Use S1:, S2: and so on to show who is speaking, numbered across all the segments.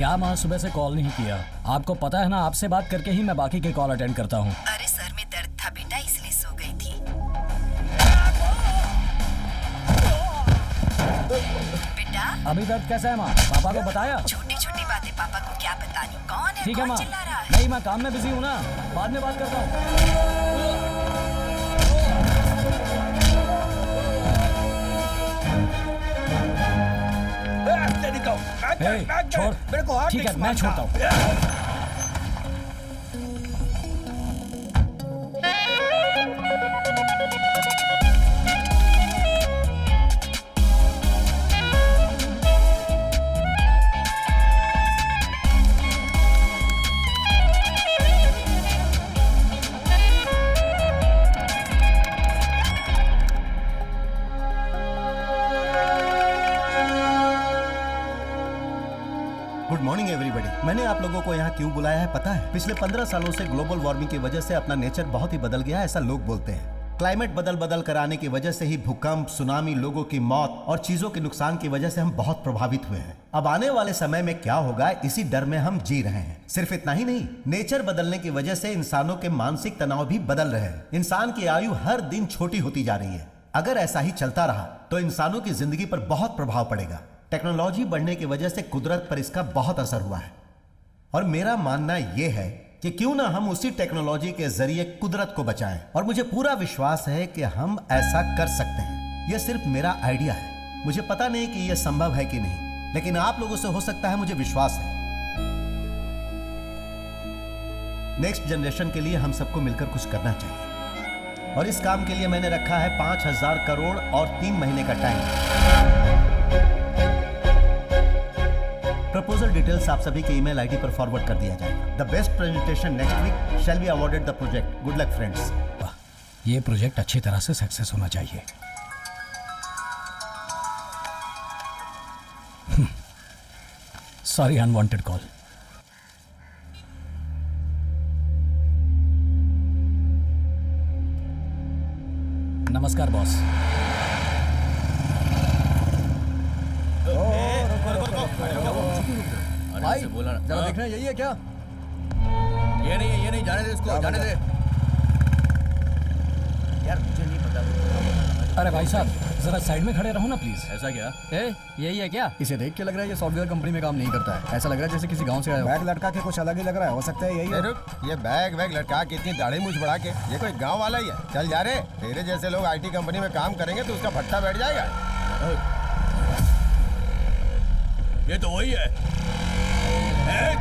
S1: क्या माँ सुबह से कॉल नहीं किया? आपको पता है ना, आपसे बात करके ही मैं बाकी के कॉल अटेंड करता हूँ।
S2: अरे सर में दर्द था बेटा, इसलिए सो गई थी। बेटा
S1: अभी दर्द कैसा है माँ? पापा को बताया?
S2: छोटी छोटी बातें पापा को क्या बतानी। कौन है?
S1: ठीक है
S2: कौन
S1: माँ।
S2: चिल्ला रहा है?
S1: नहीं, मैं काम में बिजी हूँ ना, बाद में बात करता हूँ। छोड़,
S3: मेरे को हाथ
S1: ठीक है, मैं छोड़ता हूँ।
S4: Good morning everybody. मैंने आप लोगों को यहाँ क्यों बुलाया है पता है? पिछले 15 सालों से ग्लोबल वार्मिंग की वजह से अपना नेचर बहुत ही बदल गया है, ऐसा लोग बोलते हैं। क्लाइमेट बदल कर आने की वजह से ही भूकंप, सुनामी, लोगों की मौत और चीजों के नुकसान की वजह से हम बहुत प्रभावित हुए हैं। अब आने वाले समय में क्या होगा, इसी डर में हम जी रहे हैं। सिर्फ इतना ही नहीं, नेचर बदलने की वजह से इंसानों के मानसिक तनाव भी बदल रहे हैं। इंसान की आयु हर दिन छोटी होती जा रही है। अगर ऐसा ही चलता रहा तो इंसानों की जिंदगी पर बहुत प्रभाव पड़ेगा। टेक्नोलॉजी बढ़ने की वजह से कुदरत पर इसका बहुत असर हुआ है और मेरा मानना यह है कि क्यों ना हम उसी टेक्नोलॉजी के जरिए कुदरत को बचाएं। और मुझे पूरा विश्वास है कि हम ऐसा कर सकते हैं। यह सिर्फ मेरा आइडिया है, मुझे पता नहीं कि यह संभव है कि नहीं, लेकिन आप लोगों से हो सकता है, मुझे विश्वास है। नेक्स्ट जनरेशन के लिए हम सबको मिलकर कुछ करना चाहिए और इस काम के लिए मैंने रखा है 5000 करोड़ और 3 महीने का टाइम। प्रपोजल डिटेल्स आप सभी के ईमेल आईडी पर फॉरवर्ड कर दिया जाएगा। The best presentation next week shall be awarded the project. Good luck friends.
S1: ये प्रोजेक्ट अच्छी तरह से सक्सेस होना चाहिए। Sorry, unwanted call. नमस्कार बॉस।
S3: भाई जरा देखना, यही है क्या?
S5: ये नहीं, जाने दे इसको, जाने दे।
S3: यार मुझे नहीं पता।
S1: अरे भाई साहब, जरा साइड में खड़े रहो ना प्लीज।
S5: ऐसा क्या?
S1: यही है क्या?
S3: इसे देख के लग रहा है ये सॉफ्टवेयर कंपनी में काम नहीं करता है। ऐसा लग रहा है जैसे किसी गांव से आया हो।
S6: बैग लटका के कुछ अलग ही लग रहा है, हो सकता है यही है।
S7: रुक, ये बैग लटका के इतनी दाढ़ी मूछ बढ़ा के ये कोई गांव वाला ही है? चल जा रे, तेरे जैसे लोग आईटी कंपनी में काम करेंगे तो उसका पट्टा बैठ जाएगा।
S5: ये तो वही है।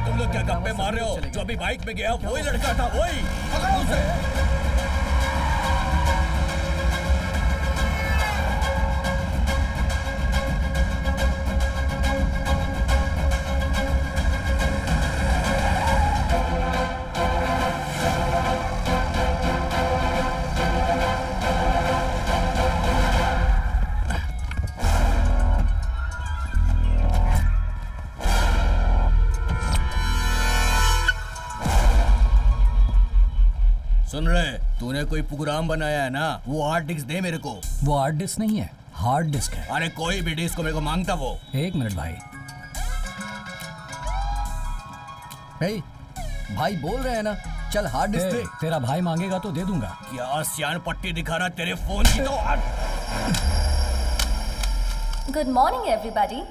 S5: तुम लोग क्या गप्पे मार रहे हो? जो अभी बाइक में गया वही लड़का था, वही। पकड़ो उसे। सुन रहे, तूने कोई प्रोग्राम बनाया है ना, वो हार्ड डिस्क दे मेरे को।
S1: वो हार्ड डिस्क नहीं है, हार्ड डिस्क है।
S5: अरे कोई भी डिस्क को मेरे को मांगता वो।
S1: एक मिनट भाई।
S3: भाई बोल रहे हैं ना, चल हार्ड डिस्क दे।
S1: तेरा भाई मांगेगा तो दे दूंगा।
S5: क्या सियान पट्टी दिखा रहा तेरे फोन की तो।
S8: Good morning, everybody.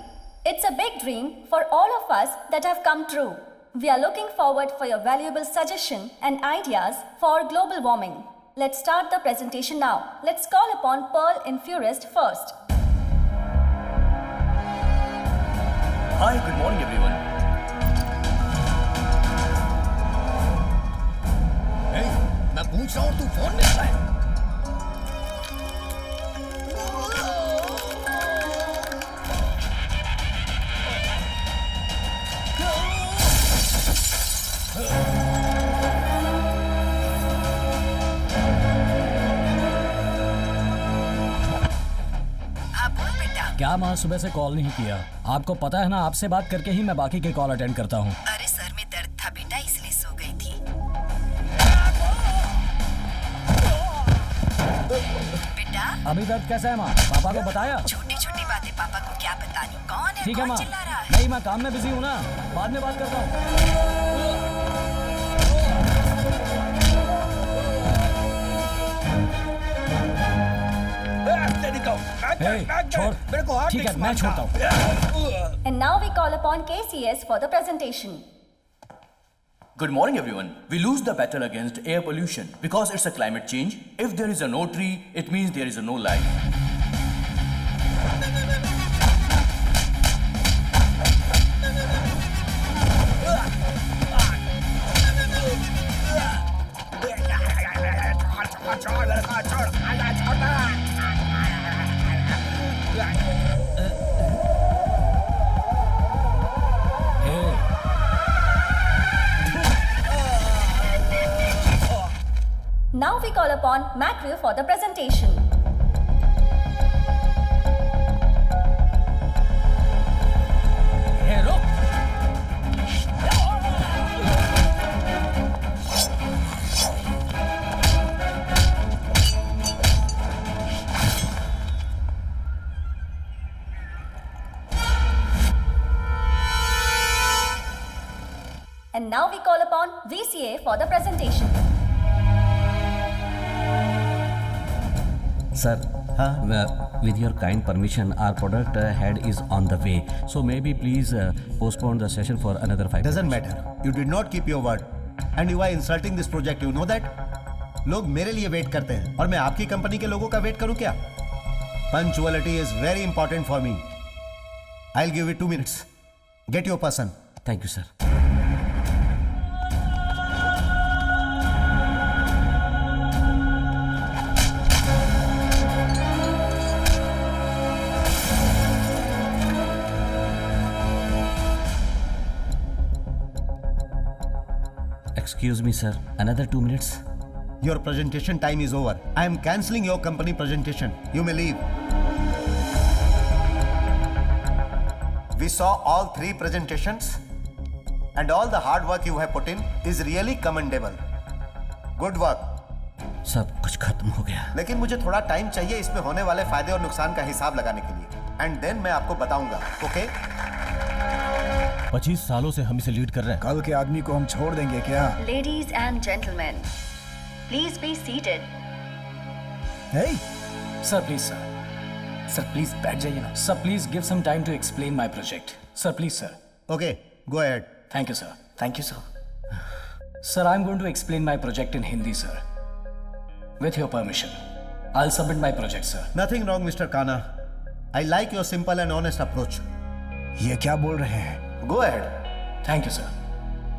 S8: It's a big dream for all of us that have come true. We are looking forward for your valuable suggestion and ideas for global warming. Let's start the presentation now. Let's call upon Pearl Infurist first.
S5: Hi, good morning everyone.
S3: Hey, मैं पूछ रहा हूँ, तू phone में है?
S1: क्या माँ सुबह से कॉल नहीं किया? आपको पता है ना, आपसे बात करके ही मैं बाकी के कॉल अटेंड करता हूँ।
S2: अरे सर में दर्द था बेटा, इसलिए सो गई थी। बेटा
S1: अभी दर्द कैसा है माँ? पापा को बताया?
S2: छोटी छोटी बातें पापा को क्या बतानी। नहीं कौन है,
S1: ठीक है
S2: कौन
S1: माँ,
S2: चिल्ला रहा है?
S1: नहीं मैं काम में बिजी हूँ ना, बाद में बात करता हूँ। छोड़,
S5: मेरे को हार्ट
S1: ठीक है मैं छोड़ता हूँ।
S8: And now we call upon KCS for the presentation.
S9: Good morning, everyone. We lose the battle against air pollution because it's a climate change. If there is a no tree, it means there is a no life.
S8: Now we call upon Macro for the presentation.
S1: हे रुक,
S8: And now we call upon VCA for the presentation.
S10: Sir,
S4: हाँ
S10: with your kind permission, our product head is on the way. So maybe please postpone the session for another 5
S4: doesn't
S10: minutes.
S4: Matter, you did not keep your word and you are insulting this project, you know that. लोग मेरे लिए wait करते हैं और मैं आपकी company के लोगों का वेट करूं क्या? Punctuality is very important for me. I will give you 2 minutes. Get your person.
S10: Thank you, sir. Excuse me, sir. Another 2 minutes.
S4: Your presentation time is over. I am cancelling your company presentation. You may leave. We saw all 3 presentations and all the hard work you have put in is really commendable. Good work.
S10: सब कुछ खत्म हो गया।
S4: लेकिन मुझे थोड़ा time चाहिए इसमें होने वाले फायदे और नुकसान का हिसाब लगाने के लिए एंड देन मैं आपको बताऊंगा। ओके?
S5: 25 सालों से हम इसे लीड कर रहे हैं।
S6: कल के आदमी को हम छोड़ देंगे क्या?
S2: Ladies and gentlemen, please be seated.
S6: Hey,
S1: sir please sir please बैठ जाइए ना। Sir please give some time to explain my project. Sir please sir.
S4: Okay, go ahead.
S1: Thank you sir. Thank you sir. Sir I am going to explain my project in Hindi sir. With your permission I will submit my project sir.
S4: Nothing wrong mister Kana. I like your simple and honest approach.
S6: ये क्या बोल रहे हैं?
S4: Go ahead.
S1: Thank you sir.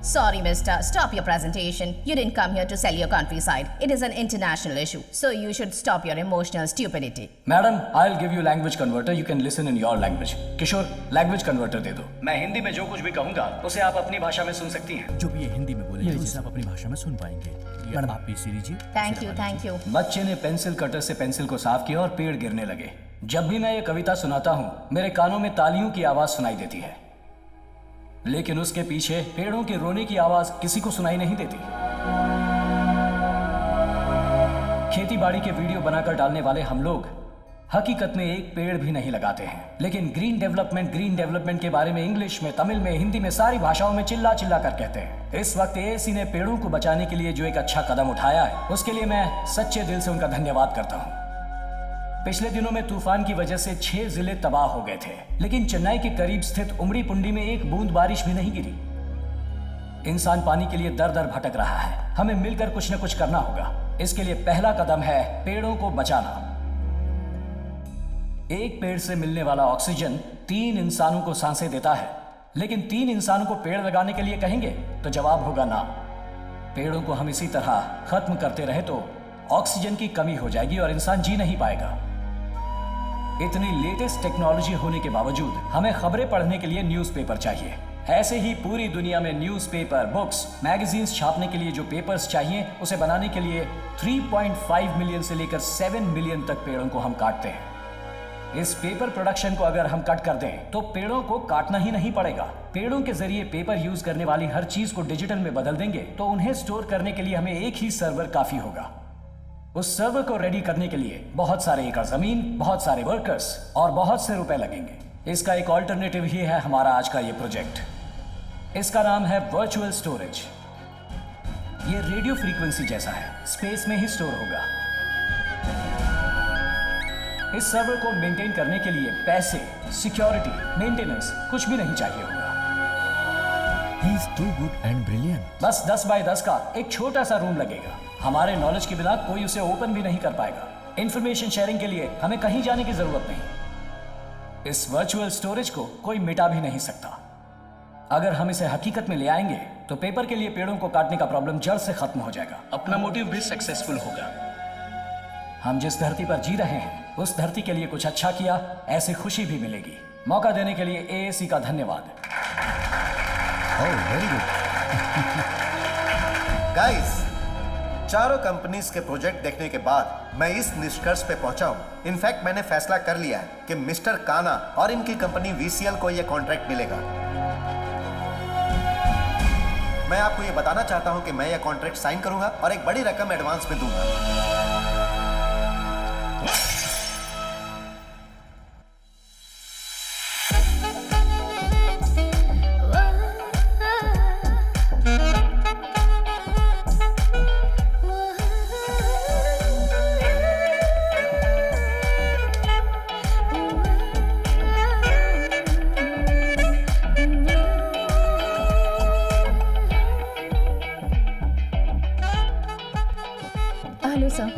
S11: Sorry, mister. Stop your presentation. You didn't come here to sell your countryside. It is an international issue. So you should stop your emotional stupidity.
S1: Madam I will give you language converter, you can listen in your language. Kishore language converter दे दो। मैं हिंदी में जो कुछ भी कहूंगा उसे आप अपनी भाषा में सुन सकती हैं।
S5: जो भी ये हिंदी में बोलेंगे उसे आप अपनी भाषा में सुन पाएंगे। मैडम आप पीसी लीजिए।
S11: Thank you, thank you.
S1: बच्चे ने पेंसिल कटर से पेंसिल को साफ किया और पेड़ गिरने लगे। जब भी मैं ये कविता सुनाता हूँ मेरे कानों में तालियों की आवाज सुनाई देती है, लेकिन उसके पीछे पेड़ों के रोने की आवाज किसी को सुनाई नहीं देती। खेती बाड़ी के वीडियो बनाकर डालने वाले हम लोग हकीकत में एक पेड़ भी नहीं लगाते हैं, लेकिन ग्रीन डेवलपमेंट के बारे में इंग्लिश में, तमिल में, हिंदी में, सारी भाषाओं में चिल्ला चिल्ला कर कहते हैं। इस वक्त एएसी ने पेड़ों को बचाने के लिए जो एक अच्छा कदम उठाया है उसके लिए मैं सच्चे दिल से उनका धन्यवाद करता हूँ। पिछले दिनों में तूफान की वजह से 6 जिले तबाह हो गए थे, लेकिन चेन्नई के करीब स्थित उमड़ी पुंडी में एक बूंद बारिश भी नहीं गिरी। इंसान पानी के लिए दर दर भटक रहा है। हमें मिलकर कुछ न कुछ करना होगा। इसके लिए पहला कदम है पेड़ों को बचाना। एक पेड़ से मिलने वाला ऑक्सीजन 3 इंसानों को सांसें देता है, लेकिन 3 इंसानों को पेड़ लगाने के लिए कहेंगे तो जवाब होगा ना। पेड़ों को हम इसी तरह खत्म करते रहे तो ऑक्सीजन की कमी हो जाएगी और इंसान जी नहीं पाएगा। इतनी लेटेस्ट टेक्नोलॉजी होने के बावजूद हमें खबरें पढ़ने के लिए न्यूज़पेपर चाहिए। ऐसे ही पूरी दुनिया में न्यूज़पेपर, बुक्स, मैगजीन्स छापने के लिए जो पेपर्स चाहिए उसे बनाने के लिए 3.5 मिलियन से लेकर 7 मिलियन तक पेड़ों को हम काटते हैं। इस पेपर प्रोडक्शन को अगर हम कट कर दें तो पेड़ों को काटना ही नहीं पड़ेगा। पेड़ों के जरिए पेपर यूज करने वाली हर चीज को डिजिटल में बदल देंगे तो उन्हें स्टोर करने के लिए हमें एक ही सर्वर काफी होगा। उस सर्वर को रेडी करने के लिए बहुत सारे एकड़ जमीन, बहुत सारे वर्कर्स और बहुत से रुपए लगेंगे। इसका एक ऑल्टरनेटिव ही है हमारा आज का ये प्रोजेक्ट। इसका नाम है वर्चुअल स्टोरेज। ये रेडियो फ्रीक्वेंसी जैसा है, स्पेस में ही स्टोर होगा। इस सर्वर को मेंटेन करने के लिए पैसे, सिक्योरिटी, मेंटेनेंस कुछ भी नहीं चाहिए होगा।
S5: He is too good and brilliant.
S1: बस 10 बाय 10 का एक छोटा सा रूम लगेगा। हमारे नॉलेज के बिना कोई उसे ओपन भी नहीं कर पाएगा। इंफॉर्मेशन शेयरिंग के लिए हमें कहीं जाने की जरूरत नहीं। इस वर्चुअल स्टोरेज को कोई मिटा भी नहीं सकता। अगर हम इसे हकीकत में ले आएंगे तो पेपर के लिए पेड़ों को काटने का प्रॉब्लम जड़ से खत्म हो जाएगा। अपना मोटिव भी सक्सेसफुल होगा। हम जिस धरती पर जी रहे हैं उस धरती के लिए कुछ अच्छा किया, ऐसी खुशी भी मिलेगी। मौका देने के लिए AAC का धन्यवाद।
S4: वेरी गुड गाइस, चारों कंपनीज के प्रोजेक्ट देखने के बाद मैं इस निष्कर्ष पे पहुंचा हूं। इनफैक्ट मैंने फैसला कर लिया है कि मिस्टर काना और इनकी कंपनी VCL को यह कॉन्ट्रैक्ट मिलेगा। मैं आपको यह बताना चाहता हूं कि मैं यह कॉन्ट्रैक्ट साइन करूंगा और एक बड़ी रकम एडवांस में दूंगा।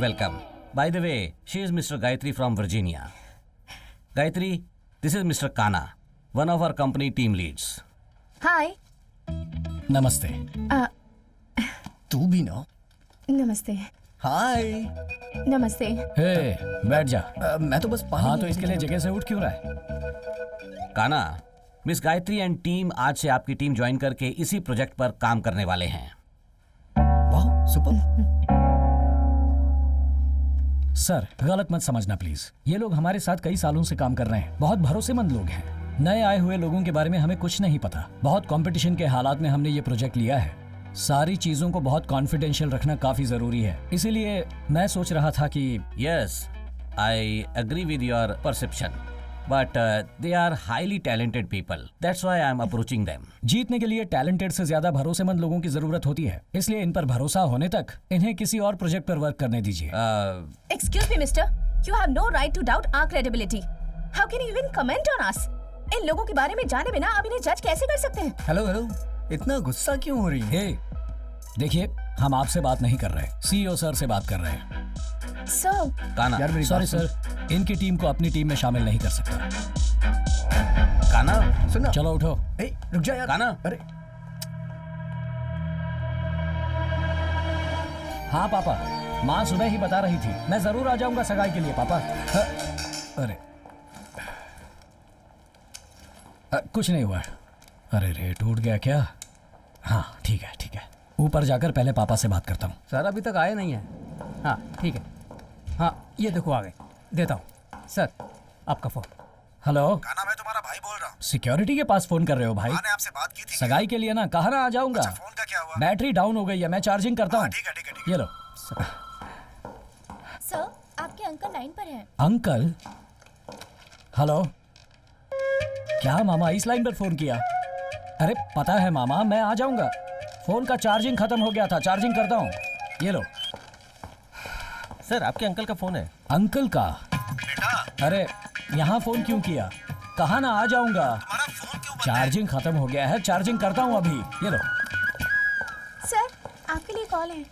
S10: Welcome. By the way, she is Mr. Gayatri from Virginia. Gayatri, this is Mr. Kana, one of our company team leads.
S11: Hi.
S3: नमस्ते। तू भी ना।
S11: नमस्ते।
S3: हाय।
S11: नमस्ते।
S1: हे, बैठ जा।
S3: मैं तो बस पानी।
S1: हाँ, तो इसके लिए जगह से उठ क्यों रहा है?
S10: काना, मिस गायत्री एंड टीम आज से आपकी टीम ज्वाइन करके इसी प्रोजेक्ट पर काम करने वाले हैं।
S3: वाह, सुपर।
S1: सर, गलत मत समझना प्लीज। ये लोग हमारे साथ कई सालों से काम कर रहे हैं। बहुत भरोसेमंद लोग हैं। नए आए हुए लोगों के बारे में हमें कुछ नहीं पता। बहुत कंपटीशन के हालात में हमने ये प्रोजेक्ट लिया है। सारी चीजों को बहुत कॉन्फिडेंशियल रखना काफी जरूरी है। इसीलिए मैं सोच रहा था कि
S10: yes, I agree with your perception, but they are highly talented people, that's why I am approaching them.
S1: जीतने के लिए टैलेंटेड से ज्यादा भरोसेमंद लोगों की जरूरत होती है, इसलिए इन पर भरोसा होने तक इन्हें किसी और प्रोजेक्ट पर वर्क करने दीजिए।
S11: Excuse me, mister. You have no right to doubt our credibility. How can you even comment on us? इन लोगों के बारे में जाने बिना आप इन्हें जज कैसे कर सकते हैं?
S3: हेलो हेलो, इतना गुस्सा क्यों हो रही है?
S1: देखिए, हम आपसे बात नहीं कर रहे, CEO सर से बात कर रहे हैं।
S11: सर,
S10: काना,
S1: सॉरी सर, इनकी टीम को अपनी टीम में शामिल नहीं कर सकता।
S10: काना,
S3: सुनना।
S1: चलो उठो।
S3: रुक जा यार।
S10: काना।
S3: अरे
S1: हाँ पापा, माँ सुबह ही बता रही थी। मैं जरूर आ जाऊंगा सगाई के लिए पापा। अरे कुछ नहीं हुआ। अरे रे, टूट गया क्या? हाँ ठीक है ठीक है, ऊपर जाकर पहले पापा से बात करता हूँ।
S12: सर अभी तक आए नहीं है। हाँ ठीक है, हाँ ये देखो आ गए, देता हूँ सर आपका फोन।
S1: हेलो
S6: काना, मैं तुम्हारा भाई बोल रहा हूँ।
S1: सिक्योरिटी के पास फोन कर रहे हो भाई?
S6: मैंने आपसे बात की थी
S1: सगाई के लिए ना, कहा ना आ जाऊंगा।
S6: अच्छा, फोन का क्या हुआ?
S1: बैटरी डाउन हो गई है, मैं चार्जिंग करता हूँ।
S6: ठीक है ठीक है ठीक
S1: ये लो।
S8: सर, आपके अंकल लाइन पर हैं।
S1: अंकल? हेलो, क्या मामा इस लाइन पर फोन किया? अरे पता है मामा, मैं आ जाऊंगा। फोन का चार्जिंग खत्म हो गया था, चार्जिंग करता हूँ। ये लो।
S5: सर आपके अंकल का फोन है।
S1: अंकल का? अरे यहाँ फोन क्यों किया? कहा ना आ जाऊंगा। चार्जिंग खत्म हो गया है, चार्जिंग करता हूँ अभी। ये लो।
S8: सर, आपके लिए कॉल है।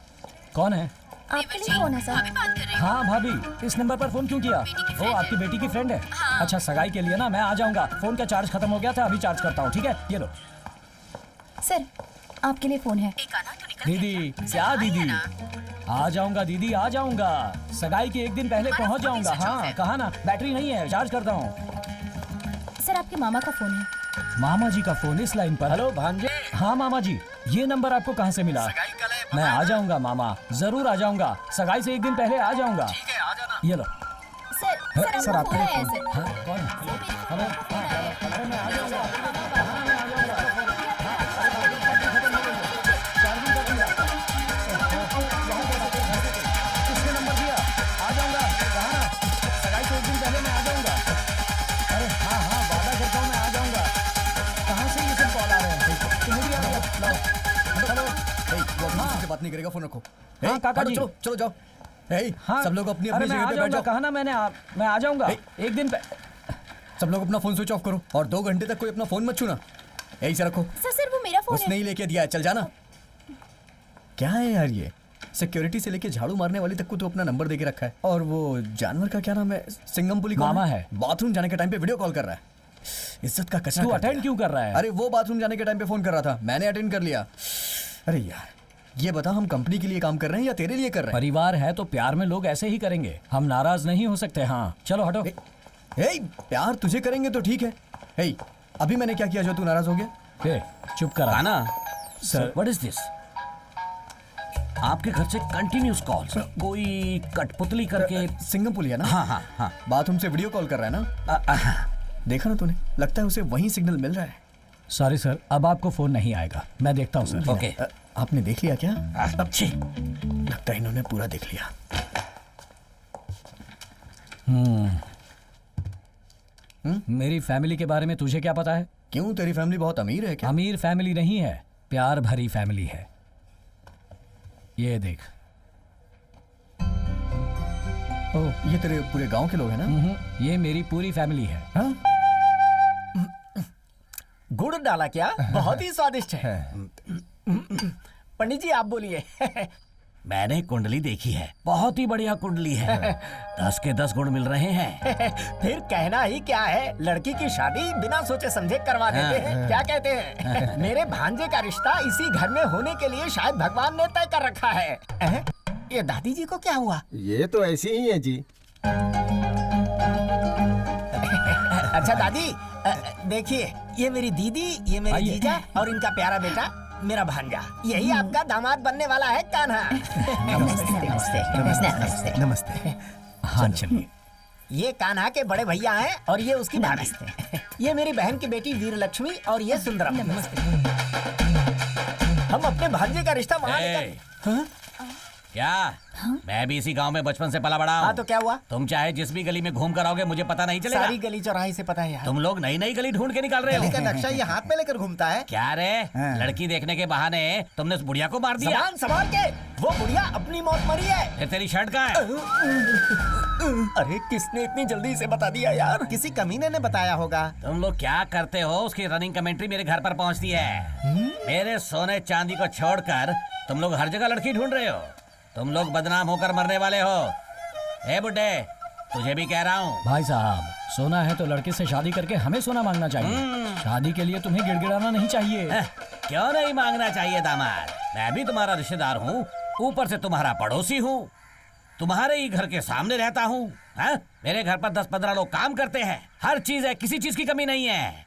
S1: कौन है?
S8: आपके लिए फोन है सर।
S1: हाँ भाभी, इस नंबर पर फोन क्यों किया? वो आपकी बेटी की फ्रेंड है। अच्छा, सगाई के लिए ना मैं आ जाऊंगा। फोन का चार्ज खत्म हो गया था, अभी चार्ज करता हूँ। ठीक है, ये लो।
S8: सर, आपके लिए फोन है।
S1: दीदी, क्या दीदी? आ जाऊंगा दीदी, आ जाऊंगा। सगाई के एक दिन पहले पहुंच जाऊंगा। हाँ कहा ना, बैटरी नहीं है, चार्ज करता हूँ।
S8: सर, आपके मामा का फोन है।
S1: मामा जी का फोन इस लाइन पर?
S5: हेलो भांजे।
S1: हाँ मामा जी, ये नंबर आपको कहाँ से मिला? मैं आ जाऊंगा मामा, जरूर आ जाऊंगा। सगाई से एक दिन पहले आ जाऊंगा। ये लो।
S8: सर आपका फोन है ऐसे।
S1: हाँ, कौन? हेलो, अरे मैं आ जाऊंगा। किसने नंबर दिया? आ जाऊंगा। कहा ना, सगाई से एक दिन पहले मैं आ जाऊंगा। अरे हाँ हाँ, वादा करके
S3: नहीं करेगा, फोन रखो।
S1: हाँ, काका जी।
S3: चलो चलो जाओ।
S1: हाँ,
S3: सब लोग अपनी
S1: अरे
S3: अपनी
S1: मैं
S3: जगह
S1: आ
S3: पे बैठ
S1: जाऊंगा,
S3: जाओ।
S1: कहा ना मैंने, मैं आ जाऊंगा एक दिन पे।
S3: सब लोग अपना फोन स्विच ऑफ करो और 2 घंटे तक कोई अपना फोन मत छूना। यही से रखो।
S11: सर वो मेरा फोन
S3: उसने ही लेके दिया है, चल जाना। क्या है यार ये, सिक्योरिटी से लेके झाड़ू मारने वाली तक को तो अपना नंबर देके रखा है। और वो जानवर का क्या नाम है, सिंगमपुली
S1: मामा है।
S3: बाथरूम जाने के टाइम पे वीडियो कॉल कर रहा है। इज्जत का कचरा
S1: तू
S3: कर
S1: अटेंड
S3: दिया।
S1: क्यों कर रहा है?
S3: अरे वो बाथरूम जाने के टाइम पे फोन कर रहा था, मैंने अटेंड कर लिया। अरे यार ये बता, हम कंपनी के लिए काम कर रहे हैं या तेरे लिए कर रहे हैं?
S1: परिवार है तो प्यार में लोग ऐसे ही करेंगे, हम नाराज नहीं हो सकते। हाँ चलो हटो।
S3: प्यार तुझे करेंगे तो ठीक है। अभी मैंने क्या किया जो तू नाराज हो गया?
S1: चुप करा।
S10: काना
S1: सर,
S10: व्हाट इज दिस? आपके घर से कंटिन्यूस कॉल्स, कोई कठपुतली करके।
S3: सिंगमपुली है ना?
S10: हाँ हाँ हाँ।
S3: बाथरूम से वीडियो कॉल कर रहा है ना? देखा ना तूने, लगता है उसे वही सिग्नल मिल रहा है।
S1: सॉरी सर, अब आपको फोन नहीं आएगा, मैं देखता हूँ सर।
S10: ओके।
S3: आपने देख लिया क्या?
S10: अच्छी।
S3: लगता है इन्होंने पूरा देख लिया।
S1: मेरी फैमिली के बारे में तुझे क्या पता है?
S3: क्यों, तेरी फैमिली बहुत अमीर है क्या?
S1: अमीर फैमिली नहीं है, प्यार भरी फैमिली है। ये देख।
S3: ओह, ये तेरे पूरे गांव के लोग हैं ना?
S1: ये मेरी पूरी फैमिली है।
S3: हाँ?
S13: गुड़ डाला क्या? बहुत ही स्वादिष्ट है। पंडित जी आप बोलिए।
S10: मैंने कुंडली देखी है, बहुत ही बढ़िया कुंडली है। 10 के 10 गुण मिल रहे हैं।
S13: फिर कहना ही क्या है, लड़की की शादी बिना सोचे समझे करवा देते हैं। क्या कहते हैं? मेरे भांजे का रिश्ता इसी घर में होने के लिए शायद भगवान ने तय कर रखा है। ये दादी जी को क्या हुआ?
S7: ये तो ऐसी ही है जी।
S13: अच्छा दादी, देखिए ये मेरी दीदी, ये मेरे जीजा और इनका प्यारा बेटा मेरा भांजा। यही आपका दामाद बनने वाला है कान्हा।
S2: नमस्ते नमस्ते नमस्ते
S3: नमस्ते।
S1: हाँ चलिए।
S13: ये कान्हा के बड़े भैया हैं और ये उसकी भाभी। ये मेरी बहन की बेटी वीर लक्ष्मी और ये सुंदरम। हम अपने भांजे का रिश्ता वहाँ लेकर।
S10: क्या? मैं भी इसी गांव में बचपन से पला बड़ा हूँ।
S13: हाँ तो क्या हुआ?
S10: तुम चाहे जिस भी गली में घूम कर आओगे मुझे पता नहीं चलेगा।
S13: सारी गली चौराहे से पता है यार।
S10: तुम लोग नई नई गली ढूंढ के निकाल रहे हो।
S4: गली का नक्शा ये हाथ में लेकर घूमता है
S10: क्या रे? लड़की देखने के बहाने तुमने उस बुढ़िया को मार दिया।
S13: ज़बान संभाल के, वो बुढ़िया अपनी मौत मरी है।
S10: फिर तेरी शर्ट कहाँ है?
S13: अरे किसने इतनी जल्दी इसे बता दिया यार?
S4: किसी कमीने ने बताया होगा।
S10: तुम लोग क्या करते हो? उसकी रनिंग कमेंट्री मेरे घर पर पहुंचती है। मेरे सोने चांदी को छोड़कर तुम लोग हर जगह लड़की ढूंढ रहे हो। तुम लोग बदनाम होकर मरने वाले हो। ए बुड्ढे, तुझे भी कह रहा हूँ।
S1: भाई साहब, सोना है तो लड़के से शादी करके हमें सोना मांगना चाहिए। शादी के लिए तुम्हें गिड़गिड़ाना नहीं चाहिए।
S10: क्यों नहीं मांगना चाहिए दामाद? मैं भी तुम्हारा रिश्तेदार हूँ, ऊपर से तुम्हारा पड़ोसी हूँ, तुम्हारे ही घर के सामने रहता हूँ। मेरे घर पर 10-15 लोग काम करते हैं, हर चीज है, किसी चीज की कमी नहीं है।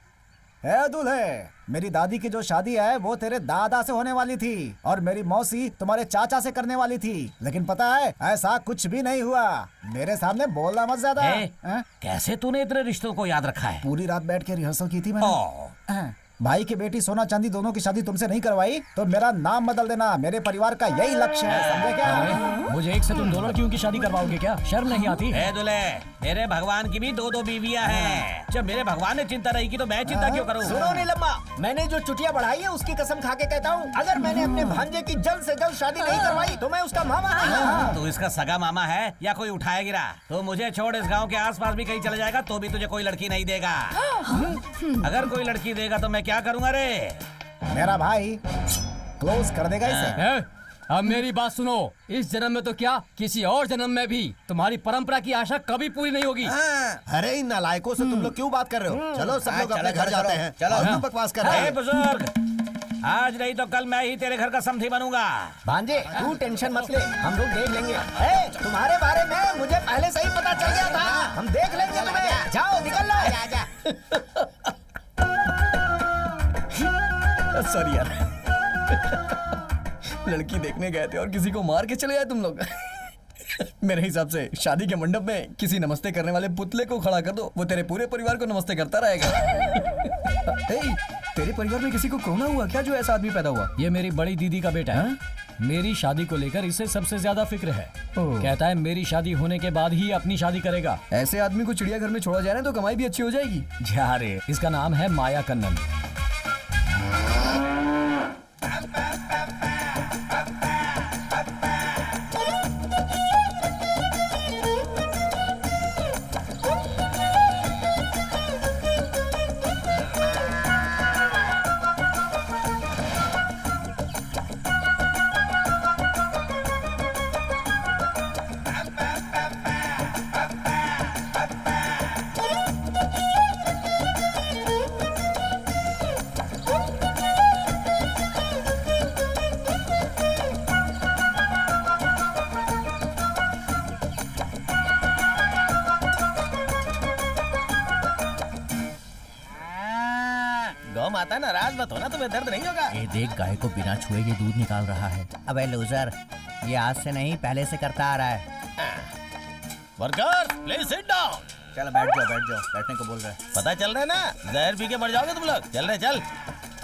S14: दूल्हे, मेरी दादी की जो शादी है वो तेरे दादा से होने वाली थी और मेरी मौसी तुम्हारे चाचा से करने वाली थी, लेकिन पता है ऐसा कुछ भी नहीं हुआ। मेरे सामने बोलना मत ज्यादा।
S10: कैसे तूने इतने रिश्तों को याद रखा है?
S14: पूरी रात बैठ के रिहर्सल की थी मैंने। भाई की बेटी सोना चांदी दोनों की शादी तुमसे नहीं करवाई तो मेरा नाम बदल देना। मेरे परिवार का यही लक्ष्य है, समझे क्या?
S1: मुझे एक से तुम 2 लड़कियों की शादी करवाओगे क्या? शर्म नहीं आती?
S10: दूल्हे, मेरे भगवान की भी 2-2 बीवियां हैं। जब मेरे भगवान ने चिंता नहीं की तो मैं चिंता क्यों करूं?
S13: सुनो नीलम्मा, मैंने जो चुटिया बढ़ाई है उसकी कसम खा के कहता हूँ, अगर मैंने अपने भांजे की जल्द से जल्द शादी नहीं करवाई तो मैं उसका मामा नहीं।
S10: तू इसका सगा मामा है या कोई उठाया गिरा? तो मुझे छोड़ इस गांव के आसपास भी कहीं चले जाएगा तो भी तुझे कोई लड़की नहीं देगा। अगर कोई लड़की देगा तो मैं क्या करूंगा रे?
S14: मेरा भाई क्लोज कर देगा इसे।
S12: अब मेरी बात सुनो, इस जन्म में तो क्या, किसी और जन्म में भी तुम्हारी परंपरा की आशा कभी पूरी नहीं होगी।
S4: अरे इन नालायकों से तुम लोग क्यों बात कर रहे हो? चलो सब लोग अपने घर जाते हैं।
S10: चलो
S4: तुम बकवास कर रहे हो।
S10: बुजुर्ग, आज नहीं तो कल मैं ही तेरे घर का समधी बनूंगा।
S13: भांजे तू टेंशन मत ले, हम लोग देख लेंगे। तुम्हारे बारे में मुझे पहले से ही पता चल गया था, हम देख लेंगे तुम्हें। जाओ निकल लो।
S3: सॉरी यार, लड़की देखने गए थे और किसी को मार के चले आए तुम लोग। मेरे हिसाब से शादी के मंडप में किसी नमस्ते करने वाले पुतले को खड़ा कर दो, वो तेरे पूरे परिवार को नमस्ते करता रहेगा। तेरे परिवार में किसी को कोरोना हुआ क्या जो ऐसा आदमी पैदा हुआ?
S1: ये मेरी बड़ी दीदी का बेटा है। मेरी शादी को लेकर इसे सबसे ज्यादा फिक्र है। कहता है मेरी शादी होने के बाद ही अपनी शादी करेगा।
S3: ऐसे आदमी को चिड़ियाघर में छोड़ा जाए ना तो कमाई भी अच्छी हो जाएगी।
S1: जा रे, इसका नाम है माया कन्नन।
S5: आओ माता, नाराज मत होना, तुम्हें दर्द नहीं होगा।
S10: ये देख, गाय को बिना छुए ये दूध निकाल रहा है।
S13: अबे लूजर, ये आज से नहीं पहले से करता आ रहा है।
S5: Workers please sit down.
S10: चलो बैठ जाओ, बैठने को बोल रहा है।
S5: पता चल रहा है ना, जहर पी के मर जाओगे तुम लोग। चल रहे चल।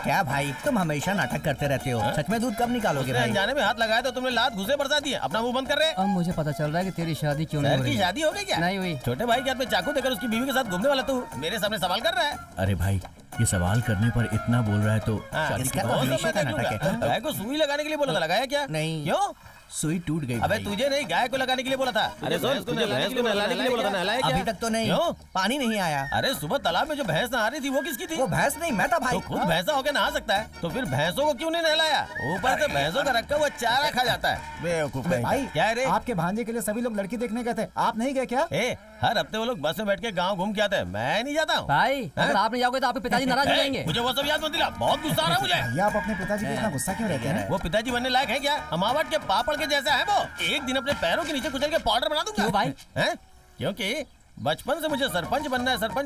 S13: क्या भाई, तुम हमेशा नाटक करते रहते हो। सच में दूध कब निकालोगे भाई?
S5: अनजाने में हाथ लगाया तो तुमने लात घुसे बरसा दिए। अपना मुंह बंद कर रहे।
S12: अब मुझे पता चल रहा है कि तेरी शादी क्यों नहीं हो रही।
S5: की शादी हो गई क्या?
S12: नहीं हुई।
S5: छोटे भाई के हाथ में चाकू देकर उसकी बीवी के साथ घूमने वाला तू मेरे सामने सवाल कर रहा है।
S10: अरे भाई, ये सवाल करने पर इतना बोल रहा है तो शादी
S13: इसका
S10: की
S13: तो
S10: बात-
S13: हमेशा का नाटक है।
S5: गाय को सुई लगाने के लिए बोला था, लगाया क्या?
S13: नहीं।
S5: क्यों?
S10: सुई टूट गई
S5: अबे
S10: भाई।
S5: तुझे नहीं, गाय को लगाने के लिए बोला था। अरे सुन, तुझे भैंस को नहलाने के लिए बोला था, नहलाया क्या?
S13: अभी तक तो नहीं।
S5: क्यों?
S13: पानी नहीं आया।
S5: अरे सुबह तालाब में जो भैंस नहा रही थी वो किसकी थी?
S13: वो भैंस नहीं, मैं था भाई।
S5: तो खुद भैंसा होकर नहा सकता है, तो फिर भैंसों को क्यों नहीं नहलाया? ऊपर से भैंसों का रखा हुआ चारा खा जाता है। बेवकूफ कहीं का।
S14: भाई
S5: क्या है रे?
S14: आपके भांजे के लिए सभी लोग लड़की देखने गए थे, आप नहीं गए क्या?
S5: ए, हर हफ्ते वो लोग बस में बैठ के गाँव घूम के आते हैं, मैं नहीं जाता हूँ।
S12: भाई अगर आप नहीं जाओगे तो आपके पिताजी नाराज हो जाएंगे।
S5: मुझे वो सब याद मत दिला, बहुत गुस्सा आ रहा है मुझे।
S14: भैया आप अपने पिताजी पे इतना गुस्सा क्यों रहते हैं?
S5: वो पिताजी बनने लायक है क्या? अमावट के पापड़ के जैसा है वो। एक दिन अपने पैरों के नीचे कुचल के पाउडर बना दूंगा।
S12: क्यों भाई?
S5: हैं? क्योंकि बचपन से मुझे सरपंच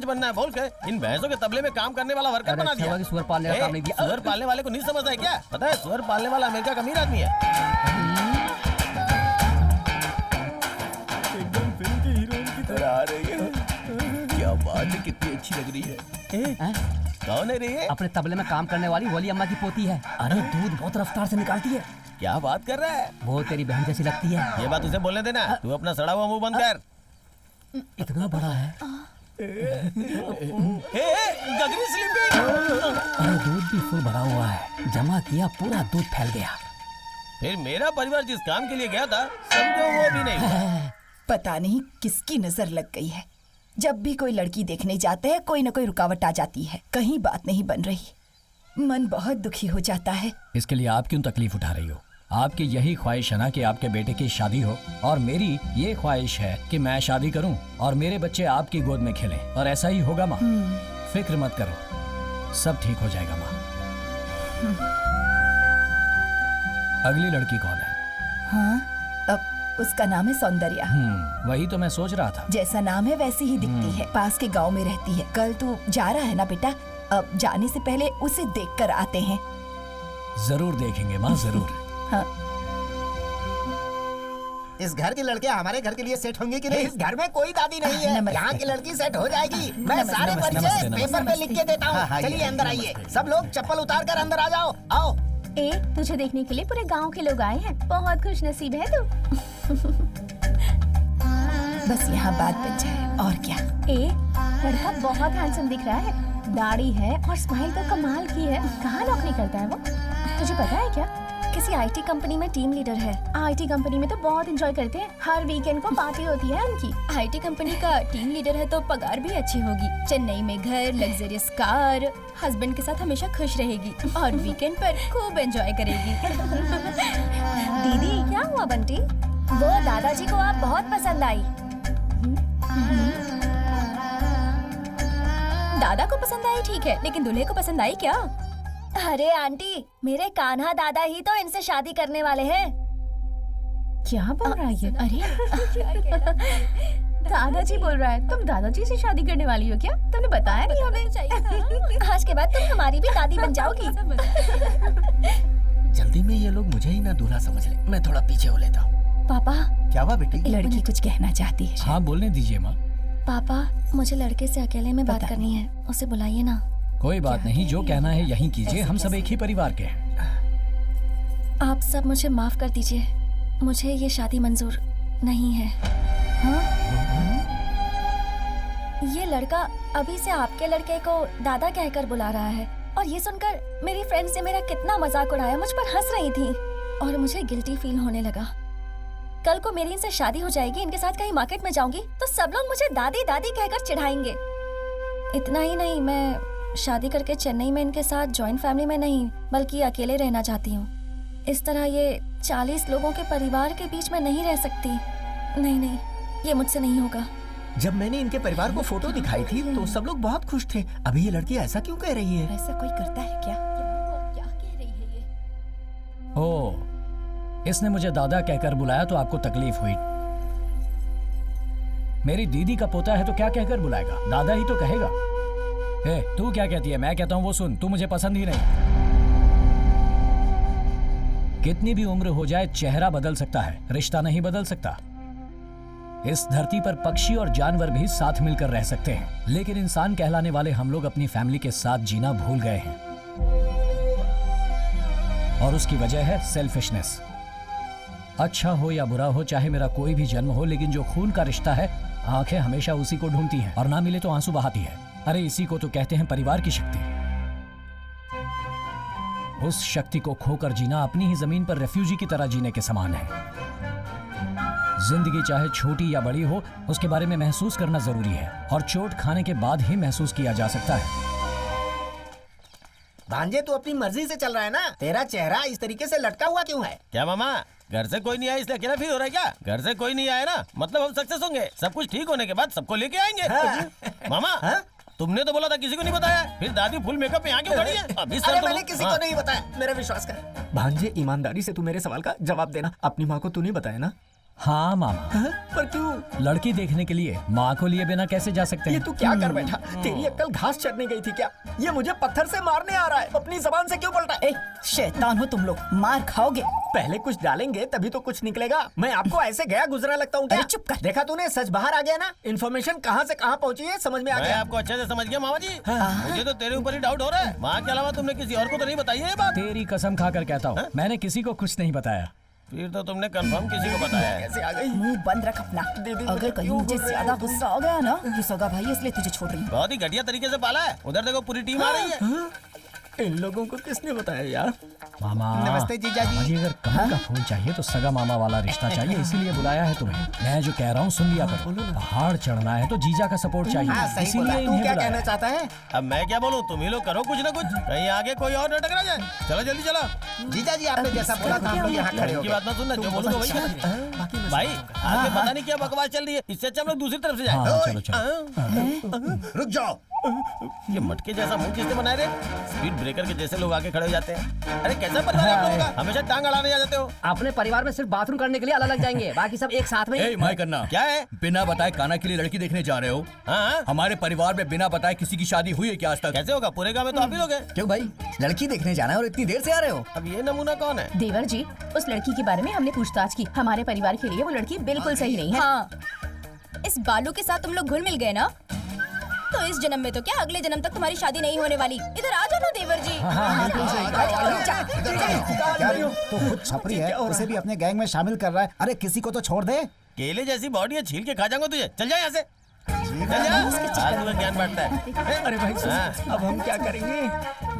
S5: बनना है बोल के इन भैंसों के तबले में काम करने वाला वर्कर बना दिया।
S12: सुअर पालने का काम नहीं दिया।
S5: सुअर पालने वाले को नहीं समझता है क्या? पता है, सुअर पालने वाला अमेरिका का अमीर आदमी है।
S10: एकदम फिल्म के हीरोइन की तरह आ रही है। क्या बात है, कितनी अच्छी लग रही है।
S5: कौन है रे ये?
S12: अपने तबले में काम करने वाली वली अम्मा की पोती है। अरे दूध बहुत रफ्तार से निकालती है।
S5: क्या बात कर रहा है?
S12: वो तेरी बहन जैसी लगती है।
S5: ये बात उसे बोलने देना। तू अपना सड़ा हुआ मुंह बंद कर।
S12: इतना बड़ा है।
S5: गगरी स्लीपिंग।
S12: अरे दूध भी फुल भरा हुआ है, जमा किया पूरा दूध फैल गया।
S5: फिर मेरा परिवार जिस काम के लिए गया था समझो वो भी नहीं हुआ।
S15: पता नहीं किसकी नजर लग गई है। जब भी कोई लड़की देखने जाते हैं कोई न कोई रुकावट आ जाती है, कहीं बात नहीं बन रही। मन बहुत दुखी हो जाता है।
S1: इसके लिए आप क्यों तकलीफ उठा रही हो? आपकी यही ख्वाहिश है ना कि आपके बेटे की शादी हो, और मेरी ये ख्वाहिश है कि मैं शादी करूं और मेरे बच्चे आपकी गोद में खेलें, और ऐसा ही होगा माँ। फिक्र मत करो, सब ठीक हो जाएगा माँ। अगली लड़की कौन है?
S15: हाँ, अब उसका नाम है सौंदर्या।
S1: वही तो मैं सोच रहा था।
S15: जैसा नाम है वैसी ही दिखती है, पास के गांव में रहती है। कल तू जा रहा है ना बेटा? अब जाने से पहले उसे देख कर आते हैं।
S1: जरूर देखेंगे माँ, जरूर।
S15: हाँ।
S13: इस घर की लड़कियां हमारे घर के लिए सेट होंगी कि नहीं? इस घर में कोई दादी नहीं है। यहाँ की लड़की सेट हो जाएगी। मैं सारे परिचय पेपर पे लिख के देता हूँ। चलिए अंदर आइए। सब लोग चप्पल उतार कर अंदर आ जाओ। आओ।
S11: ए, तुझे देखने के लिए पूरे गांव के लोग आए हैं। बहुत खुश नसीब है तू।
S15: बस यहाँ बात बन जाए और क्या।
S11: ए, लड़का बहुत हैंडसम दिख रहा है। दाढ़ी है और स्माइल तो कमाल की है। कहाँ नौकरी करता है वो? तुझे पता है क्या?
S8: किसी आईटी कंपनी में टीम लीडर है।
S11: आईटी कंपनी में तो बहुत एंजॉय करते हैं। हर वीकेंड को पार्टी होती है उनकी।
S8: आईटी कंपनी का टीम लीडर है तो पगार भी अच्छी होगी। चेन्नई में घर, लग्जरियस कार, हस्बैंड के साथ हमेशा खुश रहेगी और वीकेंड पर खूब एंजॉय करेगी। दीदी क्या हुआ बंटी? वो दादाजी को आप बहुत पसंद आई। दादा को पसंद आई ठीक है, लेकिन दूल्हे को पसंद आई क्या? अरे आंटी, मेरे कान्हा दादा ही तो इनसे शादी करने वाले हैं।
S11: क्या बोल रहा है ये?
S8: अरे
S11: दादाजी बोल रहा है। तुम दादाजी से शादी करने वाली हो क्या? तुमने बताया नहीं हमें।
S8: आज के बाद तुम हमारी भी दादी बन जाओगी।
S10: जल्दी में ये लोग मुझे ही ना दूल्हा समझ ले। मैं थोड़ा पीछे हो लेता हूँ।
S8: पापा,
S10: क्या हुआ बेटी?
S15: लड़की कुछ कहना चाहती है।
S1: हाँ बोलने दीजिए माँ।
S8: पापा, मुझे लड़के से अकेले में बात करनी है, उसे बुलाइए ना।
S1: कोई बात नहीं, जो कहना है यहीं कीजिए, हम सब एक ही परिवार के हैं।
S8: आप सब मुझे माफ कर दीजिए, मुझे ये शादी मंजूर नहीं है। हाँ? ये लड़का अभी से आपके लड़के को दादा कहकर बुला रहा है, और ये सुनकर मेरी फ्रेंड्स ने मेरा कितना मजाक उड़ाया, मुझ पर हंस रही थी और मुझे गिल्टी फील होने लगा। कल को मेरी इनसे शादी हो जाएगी, इनके साथ कहीं मार्केट में जाऊंगी तो सब लोग मुझे दादी दादी कहकर चिढ़ाएंगे। इतना ही नहीं, मैं शादी करके चेन्नई में इनके साथ जॉइंट फैमिली में नहीं बल्कि अकेले रहना चाहती हूँ। इस तरह ये 40 लोगों के परिवार के बीच में नहीं रह सकती। नहीं नहीं, ये मुझसे नहीं होगा।
S13: जब मैंने इनके परिवार को फोटो दिखाई थी तो सब लोग बहुत खुश थे। अभी ये लड़की ऐसा क्यों कह रही है?
S15: ऐसा कोई करता है क्या?
S8: क्या कह रही है ये?
S1: ओह, इसने मुझे दादा कहकर बुलाया तो आपको तकलीफ हुई। मेरी दीदी का पोता है तो क्या कहकर बुलाएगा, दादा ही तो कहेगा। तू क्या कहती है? मैं कहता हूँ वो सुन, तू मुझे पसंद ही नहीं। कितनी भी उम्र हो जाए चेहरा बदल सकता है, रिश्ता नहीं बदल सकता। इस धरती पर पक्षी और जानवर भी साथ मिलकर रह सकते हैं, लेकिन इंसान कहलाने वाले हम लोग अपनी फैमिली के साथ जीना भूल गए हैं, और उसकी वजह है सेल्फिशनेस। अच्छा हो या बुरा हो, चाहे मेरा कोई भी जन्म हो, लेकिन जो खून का रिश्ता है, आंखें हमेशा उसी को ढूंढती हैं और ना मिले तो आंसू बहाती है। अरे इसी को तो कहते हैं परिवार की शक्ति। उस शक्ति को खोकर जीना अपनी ही जमीन पर रेफ्यूजी की तरह जीने के समान है। जिंदगी चाहे छोटी या बड़ी हो, उसके बारे में महसूस करना जरूरी है, और चोट खाने के बाद ही महसूस किया जा सकता है।
S13: भांजे तू अपनी मर्जी से चल रहा है ना? तेरा चेहरा इस तरीके से लटका हुआ क्यों है?
S5: क्या मामा, घर से कोई नहीं आया इसलिए अकेला फील हो रहा है क्या? घर से कोई नहीं आया ना, मतलब हम सक्सेस होंगे। सब कुछ ठीक होने के बाद सबको लेके आएंगे। मामा तुमने तो बोला था किसी को नहीं बताया, फिर दादी फुल मेकअप में यहाँ क्यों खड़ी है? अभी सर
S13: मैंने किसी को नहीं बताया, मेरा विश्वास कर। भांजे ईमानदारी से तू मेरे सवाल का जवाब देना। अपनी माँ को तू नहीं बताया ना?
S1: हाँ मामा।
S13: पर क्यों?
S1: लड़की देखने के लिए माँ को लिए बिना कैसे जा सकते हैं?
S13: ये तू क्या कर बैठा? तेरी अक्ल घास चरने गई थी क्या? ये मुझे पत्थर से मारने आ रहा है, अपनी जबान से क्यों पलटा?
S15: शैतान हो तुम लोग, मार खाओगे।
S13: पहले कुछ डालेंगे तभी तो कुछ निकलेगा। मैं आपको ऐसे गया गुजरा लगता हूँ क्या?
S15: चुप कर।
S13: देखा तूने, सच बाहर आ गया ना? इन्फॉर्मेशन कहाँ से कहाँ पहुँची है समझ में आ
S5: मैं
S13: गया।
S5: आपको अच्छे से समझ गया मामा जी। मुझे तो तेरे ऊपर ही डाउट हो रहा है। माँ के अलावा तुमने किसी और को तो नहीं बताई है ये बात?
S1: तेरी कसम खाकर कहता हूँ, मैंने किसी को कुछ नहीं बताया।
S5: फिर तो तुमने कंफर्म किसी को बताया है।
S13: कैसे आ गई?
S15: मुंह बंद रख अपना। अगर कहीं मुझे ज्यादा गुस्सा हो गया ना, ये सगा भाई है इसलिए तुझे छोड़ रही हूँ।
S5: बहुत ही घटिया तरीके से पाला है। उधर देखो पूरी टीम आ रही है।
S13: इन लोगों को किसने बताया यार?
S1: मामा
S13: नमस्ते जीजा जी।
S1: मुझे अगर कमल का फूल चाहिए तो सगा मामा वाला रिश्ता चाहिए, इसीलिए बुलाया है तुम्हें। मैं जो कह रहा हूँ सुन लिया करो। पहाड़ चढ़ना है तो जीजा का सपोर्ट चाहिए, इसीलिए
S13: तू
S1: इन्हें
S13: क्या
S1: बुलाया।
S13: कहना चाहता है?
S5: अब मैं क्या बोलूँ, तुम ही लोग करो कुछ ना कुछ, कहीं आगे कोई और न टकरा जाए। चलो जल्दी चलो।
S13: जीजा जी आपने जैसा बोला था हम लोग यहाँ खड़े हो
S5: की
S13: गए।
S5: बात ना सुनना, जो बोलूँगा वही करना। भाई आगे पता नहीं क्या बकवास चल रही है, इससे अच्छा हम लोग दूसरी तरफ से
S1: हाँ,
S5: जाए।
S1: चलो, चलो।
S5: रुक जाओ। ये मटके जैसा मुंह किसने बनाए रे? स्पीड ब्रेकर के जैसे लोग आगे खड़े हो जाते हैं। अरे कैसा परिवार है आप लोगों का? हमेशा टांग अड़ाने आ जाते हो।
S12: अपने परिवार में सिर्फ बाथरूम करने के लिए अलग अलग जाएंगे, बाकी सब एक साथ में।
S5: माय करना क्या है?
S9: बिना बताए काना के लिए लड़की देखने जा रहे हो?
S5: हाँ?
S9: हमारे परिवार में बिना बताए किसी की शादी हुई है क्या आज तक?
S5: कैसे होगा? पूरे गांव में तो आप ही लोग हैं।
S3: क्यों भाई, लड़की देखने जाना है और इतनी देर से आ रहे हो?
S5: अब ये नमूना कौन है?
S11: देवर जी, उस लड़की के बारे में हमने पूछताछ की। हमारे परिवार के लिए वो लड़की बिल्कुल सही नहीं है।
S8: हाँ, इस बालू के साथ तुम लोग घुल मिल गए ना, तो इस जन्म में तो क्या अगले जन्म तक तुम्हारी शादी नहीं होने वाली। इधर आ जाओ ना देवर जी।
S14: तो खुद छपरी है, उसे भी अपने गैंग में शामिल कर रहा है। अरे किसी को तो छोड़ दे।
S5: केले जैसी बॉडी है, छील के खा जाऊंगा तुझे। चल जा यहाँ से। चल जा। आज तुम्हें ज्ञान बांटता है।
S13: अरे भाई अब हम क्या करेंगे?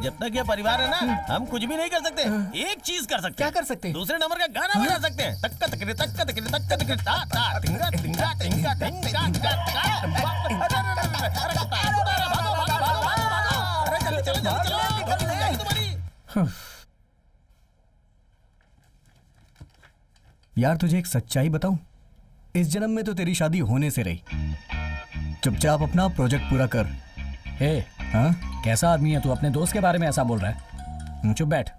S5: जब तक ये परिवार है ना, हम कुछ भी नहीं कर सकते। एक चीज कर सकते।
S13: क्या कर सकते हैं?
S5: दूसरे नंबर का गाना बजा सकते हैं। तक्का तकरे तक्का तकरे तक्का तकरे ता ता टिंगा टिंगा टिंगा टिंगा टिंगा
S3: यार तुझे एक सच्चाई बताऊं, इस जन्म में तो तेरी शादी होने से रही। चुपचाप अपना प्रोजेक्ट पूरा कर।
S1: हाँ? कैसा आदमी है तू? अपने दोस्त के बारे में ऐसा बोल रहा है? चुप बैठ।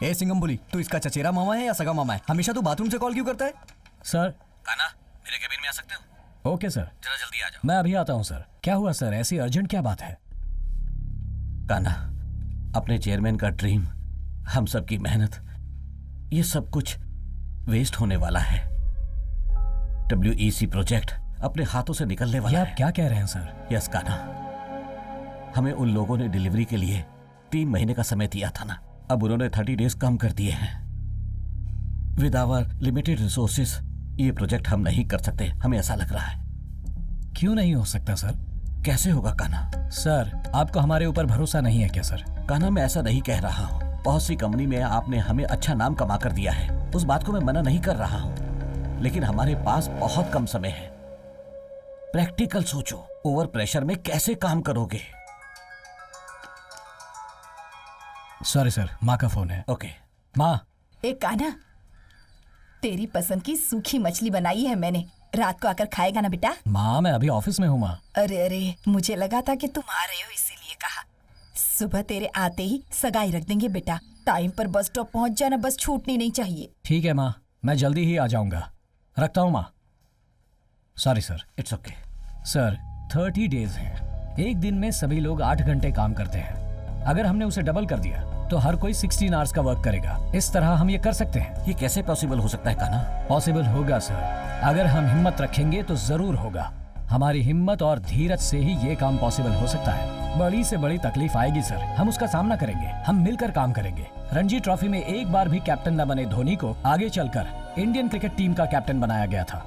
S3: ए सिंगम बोली, तू इसका चचेरा मामा है या सगा मामा है? हमेशा तू बाथरूम से कॉल क्यों करता है?
S1: सर।
S10: काना, मेरे केबिन में आ सकते हो?
S1: ओके सर,
S10: जरा जल्दी आ जाओ।
S1: मैं अभी आता हूँ सर। क्या हुआ सर, ऐसी अर्जेंट क्या बात है?
S10: काना, अपने चेयरमैन का ड्रीम, हम सब की मेहनत, ये सब कुछ वेस्ट होने वाला है। WEC प्रोजेक्ट अपने हाथों से निकलने वाला है।
S1: आप क्या कह रहे हैं सर?
S10: यस काना, हमें उन लोगों ने डिलीवरी के लिए 3 महीने का समय दिया था ना, अब उन्होंने 30 डेज कम कर दिए हैं। विद आवर लिमिटेड रिसोर्सेस ये प्रोजेक्ट हम नहीं कर सकते, हमें ऐसा लग रहा है।
S1: क्यों नहीं हो सकता सर?
S10: कैसे होगा काना?
S1: सर, आपको हमारे ऊपर भरोसा नहीं है क्या सर?
S10: काना, मैं ऐसा नहीं कह रहा हूँ। बहुत सी कंपनी में आपने हमें अच्छा नाम कमा कर दिया है, उस बात को मैं मना नहीं कर रहा हूँ, लेकिन हमारे पास बहुत कम समय है। प्रैक्टिकल सोचो, ओवर प्रेशर में कैसे काम करोगे?
S1: सॉरी सर, माँ का फोन है।
S10: ओके
S1: माँ।
S15: एक काना, तेरी पसंद की सूखी मछली बनाई है मैंने, रात को आकर खाएगा ना बेटा?
S1: माँ मैं अभी ऑफिस में हूँ माँ।
S15: अरे अरे, मुझे लगा था कि तुम आ रहे हो इसीलिए कहा। सुबह तेरे आते ही सगाई रख देंगे बेटा। टाइम पर बस स्टॉप पहुंच जाना, बस छूटनी नहीं चाहिए।
S1: ठीक है माँ, मैं जल्दी ही आ जाऊंगा। रखता हूँ माँ। Sorry sir.
S10: It's okay.
S1: Sir, 30 days हैं। एक दिन में सभी लोग 8 घंटे काम करते हैं। अगर हमने उसे डबल कर दिया तो हर कोई 16 आवर्स का वर्क करेगा। इस तरह हम ये कर सकते हैं।
S10: ये कैसे पॉसिबल हो सकता है कान्हा?
S1: पॉसिबल होगा सर, अगर हम हिम्मत रखेंगे तो जरूर होगा। हमारी हिम्मत और धीरज से ही ये काम पॉसिबल हो सकता है। बड़ी से बड़ी तकलीफ आएगी सर, हम उसका सामना करेंगे, हम मिलकर काम करेंगे। रणजी ट्रॉफी में एक बार भी कैप्टन न बने धोनी को आगे चलकर इंडियन क्रिकेट टीम का कैप्टन बनाया गया था,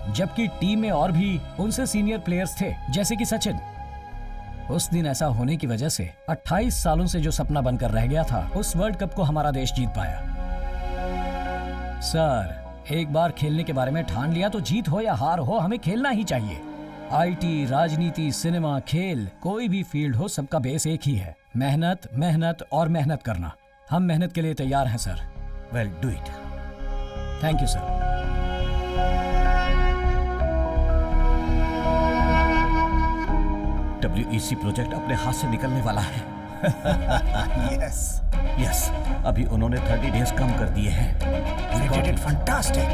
S1: जबकि टीम में और भी उनसे सीनियर प्लेयर्स थे जैसे कि सचिन। उस दिन ऐसा होने की वजह से 28 सालों से जो सपना बनकर रह गया था, उस वर्ल्ड कप को हमारा देश जीत पाया। सर, एक बार खेलने के बारे में ठान लिया तो जीत हो या हार हो, हमें खेलना ही चाहिए। आईटी, राजनीति, सिनेमा, खेल, कोई भी फील्ड हो, सबका बेस एक ही है, मेहनत, मेहनत और मेहनत करना। हम मेहनत के लिए तैयार हैं sir.
S10: Well, do it.
S1: Thank you sir.
S10: WEC project अपने हाथ से निकलने वाला है।
S14: यस
S10: यस, अभी उन्होंने 30 डेज कम कर दिए हैं।
S14: फैंटास्टिक।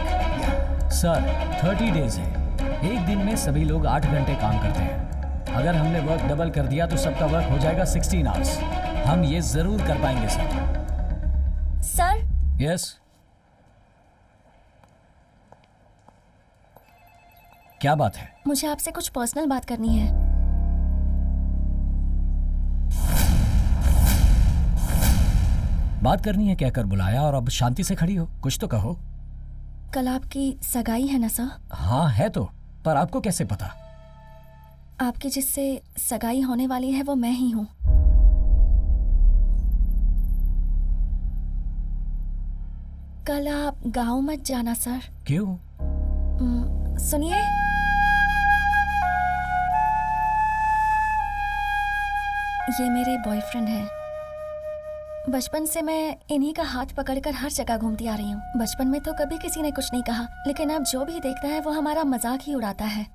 S1: सर, 30 डेज है। एक दिन में सभी लोग 8 घंटे काम करते हैं। अगर हमने वर्क डबल कर दिया तो सबका वर्क हो जाएगा 16 आवर्स। हम ये जरूर कर पाएंगे सर।
S8: सर,
S1: यस, क्या बात है?
S8: मुझे आपसे कुछ पर्सनल बात करनी है।
S1: बात करनी है, क्या कर बुलाया और अब शांति से खड़ी हो? कुछ तो कहो।
S8: कल आपकी सगाई है ना सर?
S1: हाँ है तो, पर आपको कैसे पता?
S8: आपकी जिससे सगाई होने वाली है वो मैं ही हूँ। कल आप गांव मत जाना सर।
S1: क्यों?
S8: सुनिए, ये मेरे बॉयफ्रेंड हैं। बचपन से मैं इन्हीं का हाथ पकड़कर हर जगह घूमती आ रही हूँ। बचपन में तो कभी किसी ने कुछ नहीं कहा, लेकिन अब जो भी देखता है वो हमारा मजाक ही उड़ाता है।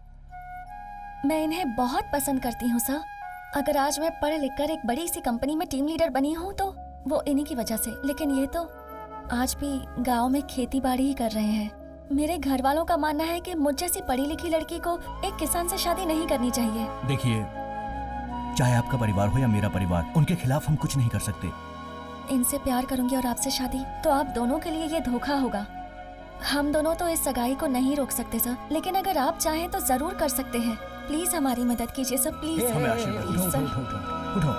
S8: मैं इन्हें बहुत पसंद करती हूँ सर। अगर आज मैं पढ़ लिख कर एक बड़ी सी कंपनी में टीम लीडर बनी हूँ तो वो इन्हीं की वजह से। लेकिन ये तो आज भी गाँव में खेती बाड़ी ही कर रहे हैं। मेरे घर वालों का मानना है कि मुझ जैसी पढ़ी लिखी लड़की को एक किसान से शादी नहीं करनी चाहिए।
S9: देखिए, चाहे आपका परिवार हो या मेरा परिवार, उनके खिलाफ हम कुछ नहीं कर सकते।
S8: इनसे प्यार करूंगी और आपसे शादी, तो आप दोनों के लिए ये धोखा होगा। हम दोनों तो इस सगाई को नहीं रोक सकते सर, लेकिन अगर आप चाहें तो जरूर कर सकते हैं। प्लीज हमारी मदद कीजिए सर, प्लीज।
S1: हमें आशीर्वाद दो।
S8: Please, sir.
S1: उठो।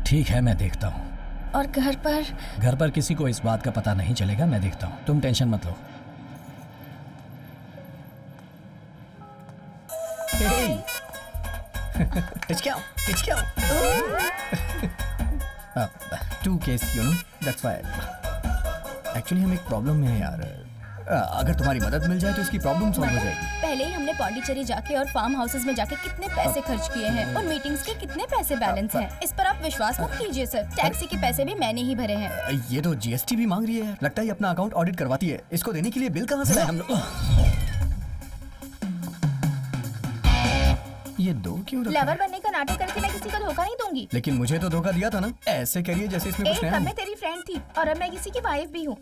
S1: ठीक है, मैं देखता हूँ।
S8: और घर पर
S1: किसी को इस बात का पता नहीं चलेगा, मैं देखता हूँ। तुम टेंशन मत लो।
S3: Two case, you know, that's why. Actually हम एक प्रॉब्लम में हैं यार। अगर तुम्हारी मदद मिल जाए तो इसकी प्रॉब्लम सॉल्व हो जाएगी।
S11: पहले ही हमने पौंडीचेरी जाके और फार्म हाउसेस में जाके कितने पैसे खर्च किए हैं और मीटिंग्स के कितने पैसे बैलेंस हैं। इस पर आप विश्वास मत कीजिए सर। टैक्सी के पैसे भी मैंने ही भरे हैं।
S3: ये तो GST भी मांग रही है। लगता है ये अपना अकाउंट ऑडिट करवाती है। इसको देने के लिए बिल कहाँ से लाए हम लोग? ये दो क्यों रखा?
S11: लवर बनने का नाटक करके मैं किसी को धोखा नहीं दूंगी।
S3: लेकिन मुझे तो धोखा दिया था ना। ऐसे करिए जैसे इसमें कुछ
S11: एक
S3: नया
S11: तब
S3: हो।
S11: मैं तेरी फ्रेंड थी और अब मैं किसी की वाइफ भी हूँ।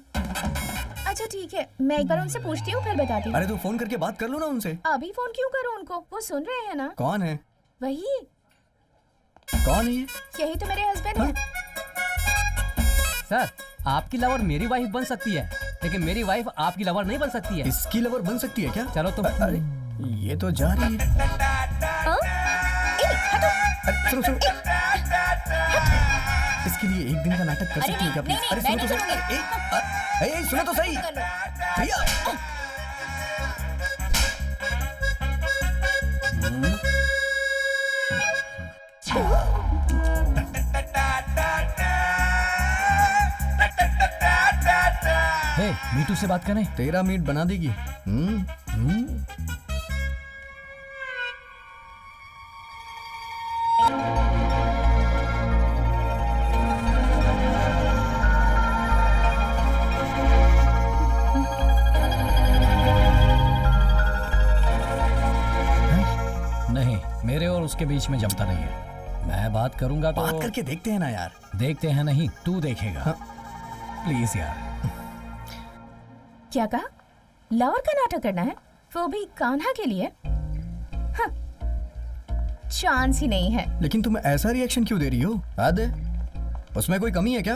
S11: अच्छा ठीक है, मैं एक बार उनसे पूछती हूँ फिर बताती हूँ।
S3: अरे तो फोन करके बात कर लो ना उनसे।
S11: अभी फोन क्यों करूँ उनको? वो सुन रहे हैं ना।
S3: कौन है?
S11: वही।
S3: कौन है ये?
S11: यही तो मेरे हस्बैंड है।
S12: सर, आपकी लवर मेरी वाइफ बन सकती है, लेकिन मेरी वाइफ आपकी लवर नहीं बन सकती है।
S3: इसकी लवर बन सकती है क्या?
S12: चलो तुम।
S3: अरे ये तो जा रही है। सुनो सुनो, इसके लिए एक दिन का नाटक कर सकती है क्या? अरे सुनो तो सही, सुनो तो सही भैया।
S1: हे, मीटू से बात करें।
S3: तेरा मीट बना देगी।
S1: नहीं, मेरे और उसके बीच में जमता नहीं है। मैं बात करूंगा तो
S3: बात करके देखते हैं ना यार।
S1: देखते हैं नहीं, तू देखेगा। प्लीज यार।
S11: क्या कहा? लवर का नाटक करना है, वो भी कान्हा के लिए? हाँ, चांस ही नहीं है।
S3: लेकिन तुम ऐसा रिएक्शन क्यों दे रही हो? याद है उसमें कोई कमी है क्या?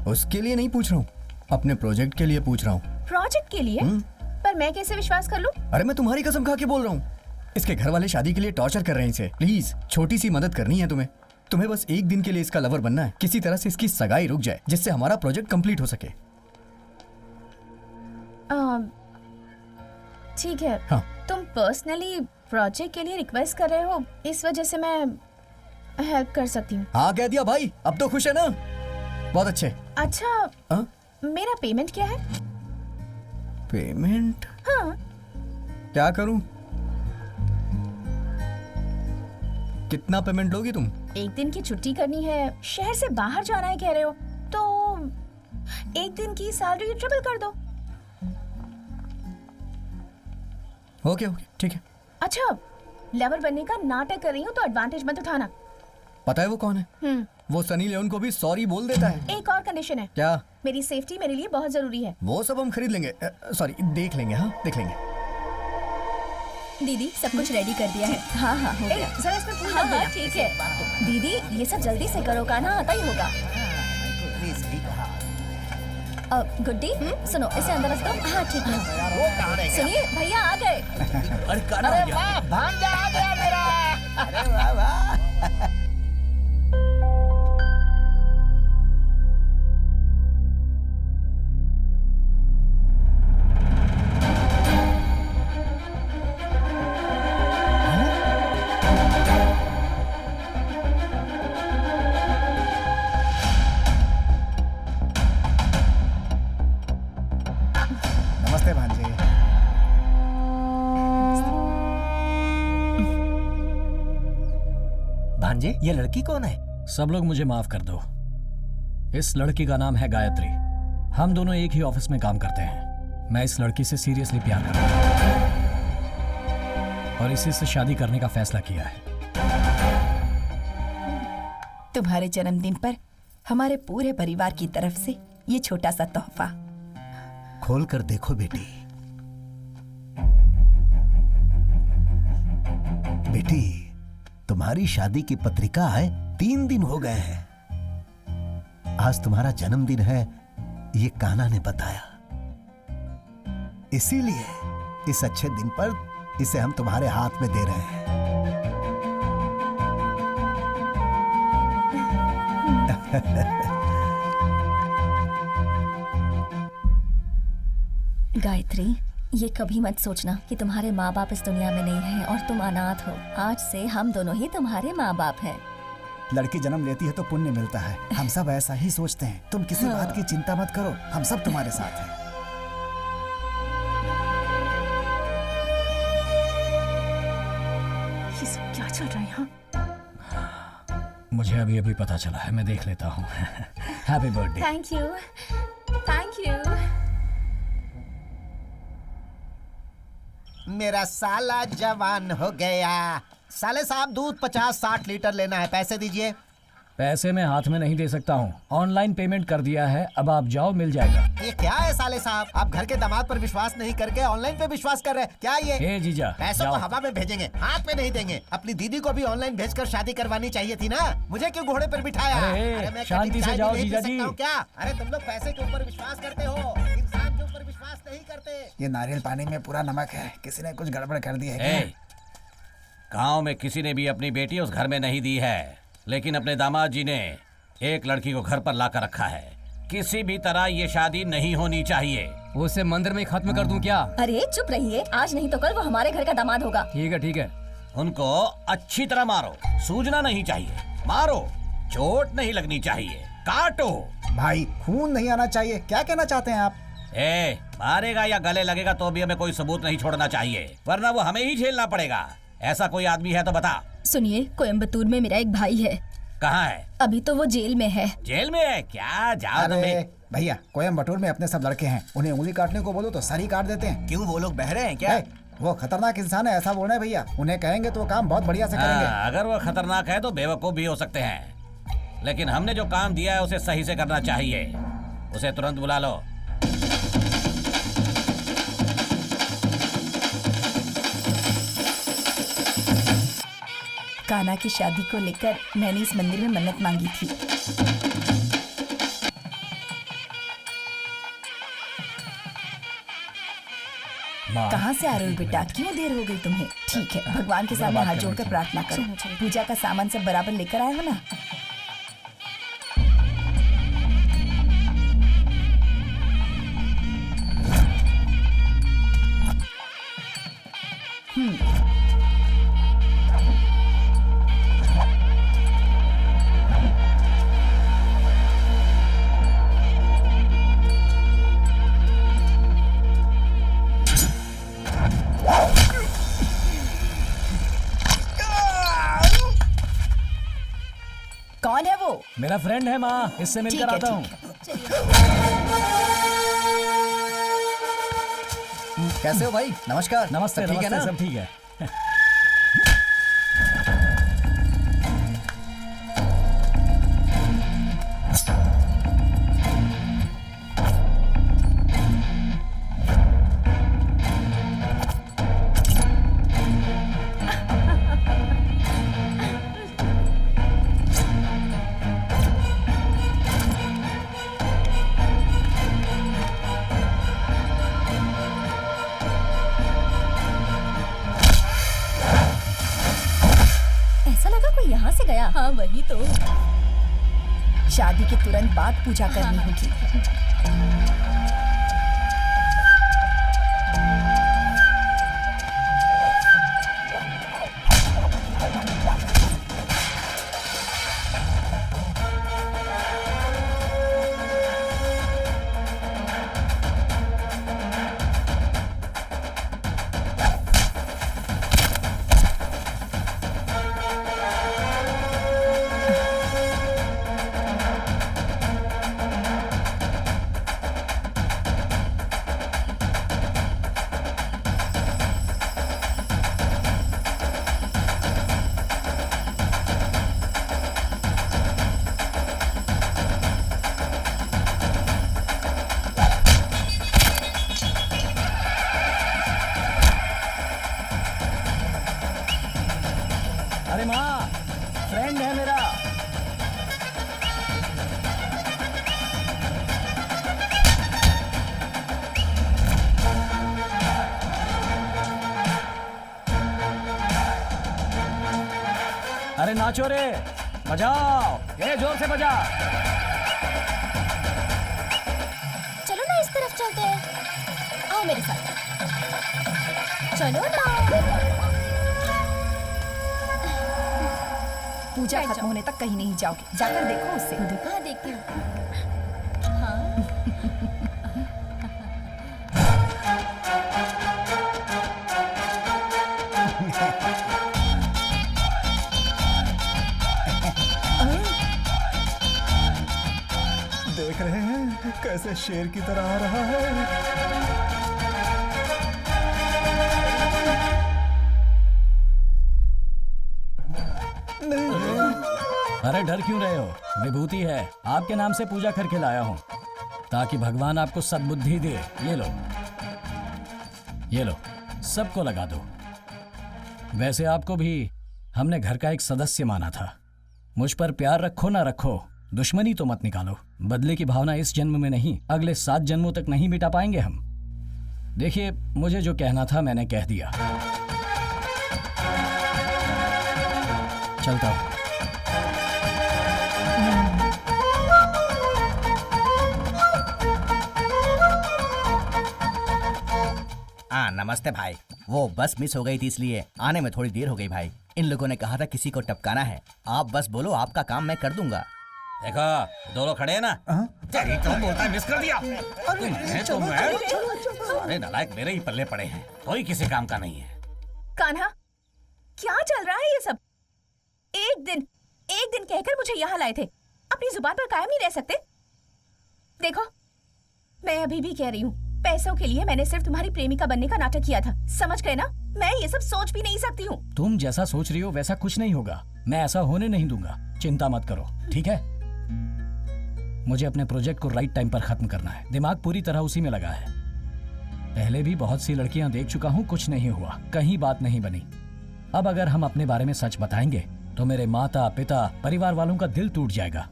S3: उसके लिए नहीं पूछ रहा हूँ, अपने प्रोजेक्ट के लिए पूछ रहा हूँ।
S11: प्रोजेक्ट के लिए? पर मैं कैसे विश्वास कर लूं?
S3: अरे मैं तुम्हारी कसम खा के बोल रहा हूँ, इसके घर वाले शादी के लिए टॉर्चर कर रहे हैं इसे। प्लीज छोटी सी मदद करनी है तुम्हें। तुम्हें बस एक दिन के लिए इसका लवर बनना है, किसी तरह से इसकी सगाई रुक जाए जिससे हमारा प्रोजेक्ट कंप्लीट हो सके।
S11: ठीक है।
S3: हाँ।
S11: तुम पर्सनली प्रोजेक्ट के लिए रिक्वेस्ट कर रहे हो, इस वजह से मैं हेल्प कर सकती हूँ।
S3: हाँ कह दिया भाई, अब तो खुश है ना? बहुत अच्छे।
S11: अच्छा मेरा पेमेंट क्या है?
S3: पेमेंट?
S11: हाँ।
S3: क्या करूं? कितना पेमेंट लोगी तुम?
S11: एक दिन की छुट्टी करनी है, शहर से बाहर जाना है कह रहे हो, तो एक दिन की सैलरी ट्रिपल कर दो।
S3: ओके ओके ठीक है।
S11: अच्छा, लवर बनने का नाटक कर रही हूँ तो एडवांटेज मत उठाना।
S3: पता है वो कौन है? वो सनी लियोन को भी सॉरी बोल देता है।
S11: एक और कंडीशन है।
S3: क्या?
S11: मेरी सेफ्टी मेरे लिए बहुत जरूरी है।
S3: वो सब हम खरीद लेंगे, सॉरी देख लेंगे। हाँ देख लेंगे।
S11: दीदी सब कुछ रेडी कर दिया है।
S8: हाँ हाँ हो गया।
S11: जरा इसमें फूल
S8: हाँ
S11: डाल देना।
S8: हाँ ठीक है दीदी, ये सब जल्दी से करो, कान्हा आता ही होगा। गुड्डी सुनो, इसे अंदर रख दो। हाँ ठीक है। सुनिए भैया आ गए।
S9: अरे कान्हा आ गया।
S13: भांजा आ गया मेरा।
S14: अरे वाह वाह। नमस्ते भांजे।
S13: भांजे, ये लड़की कौन है?
S1: सब लोग मुझे माफ कर दो। इस लड़की का नाम है गायत्री। हम दोनों एक ही ऑफिस में काम करते हैं। मैं इस लड़की से सीरियसली प्यार करता हूँ और इसी से शादी करने का फैसला किया है।
S15: तुम्हारे जन्मदिन पर हमारे पूरे परिवार की तरफ से ये छोटा सा तोहफा।
S4: खोल कर देखो बेटी। बेटी, तुम्हारी शादी की पत्रिका आए 3 दिन हो गए हैं। आज तुम्हारा जन्मदिन है, ये कान्हा ने बताया। इसीलिए इस अच्छे दिन पर इसे हम तुम्हारे हाथ में दे रहे हैं।
S8: गायत्री, ये कभी मत सोचना कि तुम्हारे माँ बाप इस दुनिया में नहीं हैं और तुम अनाथ हो। आज से हम दोनों ही तुम्हारे माँ बाप हैं।
S14: लड़की जन्म लेती है तो पुण्य मिलता है, हम सब ऐसा ही सोचते हैं। तुम किसी बात की चिंता मत करो, हम सब तुम्हारे साथ हैं।
S11: ये सब क्या चल रहा है यहाँ?
S1: मुझे अभी अभी पता चला है, मैं देख लेता हूँ। Happy birthday.
S11: Thank you, thank you.
S13: मेरा साला जवान हो गया। साले साहब, दूध 50-60 लीटर लेना है, पैसे दीजिए।
S1: पैसे मैं हाथ में नहीं दे सकता हूँ, ऑनलाइन पेमेंट कर दिया है। अब आप जाओ, मिल जाएगा।
S13: ये क्या है साले साहब, आप घर के दामाद पर विश्वास नहीं करके ऑनलाइन पे विश्वास कर रहे हैं क्या? ये
S1: ए जीजा,
S13: पैसों
S1: जाओ।
S13: को हवा में भेजेंगे, हाथ पे नहीं देंगे। अपनी दीदी को भी ऑनलाइन भेजकर शादी करवानी चाहिए थी ना, मुझे क्यों घोड़े पर बिठाया?
S1: अरे,
S13: मैं
S1: शांति
S13: कभी
S1: से
S13: चाय भी
S1: जाओ
S13: नहीं पी
S1: जीजा जी।
S13: सकता हूँ क्या? अरे तुम लोग पैसे के ऊपर विश्वास करते हो, इंसान के ऊपर विश्वास नहीं करते।
S14: ये नारियल पानी में पूरा नमक है, किसी ने कुछ गड़बड़ कर दी है क्या?
S10: गांव में किसी ने भी अपनी बेटी उस घर में नहीं दी है, लेकिन अपने दामाद जी ने एक लड़की को घर पर लाकर रखा है। किसी भी तरह ये शादी नहीं होनी चाहिए।
S12: उसे मंदिर में खत्म कर दूं क्या?
S8: अरे चुप रहिए, आज नहीं तो कल वो हमारे घर का दामाद होगा।
S12: ठीक है ठीक है।
S10: उनको अच्छी तरह मारो, सूजना नहीं चाहिए। मारो, चोट नहीं लगनी चाहिए, काटो।
S14: भाई खून नहीं आना चाहिए, क्या कहना चाहते हैं आप?
S10: मारेगा या गले लगेगा तो भी हमें कोई सबूत नहीं छोड़ना चाहिए, वरना वो हमें ही झेलना पड़ेगा। ऐसा कोई आदमी है तो बता।
S11: सुनिए, कोयम्बतूर में मेरा एक भाई है।
S10: कहाँ है?
S11: अभी तो वो जेल में है।
S10: जेल में है क्या? जाओ
S14: अरे भैया, कोयम्बटूर में अपने सब लड़के हैं, उन्हें उंगली काटने को बोलो तो सर ही काट देते हैं।
S9: क्यों, वो लोग बहरे हैं क्या?
S14: वो खतरनाक इंसान है, ऐसा बोलना है भैया। उन्हें कहेंगे तो वो काम बहुत बढ़िया से करेंगे।
S10: अगर वो खतरनाक है तो बेवकूफ भी हो सकते हैं, लेकिन हमने जो काम दिया है उसे सही से करना चाहिए। उसे तुरंत बुला लो।
S15: कान्हा की शादी को लेकर मैंने इस मंदिर में मन्नत मांगी थी। कहाँ से आ रहे हो बेटा? क्यों देर हो गई तुम्हें? ठीक है, भगवान के सामने हाथ जोड़कर प्रार्थना करो। पूजा का सामान सब बराबर लेकर आए हो ना? कौन है वो?
S1: मेरा फ्रेंड है माँ, इससे मिलकर आता हूँ।
S3: कैसे हो भाई? नमस्कार।
S1: नमस्ते,
S3: सब ठीक है ना?
S1: सब ठीक है।
S11: हाँ वही तो।
S15: शादी के तुरंत बाद पूजा करनी होगी।
S1: अरे माँ, फ्रेंड है मेरा। अरे नाचो रे, बजाओ, ये जोर से बजा।
S11: चलो ना इस तरफ चलते हैं, आओ मेरे साथ। चलो ना।
S15: पूजा खत्म होने तक कहीं नहीं जाओगे, जाकर देखो उससे।
S11: हाँ देखती हूँ। हाँ।
S14: देख रहे हैं कैसे शेर की तरह आ रहा है।
S1: अरे डर क्यों रहे हो? विभूति है, आपके नाम से पूजा करके लाया हूँ ताकि भगवान आपको सद्बुद्धि दे। ये लो, ये लो, सबको लगा दो। वैसे आपको भी हमने घर का एक सदस्य माना था। मुझ पर प्यार रखो ना रखो, दुश्मनी तो मत निकालो। बदले की भावना इस जन्म में नहीं, अगले 7 जन्मों तक नहीं मिटा पाएंगे हम। देखिए, मुझे जो कहना था मैंने कह दिया। चलता हूँ।
S16: हाँ नमस्ते भाई। वो बस मिस हो गई थी इसलिए आने में थोड़ी देर हो गई भाई। इन लोगों ने कहा था किसी को टपकाना है। आप बस बोलो, आपका काम मैं कर दूंगा।
S10: देखो दो लोग खड़े हैं ना। तेरी तो बोलता है मिस कर दिया। अरे नालायक, मेरे ही पल्ले पड़े हैं, कोई किसी काम का नहीं है।
S11: कान्हा, क्या चल रहा है ये सब? एक दिन कहकर मुझे यहाँ लाए थे, अपनी जुबान पर कायम नहीं रह सकते? देखो, मैं अभी भी कह रही हूँ, पैसों के लिए मैंने सिर्फ तुम्हारी प्रेमिका बनने का नाटक किया था, समझ गए ना? मैं ये सब सोच भी नहीं सकती हूँ।
S1: तुम जैसा सोच रही हो वैसा कुछ नहीं होगा। मैं ऐसा होने नहीं दूंगा, चिंता मत करो, ठीक है? मुझे अपने प्रोजेक्ट को राइट टाइम पर खत्म करना है, दिमाग पूरी तरह उसी में लगा है। पहले भी बहुत सी लड़कियां देख चुका हूँ, कुछ नहीं हुआ, कहीं बात नहीं बनी। अब अगर हम अपने बारे में सच बताएंगे तो मेरे माता पिता परिवार वालों का दिल टूट जाएगा।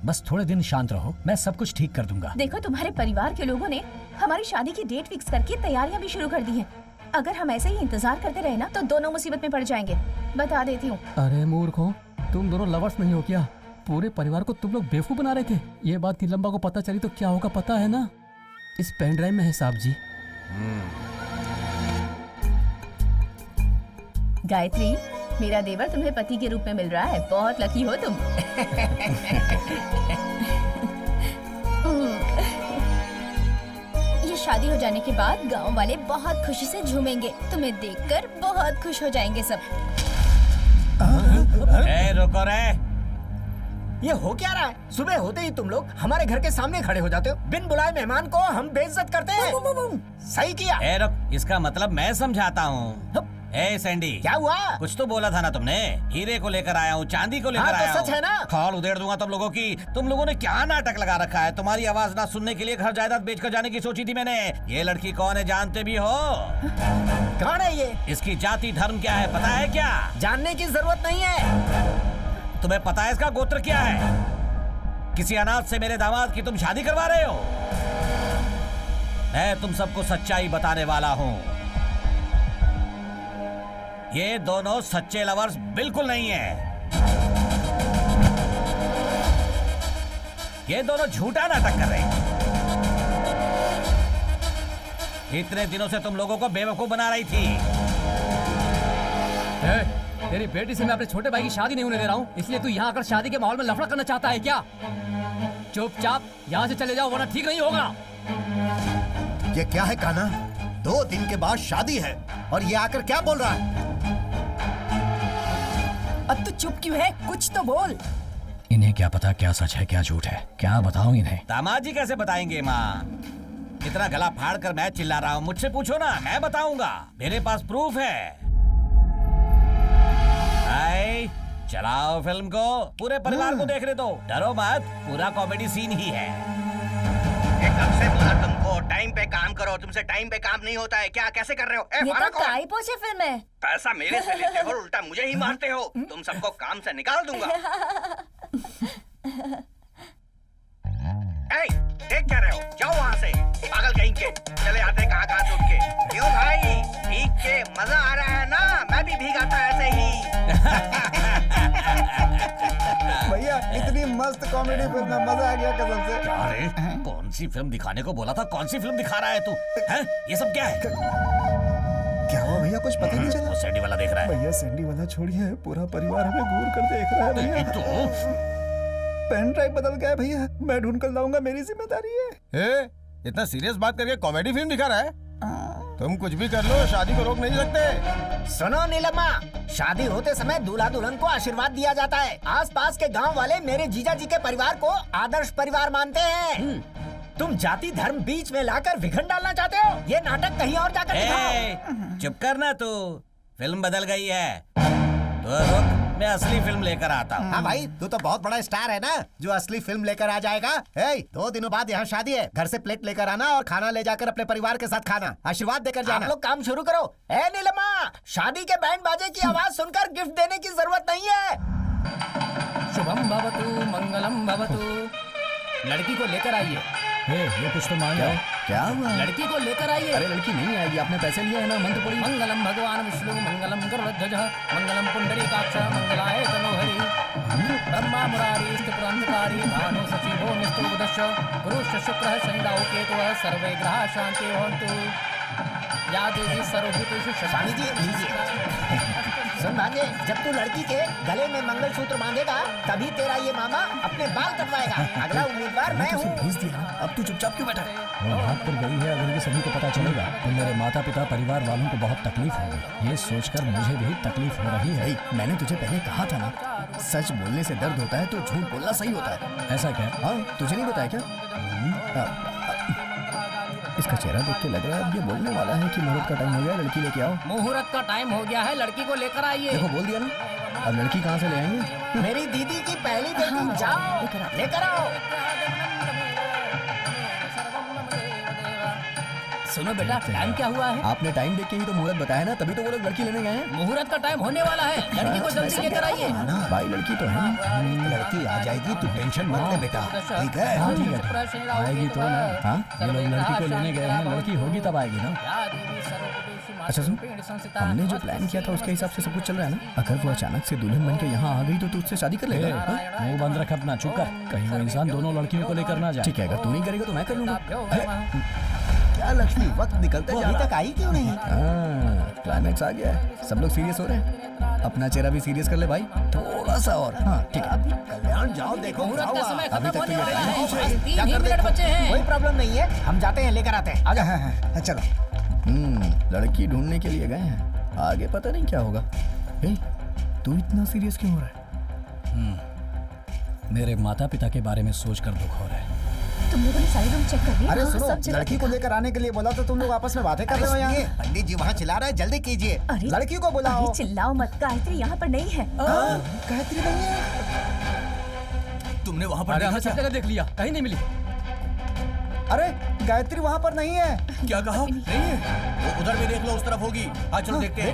S1: बस थोड़े दिन शांत रहो, मैं सब कुछ ठीक कर दूंगा।
S11: देखो, तुम्हारे परिवार के लोगों ने हमारी शादी की डेट फिक्स करके तैयारियां भी शुरू कर दी हैं। अगर हम ऐसे ही इंतजार करते रहे ना तो दोनों मुसीबत में पड़ जाएंगे, बता देती हूँ।
S12: अरे मूर्खों, तुम दोनों लवर्स नहीं हो क्या? पूरे परिवार को तुम लोग बेवकूफ बना रहे थे। ये बात नीलम्बा को पता चली तो क्या होगा पता है ना? इस पेन ड्राइव में है साहब जी।
S11: गायत्री, मेरा देवर तुम्हें पति के रूप में मिल रहा है, बहुत लकी हो तुम।
S8: ये शादी हो जाने के बाद गांव वाले बहुत खुशी से झूमेंगे। तुम्हें देखकर बहुत खुश हो जाएंगे सब।
S10: रुको रे।
S13: ये हो क्या रहा है? सुबह होते ही तुम लोग हमारे घर के सामने खड़े हो जाते हो। बिन बुलाए मेहमान को हम बेइज्जत करते हैं। सही किया।
S10: रुक, इसका मतलब मैं समझाता हूँ। ए सैंडी,
S13: क्या हुआ?
S10: कुछ तो बोला था ना तुमने। हीरे को लेकर आया हूँ, चांदी को लेकर आया हूँ।
S13: सच है ना?
S10: खाल उधेड़ दूंगा तुम लोगों की। तुम लोगों ने क्या नाटक लगा रखा है? तुम्हारी आवाज ना सुनने के लिए घर जायदाद बेचकर जाने की सोची थी मैंने। ये लड़की कौन है जानते भी हो?
S13: कौन है ये?
S10: इसकी जाति धर्म क्या है पता है क्या?
S13: जानने की जरूरत नहीं है।
S10: तुम्हें पता है इसका गोत्र क्या है? किसी अनाथ से मेरे दामाद की तुम शादी करवा रहे हो? मैं तुम सबको सच्चाई बताने वाला हूँ। ये दोनों सच्चे लवर्स बिल्कुल नहीं है। ये दोनों झूठा नाटक कर रहे हैं। इतने दिनों से तुम लोगों को बेवकूफ बना रही थी।
S12: तेरी बेटी से मैं अपने छोटे भाई की शादी नहीं होने दे रहा हूँ, इसलिए तू यहाँ आकर शादी के माहौल में लफड़ा करना चाहता है क्या? चुपचाप यहाँ से चले जाओ वरना ठीक नहीं होगा।
S4: ये क्या है कान्हा? 2 दिन के बाद शादी है और ये आकर क्या बोल रहा है?
S15: अब तू चुप क्यों है? कुछ तो बोल।
S1: इन्हें क्या पता क्या सच है क्या झूठ है? क्या बताऊं इन्हें?
S10: दामाद जी कैसे बताएंगे माँ? इतना गला फाड़ कर मैं चिल्ला रहा हूँ, मुझसे पूछो ना, मैं बताऊंगा। मेरे पास प्रूफ है। चलाओ फिल्म को, पूरे परिवार को देखने दो। डरो मत, पूरा कॉमेडी सीन ही है।
S16: कब से बोला तुमको टाइम पे काम करो, तुमसे टाइम पे काम नहीं होता है क्या? कैसे कर रहे हो?
S8: ये तो काई पोछे फिल्म है।
S16: पैसा मेरे से लेते हो, उल्टा मुझे ही मारते हो। तुम सबको काम से निकाल दूंगा। देख क्या रहे हो? जाओ वहाँ से, पागल कहीं के। चले आते कहाँ से उठ के। क्यों भाई, भीग के मजा आ रहा है ना? मैं भी भीगाता ऐसे ही।
S14: भैया इतनी मस्त कॉमेडी फिल्म है, मजा आ गया कसम से।
S10: अरे कौन सी फिल्म दिखाने को बोला था? कौन सी फिल्म दिखा रहा है तू? हैं? ये सब क्या है?
S14: क्या हुआ भैया? कुछ पता नहीं चला।
S10: वो सैंडी वाला देख रहा है।
S14: भैया सैंडी वाला छोड़िए, पूरा परिवार हमें घूर कर देख रहा है भैया। पेन ड्राइव बदल गया भैया, मैं ढूंढ कर लाऊंगा, मेरी जिम्मेदारी है।
S7: इतना सीरियस बात करके कॉमेडी फिल्म दिखा रहा है? तुम कुछ भी कर लो, शादी को रोक नहीं सकते।
S13: सुनो नीलम्मा, शादी होते समय दूल्हा दुल्हन को आशीर्वाद दिया जाता है। आसपास के गांव वाले मेरे जीजा जी के परिवार को आदर्श परिवार मानते हैं। तुम जाति धर्म बीच में लाकर विघटन डालना चाहते हो? ये नाटक कहीं और जाकर दिखाओ।
S10: चुप करना तू, फिल्म बदल गई है। तो रुक, मैं असली फिल्म लेकर आता हूँ।
S4: हाँ भाई, तू तो बहुत बड़ा स्टार है ना, जो असली फिल्म लेकर आ जाएगा। 2 दिनों बाद यहाँ शादी है, घर से प्लेट लेकर आना और खाना ले जाकर अपने परिवार के साथ खाना, आशीर्वाद देकर जाना।
S13: आप लोग काम शुरू करो। ए नीलम्मा, शादी के बैंड बाजे की आवाज सुनकर गिफ्ट देने की जरूरत नहीं है।
S12: शुभम भवतु मंगलम भवतु। लड़की को लेकर आइए।
S1: ये कुछ तो मान जाओ।
S3: क्या हुआ?
S12: लड़की को लेकर आइए।
S3: अरे लड़की नहीं आएगी, आपने पैसे लिए है ना, मंत्र पड़ी।
S12: मंगलम भगवान विष्णु मंगलम गरुड़ध्वज मंगलम पुंडरीकाक्ष मंगलाय तनोहरि ब्रह्मा मुरारी स्थिपुरंधकारी भानु सचिवो निस्तुवदश गुरुश्च शुक्रः शनिराहु केतुः सर्वे ग्रहाः शान्ति भवन्तु। या देवी सर्वभूतेषु
S13: स्वामी जी लीजिए। सुन भांजे, जब तू लड़की के गले में मंगलसूत्र बांधेगा तभी तेरा ये मामा अपने बाल कटवाएगा। अगला उम्मीदवार मैं हूँ।
S3: भेज दिया, अब तू चुपचाप क्यों बैठा है?
S1: वो भाग कर गई है, अगर ये सभी को पता चलेगा तो मेरे माता पिता परिवार वालों को बहुत तकलीफ होगी। ये सोचकर मुझे भी तकलीफ हो रही है।
S3: मैंने तुझे पहले कहा था ना, सच बोलने से दर्द होता है तो झूठ बोलना सही होता है।
S1: ऐसा क्या?
S3: हाँ, तुझे नहीं बताया क्या? इसका चेहरा देख के लग रहा है अब ये बोलने वाला है कि मुहूर्त का टाइम हो गया, लड़की लेके आओ।
S12: मुहूर्त का टाइम हो गया है, लड़की को लेकर आइए।
S3: देखो बोल दिया ना, अब लड़की कहाँ से ले आएंगे?
S13: मेरी दीदी की पहली बेटी, जाओ लेकर आओ।
S12: सुनो बेटा, टाइम क्या हुआ है?
S3: आपने टाइम देख के ही तो मुहूर्त बताया ना, तभी तो वो लोग लड़की लेने गए हैं।
S12: मुहूर्त का टाइम होने वाला है, लड़की को जल्दी लेकर आइए।
S3: भाई लड़की तो है,
S4: लड़की आ जाएगी, तू टेंशन मत ले बेटा, ठीक है?
S3: हाँ ठीक है, आएगी तो ना। हाँ ये लोग लड़की को लेने गए हैं, लड़की होगी तब आएगी ना। अच्छा सुन, हमने जो प्लान किया था उसके हिसाब से सब कुछ चल रहा है ना? अगर वो अचानक से दुल्हन बन के यहाँ आ गई तो तू उससे शादी कर लेगा?
S1: मुंह बंद रख अपना, चुप कर, कहीं वो इंसान दोनों लड़कियों को लेकर ना जाए।
S3: ठीक है, अगर तू नहीं करेगा तो मैं कर लूंगा।
S4: क्या लक्ष्मी, वक्त निकलते जा रहा है।
S13: अभी तक आई क्यों नहीं?
S3: क्लाइमैक्स आ गया है, सब लोग सीरियस हो रहे हैं। अपना चेहरा भी सीरियस कर ले भाई, थोड़ा सा और। हाँ ठीक है,
S4: कल्याण जाओ, देखो
S12: मुहूर्त का समय
S3: अभी
S12: खत्म
S3: तक तो
S12: होने
S3: ये
S12: वाला
S3: टाइम
S12: है,
S3: पूछ रही
S12: बस
S3: है।
S12: 3 ही मिनट बचे हैं।
S13: कोई प्रॉब्लम नहीं है, हम जाते हैं, लेकर आते हैं। आ जाओ।
S14: चलो।
S3: लड़की ढूंढने के लिए गए हैं, आगे पता नहीं क्या होगा। ए, तू इतना सीरियस क्यों हो रहा है?
S1: मेरे माता पिता के बारे में सोच कर दुख हो रहा है।
S11: तुम लोगों ने सारे रूम चेक कर लिए?
S14: अरे
S11: हाँ,
S14: सुनो,
S11: सब जगह
S14: लड़की को लेकर आने के लिए बोला तो तुम लोग आपस में बातें कर रहे हो यहाँ।
S4: पंडित जी वहाँ चिल्ला रहे हैं, जल्दी कीजिए।
S11: अरे
S14: लड़की को बुलाओ।
S11: अरे चिल्लाओ मत, गायत्री यहाँ पर नहीं है।
S14: गायत्री नहीं है?
S9: तुमने वहाँ पर
S1: अरे
S9: देखा
S1: हमें सब
S9: था?
S1: जगह देख लिया, कहीं नहीं मिली।
S14: अरे गायत्री वहाँ पर नहीं है।
S9: क्या कहा? नहीं है, वो उधर भी देख लो, उस तरफ होगी। आज चलो देखते हैं।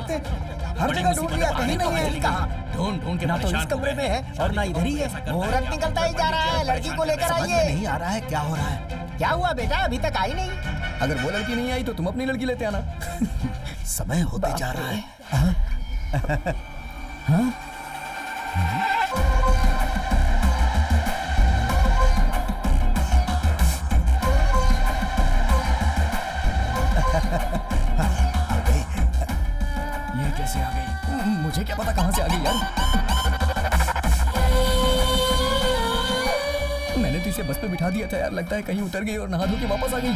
S14: हर जगह ढूंढ लिया, कहीं नहीं है।
S9: कहाँ? ढूंढ ढूंढ के
S13: ना तो इस
S9: परेशान हो
S13: कमरे
S9: गए।
S13: में है और ना इधर ही है। मुहूर्त निकलता ही जा रहा है, लड़की को लेकर
S4: समझ में
S13: आइए।
S4: नहीं आ रहा है क्या हो रहा है।
S13: क्या हुआ बेटा, अभी तक आई नहीं?
S3: अगर वो लड़की नहीं आई तो तुम अपनी लड़की लेते आना।
S4: समय होते जा रहा है।
S3: ये कैसे आ गई? मुझे क्या पता कहाँ से आ गई यार। मैंने तो इसे बस पे बिठा दिया था यार, लगता है कहीं उतर गई और नहा धो के वापस आ गई।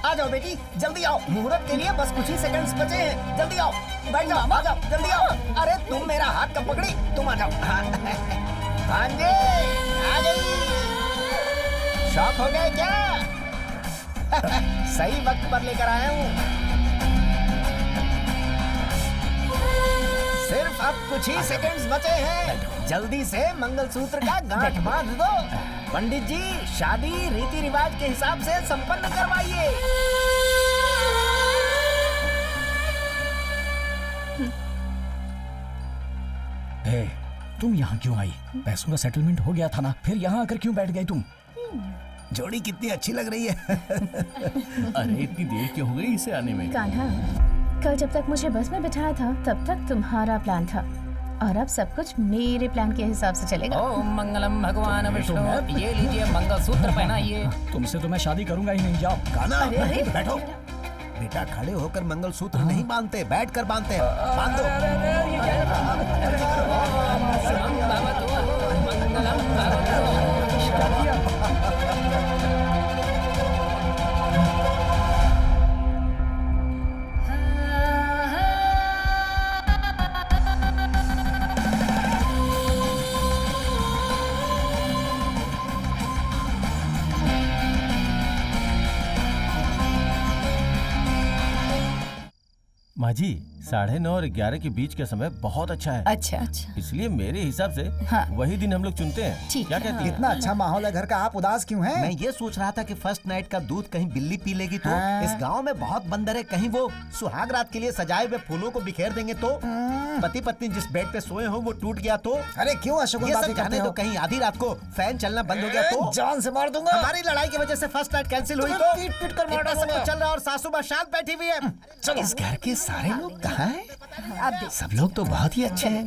S13: आ जाओ बेटी, जल्दी आओ, मुहूर्त के लिए बस कुछ ही सेकंड्स बचे हैं। जल्दी आओ, बैठ जाओ, आ जाओ, जल्दी आओ। अरे तुम मेरा हाथ कब पकड़ी? तुम आ जाओ। हाँ जी, आ गई। शॉक हो गए क्या? सही वक्त पर लेकर आया हूँ। सिर्फ अब कुछ ही सेकंड्स बचे हैं, जल्दी से मंगलसूत्र का गांठ बांध दो। पंडित जी, शादी रीति रिवाज के हिसाब से संपन्न करवाइए।
S1: ए, तुम यहाँ क्यों आई? पैसों का सेटलमेंट हो गया था ना, फिर यहाँ आकर क्यों बैठ गई तुम?
S4: जोड़ी कितनी अच्छी लग रही है।
S9: अरे इतनी देर क्यों हो गई इसे आने में?
S11: कान्हा, कल जब तक मुझे बस में बिठाया था तब तक तुम्हारा प्लान था, और अब सब कुछ मेरे प्लान के हिसाब से चलेगा।
S12: ओम मंगलम भगवान विष्णु, ये लीजिए मंगलसूत्र पहनाइए।
S1: तुमसे तो मैं शादी करूंगा ही नहीं, जाओ।
S4: कान्हा,
S11: अरे,
S4: बैठो। बेटा खड़े होकर मंगलसूत्र नहीं बांधते, बैठ कर बांधते हैं। बांध दो।
S12: मंगलम भगवान।
S5: माँ जी, 9:30 और 11 के बीच का समय बहुत अच्छा है।
S15: अच्छा।
S5: इसलिए मेरे हिसाब से
S15: हाँ।
S5: वही दिन हम लोग चुनते हैं।
S15: ठीक
S5: क्या
S15: है।
S5: कहती हैं?
S14: इतना अच्छा माहौल है घर का, आप उदास क्यों हैं?
S4: मैं ये सोच रहा था कि फर्स्ट नाइट का दूध कहीं बिल्ली पी लेगी तो।
S14: हाँ।
S4: इस गांव में बहुत बंदर है, कहीं वो सुहाग रात के लिए सजाए हुए फूलों को बिखेर देंगे तो। पति पत्नी जिस बेड पे सोए हो वो टूट गया तो।
S14: अरे क्यों अशोक
S4: ये
S14: बातें
S4: सब
S14: करते
S4: जाने
S14: हो?
S4: तो कहीं आधी रात को फैन चलना बंद हो गया तो।
S14: जान से मार दूंगा।
S4: हमारी लड़ाई की वजह से फर्स्ट नाइट कैंसिल हुई
S14: तुम्हें
S4: तो।
S14: पीट पीट कर मार
S4: इतना सब
S14: डालूंगा।
S4: कुछ चल रहा है और सासू माँ शांत बैठी हुई है। इस घर के सारे लोग कहाँ हैं?
S15: आप देख।
S4: सब लोग तो बहुत ही अच्छे हैं।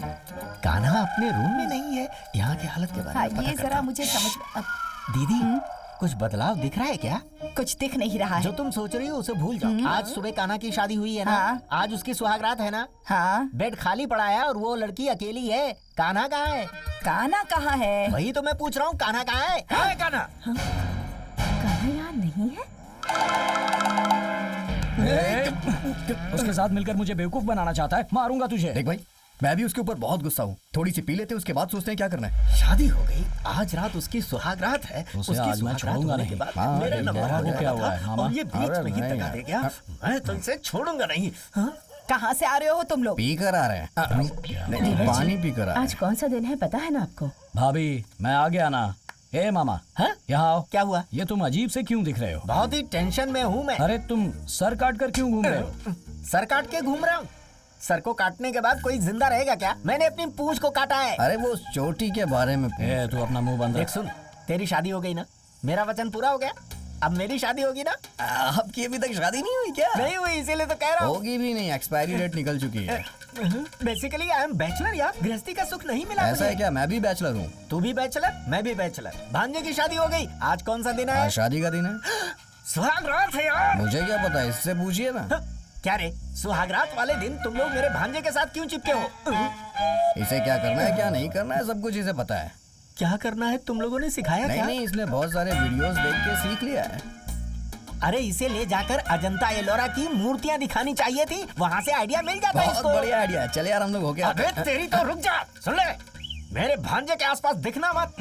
S4: कान्हा अपने रूम में नहीं है। यहाँ की हालत के बारे
S15: हाँ,
S4: में पता
S15: ये
S4: करता
S15: जरा
S4: हूँ।
S15: मुझे समझ अब
S4: दीदी, कुछ बदलाव दिख रहा है क्या?
S15: कुछ दिख नहीं रहा
S13: जो
S15: है।
S13: तुम सोच रही हो उसे भूल जाओ। आज सुबह कान्हा की शादी हुई है ना?
S15: हाँ।
S13: आज उसकी सुहागरात है ना?
S15: हाँ,
S13: बेड खाली पड़ा है और वो लड़की अकेली है। कान्हा कहाँ है?
S15: कान्हा कहाँ है?
S13: वही तो मैं पूछ रहा हूँ, कान्हा कहाँ है? कहाँ है कान्हा?
S11: कान्हा यहाँ नहीं है?
S1: उसके साथ मिलकर मुझे बेवकूफ बनाना चाहता है, मारूंगा तुझे।
S3: देख भाई, मैं भी उसके ऊपर बहुत गुस्सा हूँ। थोड़ी सी पी लेते उसके बाद सोचते हैं क्या करना है।
S4: शादी हो गई, आज रात उसकी सुहागरात है।
S1: उसे
S4: उसकी
S1: आज मैं
S4: सुहागरात
S1: छोड़ूंगा
S4: होने
S1: नहीं।
S4: के बाद
S3: हाँ,
S4: मेरा
S3: ठीक
S4: नंबर
S3: है,
S4: आने
S1: वो क्या
S4: वाला
S1: हुआ है,
S4: था
S1: मामा?
S4: और ये बीच
S3: अरे
S4: में ही
S3: नहीं
S4: दगा
S3: यार।
S4: दे गया। मैं तुमसे छोड़ूंगा नहीं। हाँ?
S15: कहाँ से आ रहे हो तुम लोग?
S3: पी कर आ रहे हैं। नहीं, पानी पी कर आ रहे
S11: आज कौन सा दिन है पता है ना आपको?
S1: भाभी मैं आ गया ना। ए मामा, यहाँ आओ।
S13: क्या हुआ?
S1: ये तुम अजीब से क्यों दिख रहे हो?
S13: बहुत ही टेंशन में हूँ मैं।
S1: अरे तुम सर काट कर क्यों घूम रहे हो?
S13: सर काट के घूम रहा हूँ? सर को काटने के बाद कोई जिंदा रहेगा क्या? मैंने अपनी पूंछ को काटा है।
S3: अरे वो चोटी के बारे में।
S1: तू अपना मुंह बंद
S13: देख सुन, तेरी शादी हो गई ना, मेरा वचन पूरा हो गया, अब मेरी शादी होगी ना।
S3: आपकी अभी तक शादी नहीं हुई क्या?
S13: नहीं हुई, इसीलिए तो कह रहा हूँ।
S3: होगी भी नहीं, एक्सपायरी डेट निकल चुकी है।
S13: बेसिकली आई एम बैचलर यार, गृहस्थी का सुख नहीं मिला।
S3: ऐसा है क्या? मैं भी बैचलर हूँ।
S13: तू भी बैचलर, मैं भी बैचलर। भांजे की शादी हो गई। आज कौन सा दिन है?
S3: आज शादी का दिन है।
S13: सुहागरात है यार।
S3: मुझे क्या पता, इससे पूछिए ना।
S13: क्या रे, सुहागरात वाले दिन तुम लोग मेरे भांजे के साथ क्यों चिपके हो?
S3: इसे क्या करना है क्या नहीं करना है सब कुछ इसे पता है।
S13: क्या करना है तुम लोगों ने सिखाया क्या?
S3: नहीं, इसने बहुत सारे वीडियोस देख के सीख लिया है।
S13: अरे इसे ले जाकर अजंता एलोरा की मूर्तियाँ दिखानी चाहिए थी, वहाँ से आइडिया मिल जाता है।
S3: बहुत बढ़िया आइडिया है। चले यार हम लोग हो गया।
S13: अबे तेरी तो रुक जा, सुन ले, मेरे भांजे के आसपास दिखना मत।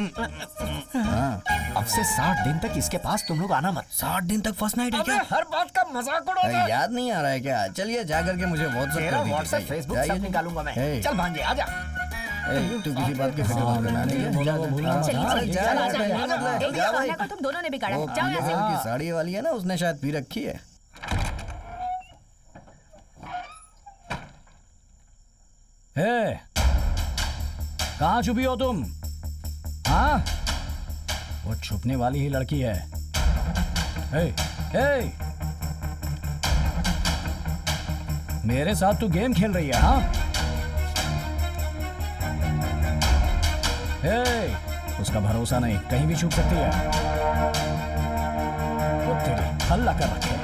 S13: अब से 60 दिन तक इसके पास तुम लोग आना मत।
S3: 60 दिन तक फर्स्ट नाइट है क्या?
S13: हर बात का मजाक उड़ाओगे।
S3: याद नहीं आ रहा है क्या? चलिए जा करके मुझे
S13: व्हाट्सएप फेसबुक सब निकालूंगा मैं। चल भांजे आजा।
S3: तू किसी बात की फिक्र मत करना।
S11: तुम दोनों ने बिगाड़ा। जाओ यहाँ से।
S3: की साड़ी वाली है ना, उसने शायद पी रखी है।
S1: कहाँ छुपी हो तुम? हाँ, वो छुपने वाली ही लड़की है। मेरे साथ तू गेम खेल रही है? हाँ, उसका भरोसा नहीं, कहीं भी छुप सकती है। वो तेरी हल्ला कर रखे।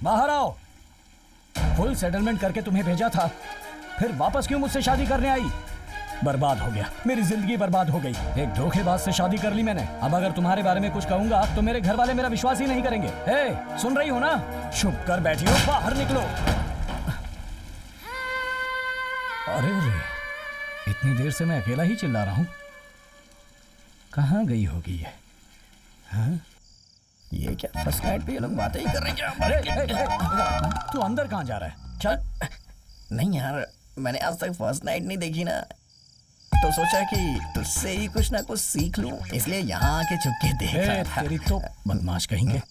S1: बाहर आओ। फुल सेटलमेंट करके तुम्हें भेजा था, फिर वापस क्यों मुझसे शादी करने आई? बर्बाद हो गया, मेरी जिंदगी बर्बाद हो गई। एक धोखेबाज से शादी कर ली मैंने। अब अगर तुम्हारे बारे में कुछ कहूंगा तो मेरे घर वाले मेरा विश्वास ही नहीं करेंगे। सुन रही हो ना? चुप कर बैठी हो, बाहर निकलो। अरे इतनी देर से मैं अकेला ही चिल्ला रहा हूं। कहाँ गई होगी ये? हाँ?
S3: ये क्या फर्स्ट नाइट पे ये लोग बातें ही कर रहे हैं?
S1: अरे तू अंदर कहाँ जा रहा है? चल।
S3: नहीं यार, मैंने आज तक फर्स्ट नाइट नहीं देखी ना, तो सोचा कि तुझसे ही कुछ ना कुछ सीख लूं, इसलिए यहाँ आके चुप के देख रहा था।
S1: तेरी तो बदमाश कहेंगे।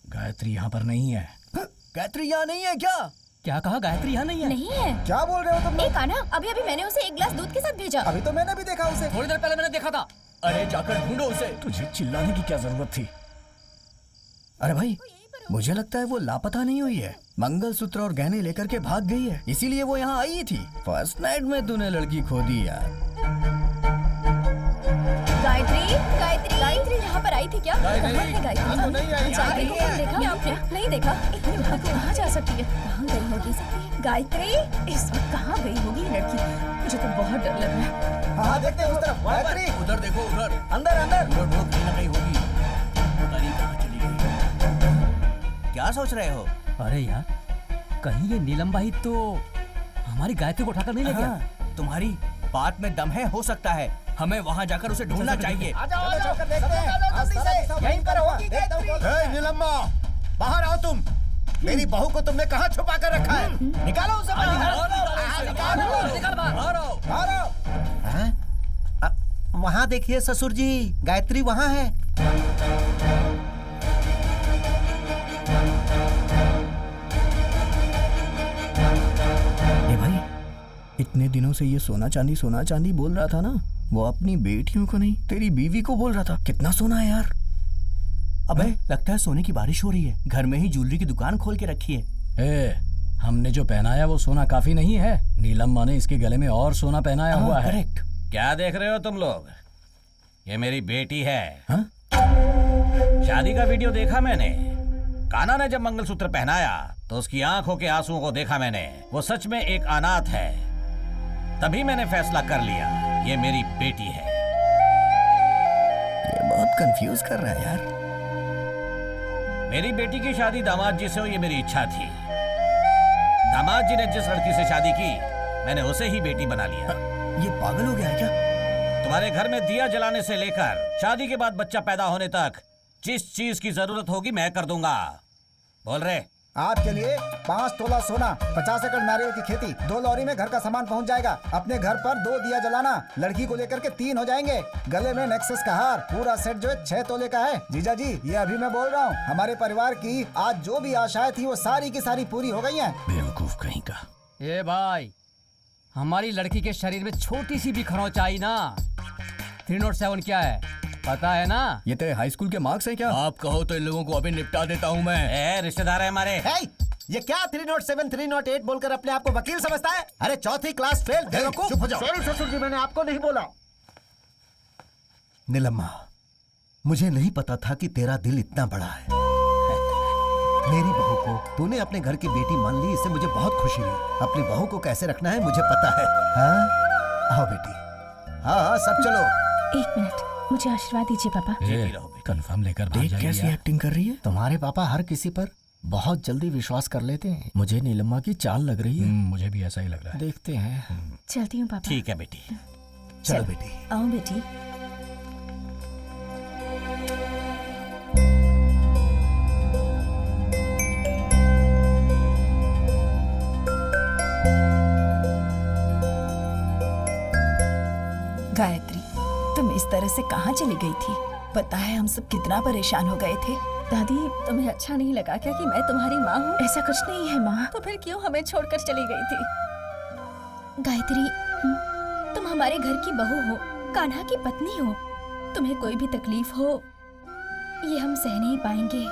S1: गायत्री यहाँ पर नहीं है।
S3: गायत्री यहाँ नहीं है क्या?
S1: क्या कहा? गायत्री यहाँ नहीं है?
S11: नहीं है।
S14: क्या बोल रहे हो तुम लोग?
S11: एक आना, अभी अभी मैंने उसे एक गिलास दूध के साथ भेजा।
S14: अभी तो मैंने भी देखा उसे।
S1: थोड़ी देर पहले मैंने देखा था। अरे जाकर ढूंढो उसे। तुझे चिल्लाने की क्या जरूरत थी?
S3: अरे भाई, मुझे लगता है वो लापता नहीं हुई है। मंगलसूत्र और गहने लेकर के भाग गई है, इसीलिए वो यहाँ आई थी। फर्स्ट नाइट में तूने लड़की खो दी यार।
S11: गायत्री यहाँ पर आई थी क्या?
S7: गायत्री को नहीं आई।
S11: गायत्री को कौन देखा? आपने नहीं देखा? इतनी वहाँ कहाँ जा सकती है? कहाँ गई होगी गायत्री? इस वक्त कहाँ गई होगी लड़की? मुझे तो बहुत डर लग रहा है।
S14: हाँ देखते हैं उस तरफ। गायत्री
S5: उधर देखो, उधर
S13: अंदर अंदर।
S5: उधर बहुत कहीं ना कहीं होगी। पता नहीं कहाँ चली गई।
S16: क्या सोच रहे हो?
S1: अरे यार, कहीं ये नीलम भाई तो हमारी गायत्री को उठाकर नहीं ले गया?
S16: तुम्हारी बात में दम है, हो सकता है। हमें वहाँ जाकर उसे ढूंढना चाहिए।
S14: यहीं पर होगी गायत्री।
S4: नीलम्मा, बाहर आओ तुम। मेरी बहू को तुमने कहाँ छुपा कर रखा है?
S13: निकालो उसे बाहर।
S4: वहाँ देखिए ससुर जी, गायत्री वहाँ है।
S3: ए भाई, इतने दिनों से ये सोना चांदी बोल रहा था ना, वो अपनी बेटियों को नहीं, तेरी बीवी को बोल रहा था। कितना सोना है यार।
S16: अबे लगता है सोने की बारिश हो रही है। घर में ही ज्वेलरी की दुकान खोल के रखी है।
S1: हमने जो पहनाया वो सोना काफी नहीं है। नीलम माँ ने इसके गले में और सोना पहनाया हुआ है।
S16: करेक्ट।
S10: क्या देख रहे हो तुम लोग? ये मेरी बेटी है।
S3: हाँ?
S10: शादी का वीडियो देखा मैंने। कान्हा ने जब मंगलसूत्र पहनाया तो उसकी आंखों के आंसुओं को देखा मैंने। वो सच में एक अनाथ है। तभी मैंने फैसला कर लिया, ये मेरी बेटी है।
S3: ये बहुत कंफ्यूज कर रहा है यार।
S10: मेरी बेटी की शादी दामाद जी से हो, ये मेरी इच्छा थी। दामाद जी ने जिस लड़की से शादी की, मैंने उसे ही बेटी बना लिया।
S3: ये पागल हो गया है क्या?
S10: तुम्हारे घर में दिया जलाने से लेकर शादी के बाद बच्चा पैदा होने तक जिस चीज की जरूरत होगी मैं कर दूंगा। बोल रहे।
S14: आपके लिए 5 तोला सोना, 50 एकड़ नारियल की खेती, 2 लॉरी में घर का सामान पहुंच जाएगा। अपने घर पर 2 दिया जलाना, लड़की को लेकर के 3 हो जाएंगे। गले में नेक्सस का हार, पूरा सेट जो है 6 तोले का है। जीजा जी, ये अभी मैं बोल रहा हूँ, हमारे परिवार की आज जो भी आशाएं थी वो सारी की सारी पूरी हो गई हैं।
S3: बेवकूफ कहीं का।
S12: ए भाई, हमारी लड़की के शरीर में छोटी सी भी खरोंच आई ना, 307 क्या है पता है ना?
S3: ये तेरे हाई स्कूल के मार्क्स हैं क्या?
S16: आप कहो तो इन लोगों को अभी निपटा देता हूँ मैं।
S10: रिश्तेदार है हमारे।
S4: ये क्या 307 308 बोलकर अपने आप को वकील समझता है? अरे 4th क्लास फेल। चुप हो जाओ।
S13: सॉरी ससुर जी, मैंने आपको नहीं बोला।
S4: नीलम्मा, मुझे नहीं पता था कि तेरा दिल इतना बड़ा है। मेरी बहू को तूने अपने घर की बेटी मान ली, इससे मुझे बहुत खुशी हुई। अपनी बहू को कैसे रखना है मुझे पता है। हाँ आओ बेटी। हाँ सब चलो।
S11: 1 मिनट, मुझे आशीर्वाद दीजिए पापा।
S3: कंफर्म लेकर देख कैसी एक्टिंग कर रही है।
S13: तुम्हारे पापा हर किसी पर बहुत जल्दी विश्वास कर लेते हैं। मुझे नीलम्मा की चाल लग रही है।
S3: मुझे भी ऐसा ही लग रहा है।
S13: देखते हैं।
S11: चलती हूँ पापा।
S10: ठीक है बेटी।
S4: चलो बेटी।
S8: आओ बेटी।
S15: गायत्री, तुम इस तरह से कहाँ चली गई थी? पता है हम सब कितना परेशान हो गए थे।
S8: दादी, तुम्हें अच्छा नहीं लगा क्या कि मैं तुम्हारी माँ हूँ?
S11: ऐसा कुछ नहीं है माँ।
S8: तो फिर क्यों हमें छोड़कर चली गई थी? गायत्री, तुम हमारे घर की बहू हो, कान्हा की पत्नी हो। तुम्हें कोई भी तकलीफ हो ये हम सह नहीं पाएंगे।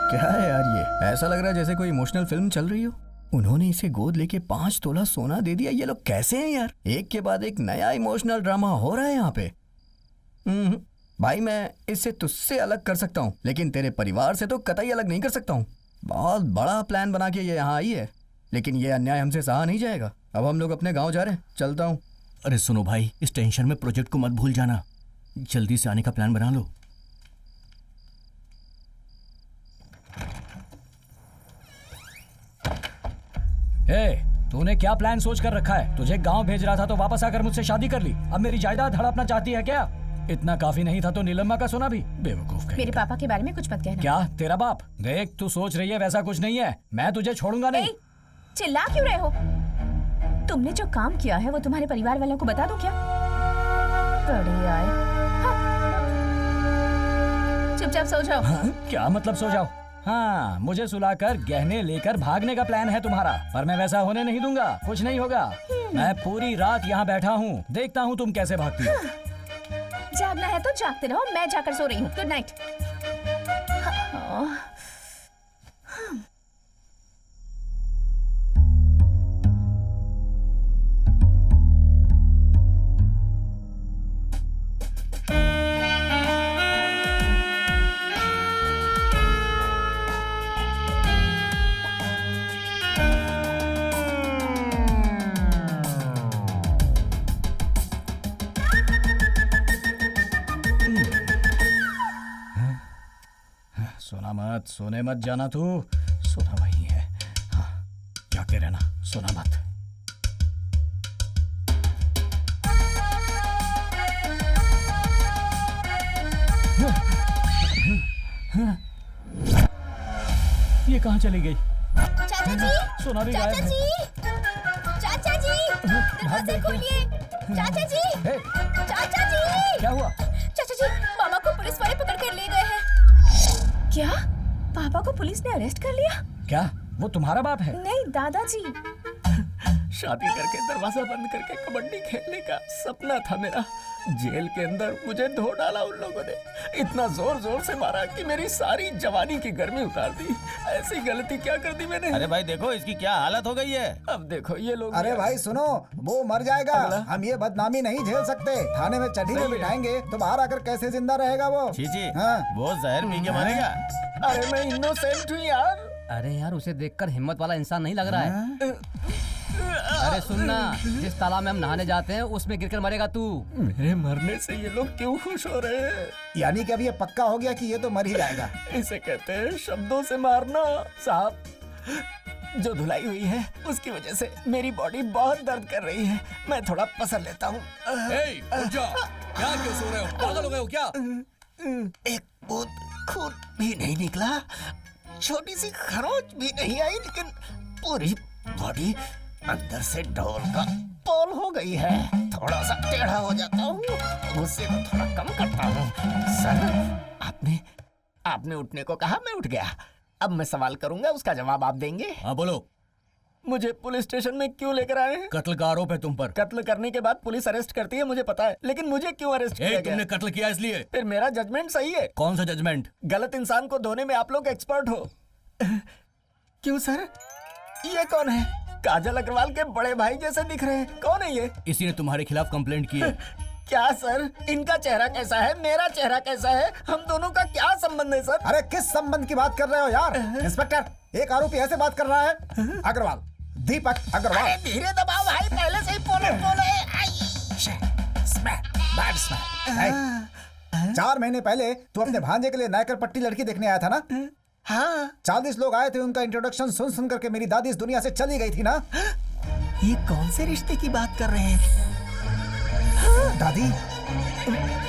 S3: क्या है यार ये? ऐसा लग रहा है जैसे कोई इमोशनल फिल्म चल रही हो। उन्होंने इसे गोद लेके 5 तोला सोना दे दिया। ये लोग कैसे हैं यार? एक के बाद एक नया इमोशनल ड्रामा हो रहा है यहाँ पे। भाई, मैं इससे तुझसे अलग कर सकता हूँ, लेकिन तेरे परिवार से तो कतई अलग नहीं कर सकता हूँ। बहुत बड़ा प्लान बना के ये यहाँ आई है, लेकिन ये अन्याय हमसे सहा नहीं जाएगा। अब हम लोग अपने गाँव जा रहे हैं, चलता हूँ।
S16: अरे सुनो भाई, इस टेंशन में प्रोजेक्ट को मत भूल जाना। जल्दी से आने का प्लान बना लो।
S1: तूने क्या प्लान सोच कर रखा है? तुझे गांव भेज रहा था तो वापस आकर मुझसे शादी कर ली। अब मेरी जायदाद हड़पना चाहती है क्या? इतना काफी नहीं था तो नीलम्मा का सोना भी? बेवकूफ कहीं।
S11: मेरे पापा के बारे में कुछ मत कहना।
S1: क्या तेरा बाप? देख, तू सोच रही है वैसा कुछ नहीं है। मैं तुझे छोड़ूंगा नहीं।
S11: चिल्ला क्यों रहे हो? तुमने जो काम किया है वो तुम्हारे परिवार वालों को बता दो क्या? बड़े आए। चुपचाप सो जाओ।
S1: क्या मतलब सो जाओ? हाँ, मुझे सुलाकर गहने लेकर भागने का प्लान है तुम्हारा, पर मैं वैसा होने नहीं दूंगा। कुछ नहीं होगा। मैं पूरी रात यहाँ बैठा हूँ, देखता हूँ तुम कैसे भागती हो।
S11: जागना है तो जागते रहो, मैं जाकर सो रही हूँ। Good night.
S1: सोने मत जाना तू। सोना वही है। हाँ, जागते रहना, सोना मत। ये कहाँ चली गई?
S8: चाचा जी,
S1: सोना भी गायब है।
S8: चाचा जी, दरवाजे खोलिए। चाचा जी, चाचा जी।
S1: क्या हुआ?
S8: चाचा जी, मामा को पुलिस वाले पकड़ कर ले गए हैं।
S11: क्या? पापा को पुलिस ने अरेस्ट कर लिया?
S1: क्या वो तुम्हारा बाप है?
S11: नहीं दादाजी।
S3: शादी करके दरवाजा बंद करके कबड्डी खेलने का सपना था मेरा। जेल के अंदर मुझे धो डाला उन लोगों ने। इतना जोर जोर से मारा कि मेरी सारी जवानी की गर्मी उतार दी। ऐसी गलती क्या कर दी मैंने?
S5: अरे भाई देखो इसकी क्या हालत हो गई है।
S3: अब देखो ये लोग।
S14: अरे भाई सुनो, वो मर जाएगा। हम ये बदनामी नहीं झेल सकते। थाने में चढ़ी में बिठाएंगे तो बाहर आकर कैसे जिंदा रहेगा वो?
S5: चीची,
S14: हाँ।
S5: वो जहर पी के मरेगा।
S3: अरे मैं इनोसेंट हूँ यार।
S12: अरे यार, उसे देखकर हिम्मत वाला इंसान नहीं लग रहा है। अरे सुनना, जिस तालाब में हम नहाने जाते हैं उसमें गिरकर मरेगा तू।
S3: मेरे मरने से ये लोग क्यों खुश हो रहे हैं?
S14: यानी कि अब ये पक्का हो गया कि ये तो मर ही जाएगा।
S3: इसे कहते हैं शब्दों से मारना। साहब, जो धुलाई हुई है उसकी वजह से मेरी बॉडी बहुत दर्द कर रही है। मैं थोड़ा पसर लेता हूँ।
S10: क्या क्यों सो रहे हो? पागल हो गए हो क्या?
S4: एक भूत
S13: खून भी नहीं निकला, छोटी सी खरोच भी नहीं आई, लेकिन पूरी बॉडी अंदर से ढोल का पोल हो गई है। थोड़ा सा टेढ़ा हो जाता हूँ, गुस्से को थोड़ा कम करता हूँ। सर, आपने उठने को कहा, मैं उठ गया। अब मैं सवाल करूंगा, उसका जवाब आप देंगे।
S3: हाँ बोलो।
S13: मुझे पुलिस स्टेशन में क्यों लेकर आए हैं?
S3: कत्ल का आरोप है तुम पर।
S13: कत्ल करने के बाद पुलिस अरेस्ट करती है, मुझे पता है, लेकिन मुझे क्यों अरेस्ट किया गया?
S3: तुमने कत्ल किया इसलिए।
S13: फिर मेरा जजमेंट सही है।
S3: कौन सा जजमेंट?
S13: गलत इंसान को धोने में आप लोग एक्सपर्ट हो। क्यों सर? ये कौन है? काजल अग्रवाल के बड़े भाई जैसे दिख रहे हैं। कौन है ये?
S3: इसी ने तुम्हारे खिलाफ कंप्लेंट की है।
S13: क्या सर? इनका चेहरा कैसा है, मेरा चेहरा कैसा है? हम दोनों का क्या संबंध है सर?
S14: अरे किस संबंध की बात कर रहे हो यार? इंस्पेक्टर, एक आरोपी ऐसे बात कर रहा है। अग्रवाल, दीपक अग्रवाल।
S13: अरे धीरे दबाओ भाई, पहले से ही पोले।
S14: 4 महीने पहले तू अपने भांजे के लिए नायकर पट्टी लड़की देखने आया था ना?
S13: हाँ।
S14: 40 लोग आए थे, उनका इंट्रोडक्शन सुन करके मेरी दादी इस दुनिया से चली गई थी ना?
S13: ये कौन से रिश्ते की बात कर रहे हैं? दादी,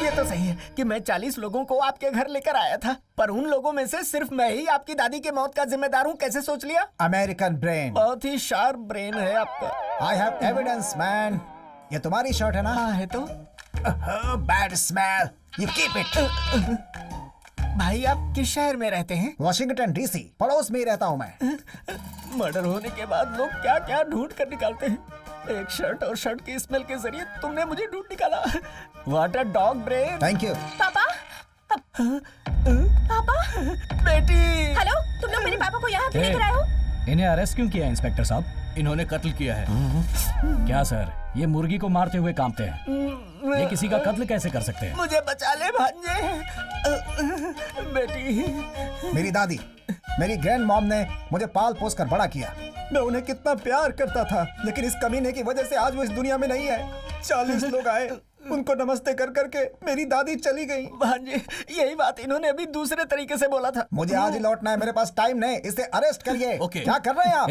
S13: ये तो सही है कि मैं 40 लोगों को आपके घर लेकर आया था, पर उन लोगों में से सिर्फ मैं ही आपकी दादी के मौत का जिम्मेदार हूँ। कैसे सोच लिया?
S14: American brain.
S13: बहुत ही शार्प ब्रेन है आपका।
S14: I have evidence man. ये तुम्हारी शर्ट है ना?
S13: हाँ है तो।
S14: Bad smell, you keep it.
S13: भाई आप किस शहर में रहते हैं?
S14: वॉशिंगटन डीसी, पड़ोस में ही रहता हूँ मैं।
S13: मर्डर होने के बाद लोग क्या क्या ढूंढ कर निकालते हैं। एक शर्ट और शर्ट की स्मेल के जरिए तुमने मुझे ढूंढ निकाला। What a dog brain।
S14: Thank you.
S11: पापा, पापा,
S13: बेटी।
S11: हेलो, तुम लोग मेरे पापा को यहाँ क्यों लेकर आए हो?
S1: इन्हें अरेस्ट क्यों किया इंस्पेक्टर साहब?
S3: इन्होंने कत्ल किया है।
S1: क्या सर, ये मुर्गी को मारते हुए कांपते हैं, ये किसी का कत्ल कैसे कर सकते हैं?
S13: मुझे बचा ले भांजे। बेटी।
S14: मेरी दादी, मेरी ग्रैंड मॉम ने मुझे पाल पोस कर बड़ा किया। मैं उन्हें कितना प्यार करता था, लेकिन इस कमीने की वजह से आज वो इस दुनिया में नहीं है। 40 लोग आए, उनको नमस्ते कर करके मेरी दादी चली गई।
S13: भांजे, यही बात इन्होंने अभी दूसरे तरीके से बोला था।
S14: मुझे आज ही लौटना है, मेरे पास टाइम नहीं। इसे अरेस्ट करिए। क्या कर रहे हैं आप?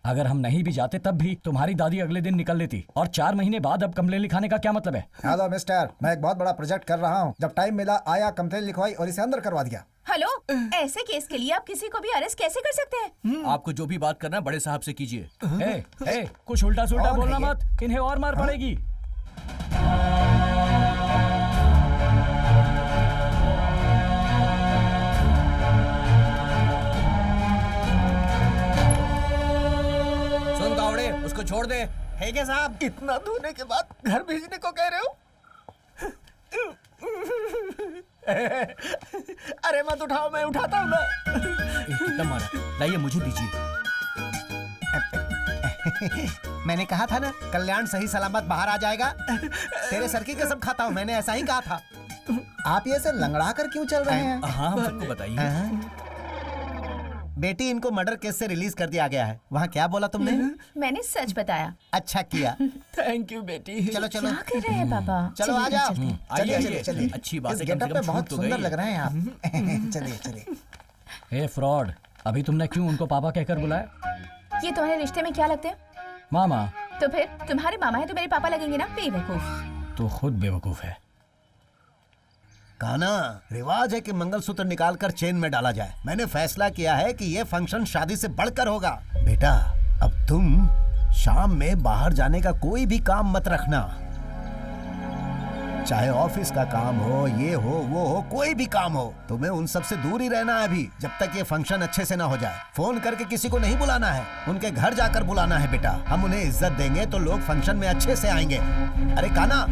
S1: अगर हम नहीं भी जाते तब भी तुम्हारी दादी अगले दिन निकल लेती, और 4 महीने बाद अब कंप्लेन लिखाने का क्या मतलब है?
S14: हेलो मिस्टर, मैं एक बहुत बड़ा प्रोजेक्ट कर रहा हूँ। जब टाइम मिला आया, कंप्लेन लिखवाई और इसे अंदर करवा दिया।
S11: हेलो, ऐसे केस के लिए आप किसी को भी अरेस्ट कैसे कर सकते हैं?
S3: आपको जो भी बात करना है बड़े साहब से कीजिए।
S1: कुछ उल्टा सुल्टा बोलना मत, इन्हें और मार पड़ेगी।
S3: सुन कावड़े, उसको छोड़ दे।
S13: है क्या साहब? इतना धोने के बाद घर भेजने को कह रहे हो? अरे मत उठाओ, मैं उठाता हूँ ना।
S3: कितना मारा? लाइए मुझे दीजिए।
S4: मैंने कहा था ना, कल्याण सही सलामत बाहर आ जाएगा। तेरे सर की कसम खाता हूँ, मैंने ऐसा ही कहा था।
S14: आप ये ऐसे लंगड़ा कर क्यों चल रहे हैं?
S3: हाँ, सबको बताइए।
S4: बेटी, इनको मर्डर केस से रिलीज कर दिया गया है। वहाँ क्या बोला तुमने?
S11: मैंने सच बताया।
S4: अच्छा किया।
S13: थैंक यू बेटी।
S4: चलो चलो।
S11: क्या कर रहे हैं पापा?
S4: चलो आ जाओ।
S14: चलिए।
S3: अच्छी बात
S14: इस
S3: है,
S14: गेटअप पे बहुत सुंदर लग रहे हैं आप। चलिए।
S1: फ्रॉड, अभी तुमने क्यों उनको पापा कहकर बुलाया?
S11: ये तुम्हारे रिश्ते में क्या लगते हैं?
S1: मामा।
S11: तो फिर तुम्हारे मामा है तो मेरे पापा लगेंगे ना? बेवकूफ।
S1: तो खुद बेवकूफ है।
S4: काना, रिवाज है कि मंगलसूत्र निकालकर चेन में डाला जाए। मैंने फैसला किया है कि ये फंक्शन शादी से बढ़कर होगा। बेटा, अब तुम शाम में बाहर जाने का कोई भी काम मत रखना। चाहे ऑफिस का काम हो, ये हो, वो हो, कोई भी काम हो, तुम्हें उन सब से दूर ही रहना है अभी, जब तक ये फंक्शन अच्छे से ना हो जाए। फोन करके किसी को नहीं बुलाना है, उनके घर जाकर बुलाना है बेटा। हम उन्हें इज्जत देंगे तो लोग फंक्शन में अच्छे से आएंगे। अरे काना,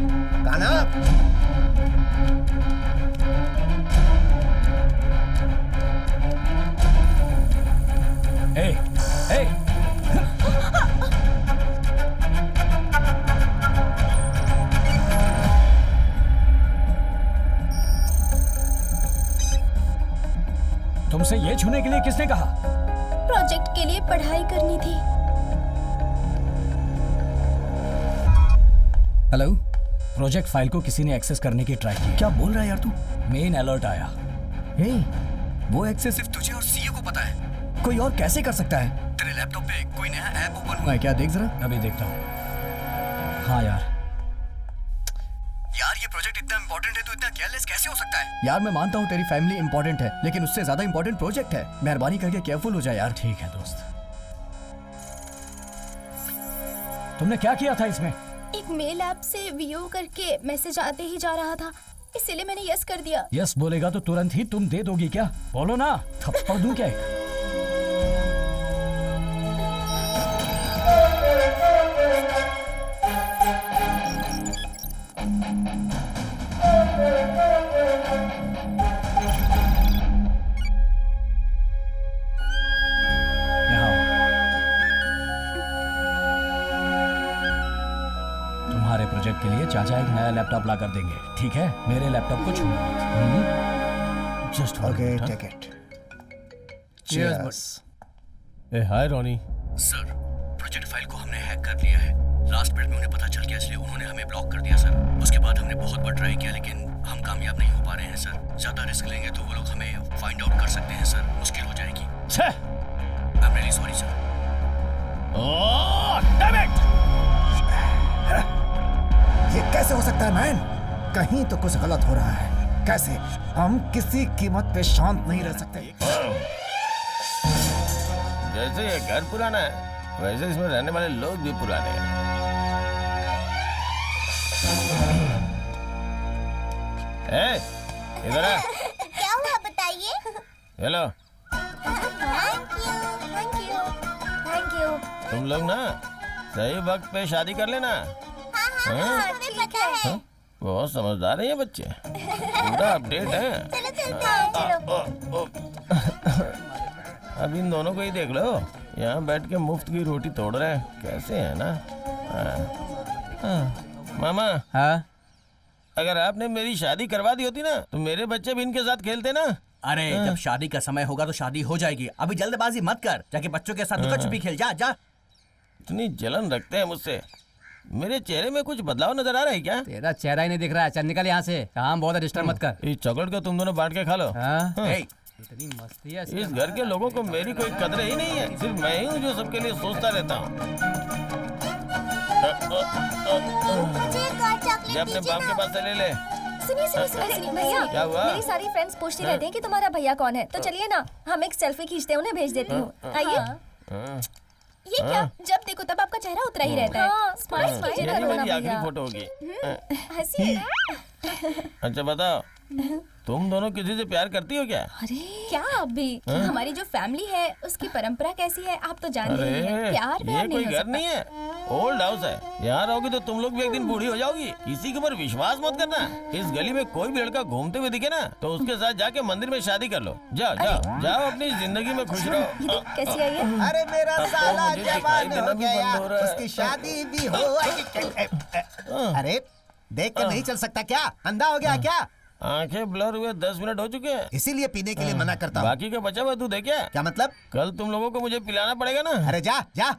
S4: काना।
S1: तुमसे ये छूने के लिए किसने कहा?
S8: प्रोजेक्ट के लिए पढ़ाई करनी थी।
S1: हेलो, प्रोजेक्ट फाइल को किसी ने एक्सेस करने की ट्राई की।
S3: क्या बोल रहा है यार तू?
S1: मेन अलर्ट आया।
S3: वो एक्सेस सिर्फ तुझे और सीए को पता है, कोई और कैसे कर सकता है? तेरे लैपटॉप पे कोई नया ऐप ओपन हुआ है क्या? देख जरा।
S1: अभी देखता हूँ। हाँ यार,
S3: ये प्रोजेक्ट इतना इम्पोर्टेंट है तो इतना केयरलेस कैसे हो सकता है? यार मैं मानता हूँ तेरी फैमिली इम्पोर्टेंट है, लेकिन उससे ज्यादा इम्पोर्टेंट प्रोजेक्ट है। मेहरबानी करके केयरफुल हो जाए यार।
S1: ठीक है दोस्त। तुमने क्या किया था इसमें?
S17: एक मेल ऐप से व्यू करके मैसेज आते ही जा रहा था, इसलिए मैंने यस कर दिया।
S1: यस बोलेगा तो तुरंत ही तुम दे दोगी क्या? बोलो ना, थप्पड़ दूं क्या? तुम्हारे प्रोजेक्ट के लिए चाचा एक नया लैपटॉप ला कर देंगे, ठीक है? मेरे लैपटॉप को छूना।
S14: Just okay, take it.
S5: Cheers. Eh hi Ronny.
S3: Sir, project file को हमने हैक कर लिया है। लास्ट मिनट में उन्हें पता चल गया, इसलिए उन्होंने हमें ब्लॉक कर दिया सर। उसके बाद हमने बहुत बार ट्राई किया, लेकिन हम कामयाब नहीं हो पा रहे हैं सर। ज्यादा रिस्क लेंगे तो वो लोग हमें फाइंड आउट कर सकते हैं सर, मुश्किल हो जाएगी। I am really sorry sir.
S14: Oh damn it! ये कैसे हो सकता है मैन? कहीं तो कुछ गलत हो रहा है। कैसे? हम किसी कीमत पे शांत नहीं रह सकते।
S5: जैसे ये घर पुराना है, वैसे इसमें रहने वाले लोग भी पुराने हैं। इधर आ।
S17: क्या हुआ बताइए?
S5: हेलो।
S17: Thank you.
S5: तुम लोग ना सही वक्त पे शादी कर लेना।
S17: हाँ, हमें पता है।
S5: बहुत समझदार है ये बच्चे, पूरा अपडेट है।
S17: चलो।
S5: अब इन दोनों को ही देख लो, यहाँ बैठ के मुफ्त की रोटी तोड़ रहे हैं। कैसे है ना? मामा।
S16: हाँ?
S5: अगर आपने मेरी शादी करवा दी होती ना, तो मेरे बच्चे भी इनके साथ खेलते ना।
S16: अरे जब शादी का समय होगा तो शादी हो जाएगी, अभी जल्दबाजी मत कर। जाके बच्चों के साथ लुका छुपी खेल। जा जा।
S5: इतनी जलन रखते हैं मुझसे। मेरे चेहरे में कुछ बदलाव नजर आ रहा है क्या?
S12: तेरा चेहरा ही नहीं दिख रहा है। चल निकल यहाँ से, काम बहुत है, डिस्टर्ब मत कर।
S5: इस चॉकलेट को तुम दोनों बांट के खा लो।
S12: इतनी मस्ती है
S5: इस घर के लोगों को मेरी कोई कदर ही नहीं है। सिर्फ मैं ही हूँ जो सबके लिए सोचता रहता हूँ। अपने बाप के पास से ले ले।
S8: सुनिए भैया,
S5: क्या हुआ?
S8: मेरी सारी फ्रेंड्स पूछती रहती हैं कि तुम्हारा भैया कौन है, तो चलिए ना हम एक सेल्फी खींचते हैं, उन्हें भेज देती हूँ। आइए।
S11: ये क्या? जब देखो तब आपका चेहरा उतरा ही रहता है। स्माइल कीजिए ना
S5: मेरी आखिरी फोटो होगी।
S11: हंसिए।
S5: अच्छा बताओ, तुम दोनों किसी से प्यार करती हो क्या?
S11: अरे क्या आप भी? हमारी जो फैमिली है उसकी परंपरा कैसी है आप तो जान रही हैं। प्यार
S5: ये कोई घर नहीं है, ओल्ड हाउस है। यहाँ रहोगी तो तुम लोग भी एक दिन बूढ़ी हो जाओगी। किसी के ऊपर विश्वास मत करना। इस गली में कोई भी लड़का घूमते हुए दिखे ना, तो उसके साथ जाके मंदिर में शादी कर लो। जाओ जाओ जाओ, अपनी जिंदगी में खुश रहो।
S8: कैसी आई है?
S4: अरे मेरा साला जवान हो गया, उसकी शादी भी हो। अरे देख कर नहीं चल सकता क्या? अंधा हो गया क्या?
S5: आंखें ब्लर हुए 10 मिनट हो चुके हैं,
S4: इसीलिए पीने के लिए मना करता हूँ।
S5: बाकी का बचा हुआ दूध है क्या?
S4: क्या मतलब?
S5: कल तुम लोगों को मुझे पिलाना पड़ेगा ना।
S4: अरे जा जा,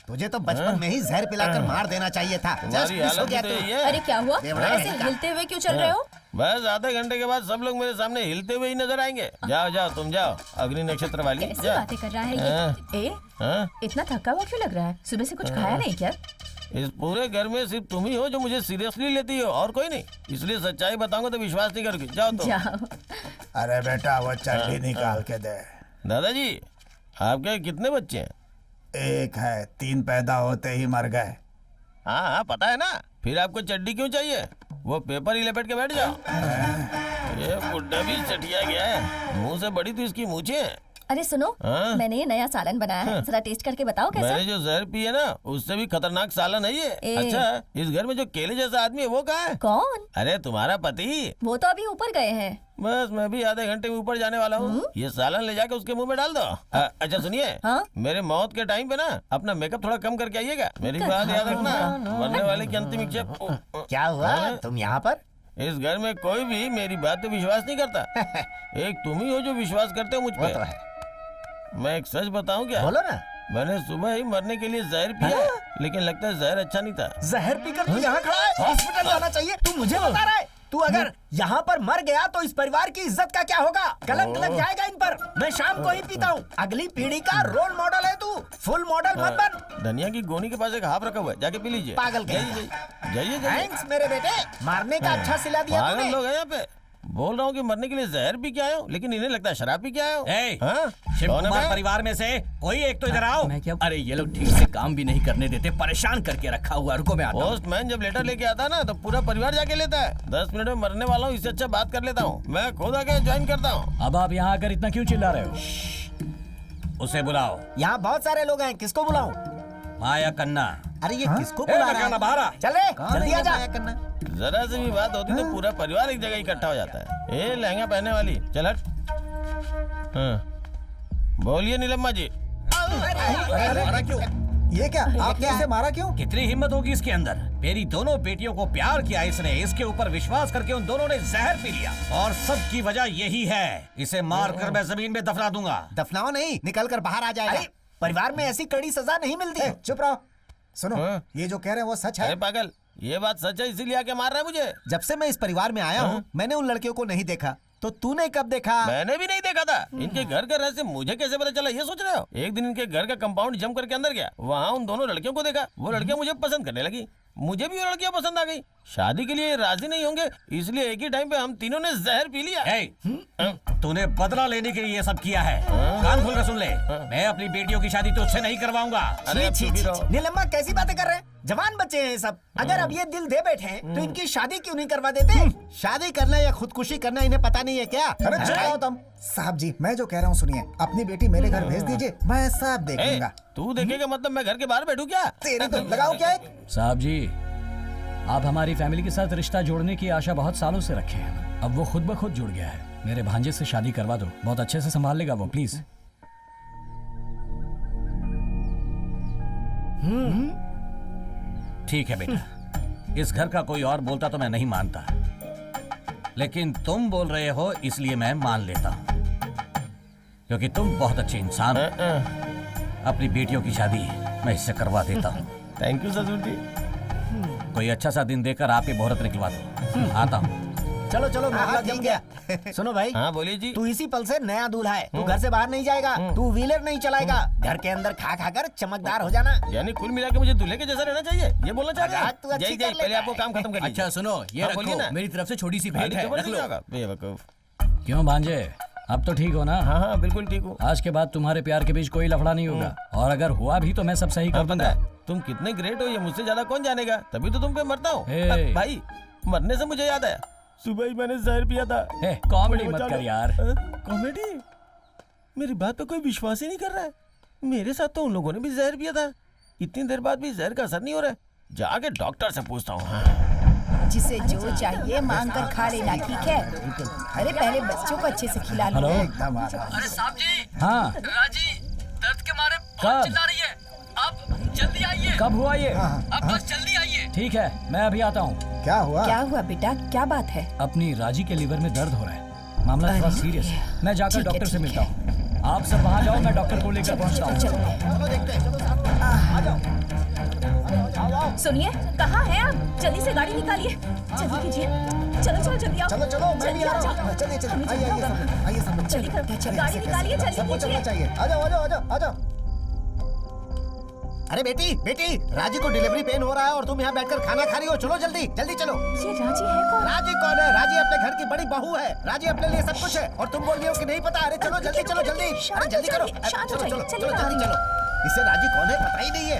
S4: तुझे तो बचपन में ही जहर पिलाकर मार देना चाहिए था।
S5: तुम्हारी हालत तो यही है।
S11: अरे क्या हुआ? ऐसे हिलते हुए क्यों चल रहे हो?
S5: बस आधे घंटे के बाद सब लोग मेरे सामने हिलते हुए ही नजर आएंगे। जाओ जाओ तुम जाओ, अग्नि नक्षत्र वाली।
S11: कैसी बातें कर रहा है ये? इतना थका हुआ क्यों लग रहा है? सुबह से कुछ खाया नहीं क्या?
S5: इस पूरे घर में सिर्फ तुम ही हो जो मुझे सीरियसली लेती हो, और कोई नहीं। इसलिए सच्चाई बताऊंगा तो विश्वास नहीं करोगी। जाओ तो।
S14: अरे बेटा वो चड्डी निकाल के दे।
S5: दादाजी आपके कितने बच्चे हैं?
S14: एक है, 3 पैदा होते ही मर गए।
S5: हाँ हाँ पता है ना। फिर आपको चड्डी क्यों चाहिए? वो पेपर ही लपेट के बैठ जाओ। ये बुड्ढा भी चटिया गया है, मुंह से बड़ी तो इसकी मूंछें हैं।
S8: अरे सुनो, मैंने ये नया सालन बनाया है, जरा टेस्ट करके बताओ कैसा?
S5: मैंने जो जहर पी है ना, उससे भी खतरनाक सालन है ये। अच्छा, इस घर में जो केले जैसा आदमी है वो कहाँ है?
S8: कौन?
S5: अरे तुम्हारा पति।
S8: वो तो अभी ऊपर गए हैं।
S5: बस मैं भी आधे घंटे में ऊपर जाने वाला हूँ। ये सालन ले जाके उसके मुंह में डाल दो। अच्छा सुनिए, मेरे मौत के टाइम पे ना अपना मेकअप थोड़ा कम करके आइएगा। मेरी बात याद रखना, मरने वाले की अंतिम इच्छा।
S13: क्या हुआ? तुम यहाँ पर?
S5: इस घर में कोई भी मेरी बात पे विश्वास नहीं करता। एक तुम ही हो जो विश्वास करते हो मुझ पे।
S13: तो है।
S5: मैं एक सच बताऊं क्या?
S13: बोलो ना।
S5: मैंने सुबह ही मरने के लिए जहर पिया, लेकिन लगता है जहर अच्छा नहीं था।
S13: जहर पीकर तू यहाँ खड़ा है? हॉस्पिटल जाना चाहिए। तू मुझे बता रहा है? तू अगर यहाँ पर मर गया तो इस परिवार की इज्जत का क्या होगा? कलंक लग जाएगा इन पर। मैं शाम को ही पीता हूँ। अगली पीढ़ी का रोल मॉडल है तू, फुल मॉडल मत बन।
S5: धनिया की गोनी के पास एक हाफ रखा हुआ है, जाके पी लीजिए।
S13: पागल
S5: जाइए।
S13: थैंक्स मेरे बेटे, मारने का अच्छा सिला दिया
S5: पागल
S13: तूने।
S5: लोग हैं यहाँ पे। बोल रहा हूँ कि मरने के लिए जहर पी के आए हो, लेकिन इन्हें लगता है शराब पी के आए हो।
S10: शिव कुमार परिवार में से कोई एक तो इधर आओ।
S3: अरे ये लोग ठीक से काम भी नहीं करने देते, परेशान करके रखा हुआ। रुको मैं आता हूँ।
S5: पोस्टमैन जब लेटर लेके आता है ना तो पूरा परिवार जाके लेता है। 10 मिनट में मरने वाला हूँ, इससे अच्छा बात कर लेता हूँ। मैं खुद आके ज्वाइन करता हूँ।
S1: अब आप यहाँ आकर इतना क्यों चिल्ला रहे हो?
S10: उसे बुलाओ।
S13: यहाँ बहुत सारे लोग हैं, किसको बुलाऊं?
S10: माया कन्ना।
S13: अरे ये किसको बुला रहा है?
S10: बाहर आ।
S13: चले जल्दी आ जा।
S5: जरा सी भी बात होती तो पूरा परिवार एक जगह इकट्ठा हो जाता है। ए लहंगा पहनने वाली, चल हट। बोलिए नीलम्मा जी।
S14: ये क्या? आपने इसे मारा क्यों?
S10: कितनी हिम्मत होगी इसके अंदर? मेरी दोनों बेटियों को प्यार किया इसने, इसके ऊपर विश्वास करके उन दोनों ने जहर पी लिया और सब की वजह यही है। इसे मारकर मैं जमीन में दफना दूंगा।
S13: दफनाओ नहीं, निकल कर बाहर आ जाएगा। परिवार में ऐसी कड़ी सजा नहीं मिलती।
S14: चुप रहो। सुनो, ये जो कह रहे हैं वो सच है?
S5: अरे पागल, ये बात सच है, इसीलिए आके मार रहा है मुझे।
S4: जब से मैं इस परिवार में आया हूँ मैंने उन लड़कियों को नहीं देखा, तो तूने कब देखा?
S5: मैंने भी नहीं देखा था। इनके घर का रहस्य मुझे कैसे पता चला, ये सोच रहे हो? एक दिन इनके घर का कंपाउंड जम करके अंदर गया, वहाँ उन दोनों लड़कियों को देखा। वो लड़कियां मुझे पसंद करने लगी, मुझे भी वो लड़कियां पसंद आ गई। शादी के लिए राजी नहीं होंगे, इसलिए एक ही टाइम पे हम तीनों ने जहर पी लिया।
S10: तूने बदला लेने के लिए ये सब किया है। कान खोल कर सुन ले, मैं अपनी बेटियों की शादी तुझसे नहीं करवाऊंगा।
S13: नीलम्मा कैसी बातें कर रहे हैं? जवान बच्चे हैं सब। अगर अब ये दिल दे बैठे हैं तो इनकी शादी क्यों नहीं करवा देते?
S4: शादी करना या खुदकुशी करना इन्हें पता नहीं है क्या?
S14: अरे चुप रहो तुम। साहब जी, मैं जो कह रहा हूँ सुनिए, अपनी बेटी मेरे घर भेज दीजिए, मैं सब देख लूंगा।
S5: तू देखेगा मतलब मैं घर के बाहर बैठूं क्या?
S14: तेरी तो लगाओ क्या?
S1: साहब जी, आप हमारी फैमिली के साथ रिश्ता जोड़ने की आशा बहुत सालों से रखे हैं। अब वो खुद ब खुद जुड़ गया है। मेरे भांजे से शादी करवा दो, बहुत अच्छे से संभाल लेगा वो, प्लीज।
S10: ठीक है बेटा, इस घर का कोई और बोलता तो मैं नहीं मानता, लेकिन तुम बोल रहे हो इसलिए मैं मान लेता हूं, क्योंकि तुम बहुत अच्छे इंसान हो। अपनी बेटियों की शादी मैं इससे करवा देता हूँ।
S5: थैंक यू ससुर जी।
S10: कोई अच्छा सा दिन देकर आप ये मुहूर्त निकलवा दो। आता हूँ।
S13: चलो चलो, मामला जम गया। सुनो भाई,
S5: हाँ बोलिए जी।
S13: तू इसी पल से नया दूल्हा है। तू घर से बाहर नहीं जाएगा, तू व्हीलर नहीं चलाएगा, घर के अंदर खा खा कर चमकदार हो जाना।
S5: यानी कुल मिला के मुझे दूल्हे के जैसा रहना चाहिए, ये बोलना चाह रहे
S13: तू अच्छी
S5: हैं?
S13: कर
S5: जय पहले आपको काम खत्म कर लीजिए।
S3: अच्छा सुनो, ये रखो, मेरी तरफ से छोटी सी भेंट है, रख लो।
S5: बेवकूफ।
S1: क्यों भांजे, अब तो ठीक हो ना?
S5: हाँ हाँ बिल्कुल ठीक हूँ।
S1: आज के बाद तुम्हारे प्यार के बीच कोई लफड़ा नहीं होगा, और अगर हुआ भी तो मैं सब सही कर दूंगा।
S5: तुम कितने ग्रेट हो ये मुझसे ज्यादा कौन जानेगा, तभी तो तुम पे मरता हूँ। भाई मरने से मुझे याद आया, सुबह ही मैंने जहर पिया था।
S1: कॉमेडी मत कर यार।
S5: कॉमेडी? मेरी बात पे कोई विश्वास ही नहीं कर रहा है। मेरे साथ तो उन लोगों ने भी जहर पिया था, इतनी देर बाद भी जहर का असर नहीं हो रहा है। जाके डॉक्टर से पूछता हूँ।
S15: जिसे जो चाहिए मांग कर खा लेना, ठीक है? अरे पहले बच्चों को अच्छे से खिला लो।
S12: अरे साहब जी।
S1: हाँ
S12: राजी दर्द के मारे बहुत चिल्ला रही है, आप जल्दी आइए।
S1: कब हुआ ये?
S12: अब बस जल्दी आइए।
S1: ठीक है, मैं अभी आता हूँ।
S14: क्या हुआ?
S15: क्या हुआ बेटा, क्या बात है?
S1: अपनी राजी के लीवर में दर्द हो रहा है, मामला थोड़ा सीरियस है। मैं जाकर डॉक्टर से मिलता हूँ। आप सब वहाँ जाओ, मैं डॉक्टर को लेकर पहुँचता हूँ।
S11: सुनिए, कहाँ हैं आप? जल्दी से गाड़ी निकालिए, जल्दी कीजिए। चलो चलो जल्दी आओ।
S14: चलो चलो, मैं भी आ रहा हूँ। चलिए चलिए, आइए सब,
S11: जल्दी गाड़ी निकालिए, जल्दी
S14: सबको चलना
S11: कीजिए।
S14: चाहिए। आ जाओ आ जाओ आ जाओ आ जाओ।
S4: अरे बेटी बेटी, राजी को डिलीवरी पेन हो रहा है और तुम यहाँ बैठकर खाना खा रही हो। चलो जल्दी जल्दी चलो।
S11: ये राजी है कौन?
S4: राजी कौन है? राजी अपने घर की बड़ी बहू है। राजी अपने लिए सब कुछ है और तुम बोल रही हो कि नहीं पता। अरे चलो जल्दी चलो जल्दी, अरे जल्दी करो। चलो चलो चलो जल्दी चलो। इसे राजी कौन है पता ही नहीं है।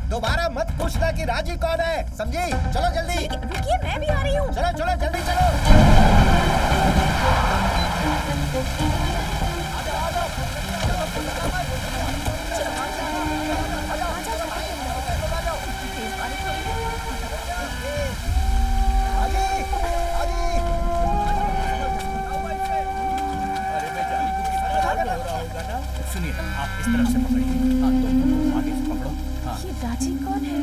S4: दोबारा मत पूछना कि राजी कौन है, समझी? चलो जल्दी।
S11: रुकिए, मैं भी आ रही हूँ।
S4: चलो चलो जल्दी चलो।
S3: सुनिए, आप इस तरफ से पकड़िए। हाँ, तुम आगे से पकड़ो। हाँ।
S11: ये राजी कौन है?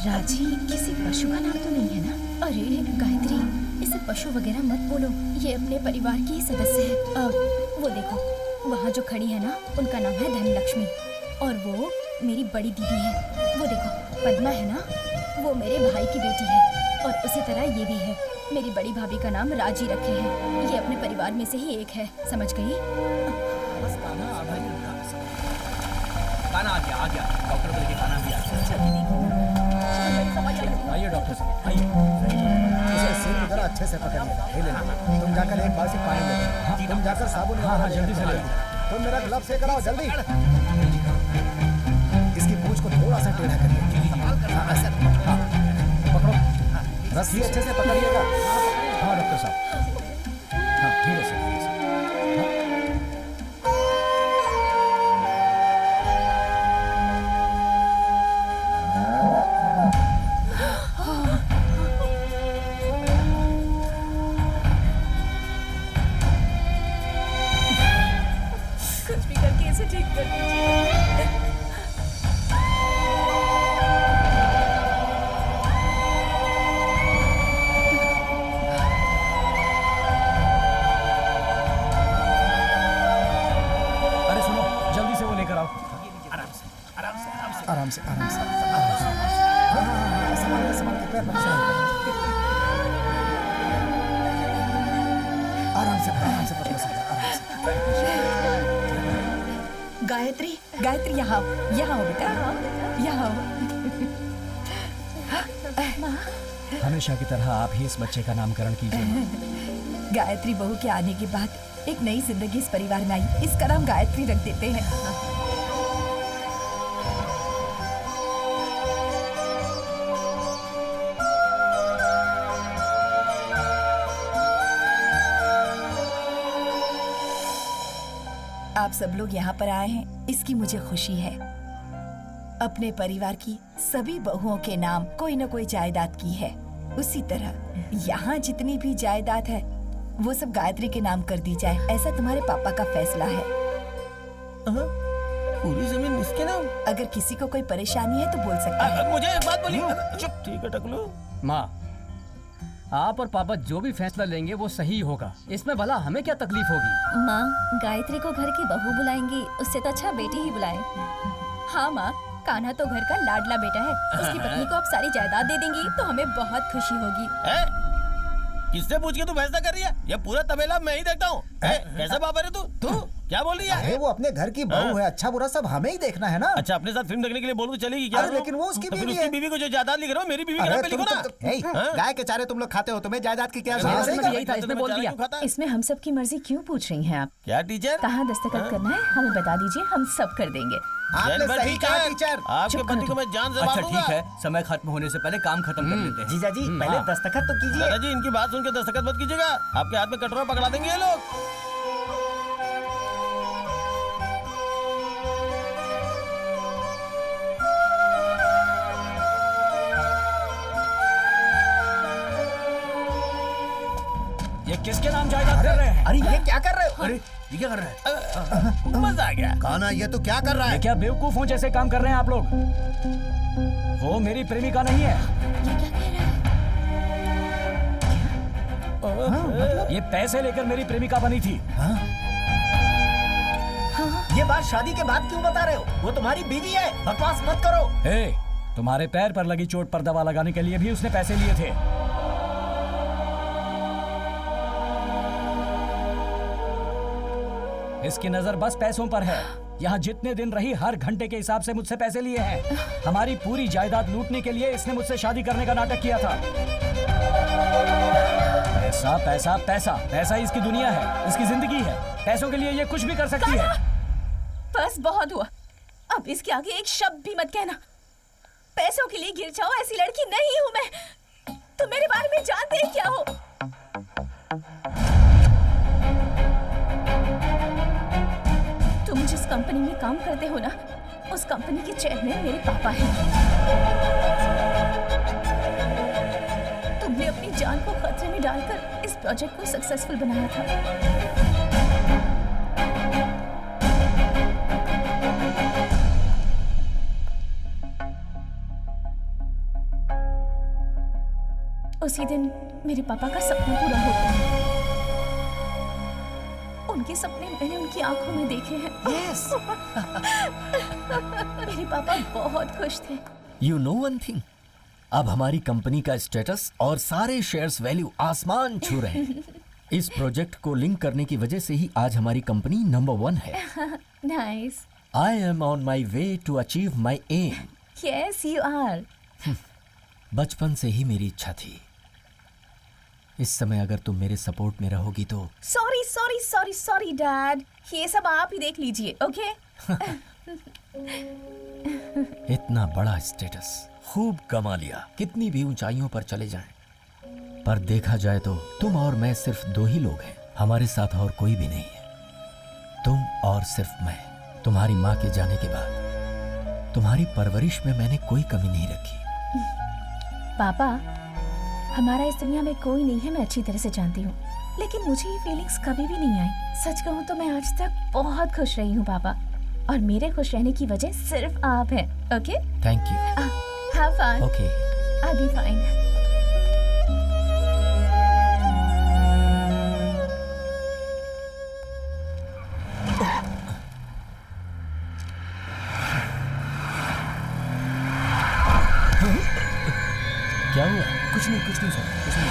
S11: राजी किसी पशु का नाम तो नहीं है ना? अरे गायत्री, इसे पशु वगैरह मत बोलो, ये अपने परिवार की ही सदस्य है। वो देखो, वहाँ जो खड़ी है ना, उनका नाम है धनलक्ष्मी, और वो मेरी बड़ी दीदी है। वो देखो, पद्मा है ना, वो मेरे भाई की बेटी है।
S17: और उसी तरह ये भी है। मेरी बड़ी भाभी का नाम राजी रखे हैं। ये अपने परिवार में से ही एक है, समझ गई?
S3: खाना आ गया डॉक्टर बोले कि खाना भी आ गया। आइए डॉक्टर साहब आइए।
S14: इसे सीट जरा अच्छे से पकड़िएगा। ये ले लो। तुम जाकर एक बाल्टी पानी लेते। तुम जाकर साबुन।
S3: हाँ जल्दी से ले।
S14: तुम मेरा ग्लव से कराओ जल्दी। इसकी पूंछ को थोड़ा सा टेढ़ा करिए। हाँ, पकड़ो। रस्सी अच्छे से पकड़िएगा। हाँ डॉक्टर साहब। हाँ धीरे से।
S11: कुछ भी करके इसे ठीक कर दीजिए।
S1: अरे सुनो, जल्दी से वो लेकर आओ।
S14: आराम से संभाल के पैर पकड़। आराम से पकड़ो।
S15: गायत्री यहाँ आओ बेटा, यहाँ आओ।
S1: हमेशा की तरह आप ही इस बच्चे का नामकरण कीजिए।
S15: गायत्री बहू के आने के बाद एक नई जिंदगी इस परिवार में आई। इसका नाम गायत्री रख देते हैं। आप सब लोग यहाँ पर आए हैं, इसकी मुझे खुशी है। अपने परिवार की सभी बहुओं के नाम कोई न कोई जायदाद की है। उसी तरह यहाँ जितनी भी जायदाद है वो सब गायत्री के नाम कर दी जाए, ऐसा तुम्हारे पापा का फैसला है।
S5: पूरी जमीन इसके नाम?
S15: अगर किसी को कोई परेशानी है तो बोल सकते हैं।
S5: मुझे एक बात बोलिए। चुप। ठीक है टकलू।
S12: माँ, आप और पापा जो भी फैसला लेंगे वो सही होगा। इसमें भला हमें क्या तकलीफ होगी?
S8: माँ, गायत्री को घर की बहू बुलाएंगी, उससे तो अच्छा बेटी ही बुलाएं।
S17: हाँ माँ, कान्हा तो घर का लाडला बेटा है। उसकी पत्नी को आप सारी जायदाद दे देंगी तो हमें बहुत खुशी होगी।
S5: किससे पूछ के तू फैसला कर रही है? ये पूरा तबेला मैं ही देखता हूँ। कैसा बाबा रे तू क्या बोल रही है?
S14: अरे वो अपने घर की बहू है, अच्छा बुरा सब हमें ही देखना है ना।
S5: अच्छा, अपने साथ फिल्म देखने के लिए बोलूं तो चलेगी क्या?
S14: अरे लेकिन वो उसकी बीवी है।
S5: बीवी को जो जायदाद लिख रहा हो, मेरी बीवी के नाम पे लिखो ना।
S14: गाय के चारे तुम लोग खाते हो, तुम्हें जायदाद की क्या
S11: इसमें हम सब की मर्जी क्यों पूछ रही हैं आप?
S5: क्या टीचर?
S11: कहाँ दस्तखत करना है हमें बता दीजिए, हम सब कर देंगे।
S14: आपने सही कहा टीचर।
S5: आपके पति को मैं जान से मारूंगा।
S16: ठीक है, समय खत्म होने से पहले काम खत्म कर लेते हैं।
S14: जीजा जी पहले दस्तखत तो कीजिए।
S5: दादाजी, इनकी बात सुन के दस्तखत मत कीजिएगा, आपके हाथ में कटोरा पकड़ा देंगे ये लोग।
S1: ये किसके नाम जायदाद कर रहे हैं?
S14: अरे ये क्या कर रहे हो?
S16: अरे ये क्या कर रहा है?
S5: मजा आ गया।
S4: कान्हा ये तो क्या कर रहा है?
S1: ये क्या बेवकूफों जैसे काम कर रहे हैं आप लोग? वो मेरी प्रेमिका नहीं है। ये पैसे लेकर मेरी प्रेमिका बनी थी।
S14: ये बात शादी के बाद क्यों बता रहे हो? वो तुम्हारी बीवी है, बकवास मत करो।
S1: तुम्हारे पैर पर लगी चोट पर दवा लगाने के लिए भी उसने पैसे लिए थे। इसकी नजर बस पैसों पर है। यहाँ जितने दिन रही हर घंटे के हिसाब से मुझसे पैसे लिए हैं। हमारी पूरी जायदाद लूटने के लिए इसने मुझसे शादी करने का नाटक किया था। पैसा पैसा पैसा पैसा ही इसकी दुनिया है, इसकी जिंदगी है। पैसों के लिए ये कुछ भी कर सकती है।
S11: बस बहुत हुआ, अब इसके आगे एक शब्द भी मत कहना। पैसों के लिए गिर जाओ ऐसी लड़की नहीं हूँ मैं। तुम मेरे बारे में जानते हैं क्या हो? तुम जिस कंपनी में काम करते हो ना, उस कंपनी के चेयरमैन मेरे पापा हैं। तुमने अपनी जान को खतरे में डालकर इस प्रोजेक्ट को सक्सेसफुल बनाया था। उसी दिन मेरे पापा का सपना पूरा हो गया। उनके सपने मैंने उनकी आंखों में देखे हैं।
S14: Yes.
S11: मेरे पापा बहुत खुश थे।
S3: You know one thing? अब हमारी कंपनी का स्टेटस और सारे शेयर्स वैल्यू आसमान छू रहे हैं। इस प्रोजेक्ट को लिंक करने की वजह से ही आज हमारी कंपनी नंबर 1 है।
S11: Nice.
S3: I am on my way to achieve my aim.
S11: Yes you are.
S3: बचपन से ही मेरी इच्छा थी। इस समय अगर तुम मेरे सपोर्ट में रहोगी तो।
S11: Sorry sorry sorry sorry dad, ये सब आप ही देख लीजिए, ओके?
S3: इतना बड़ा स्टेटस खूब कमा लिया, कितनी भी ऊंचाइयों पर चले जाएं, पर देखा जाए तो तुम और मैं सिर्फ 2 ही लोग हैं। हमारे साथ और कोई भी नहीं है, तुम और सिर्फ मैं। तुम्हारी माँ के जाने के बाद तुम्हारी परवरिश में मैंने कोई कमी नहीं रखी।
S11: पापा, हमारा इस दुनिया में कोई नहीं है, मैं अच्छी तरह से जानती हूँ, लेकिन मुझे ये फीलिंग्स कभी भी नहीं आई। सच कहूँ तो मैं आज तक बहुत खुश रही हूँ पापा, और मेरे खुश रहने की वजह सिर्फ आप हैं। Okay?
S3: Thank you.
S11: Have fun.
S3: Okay,
S11: I be fine.
S3: क्या हुआ? कुछ नहीं सर, कुछ नहीं।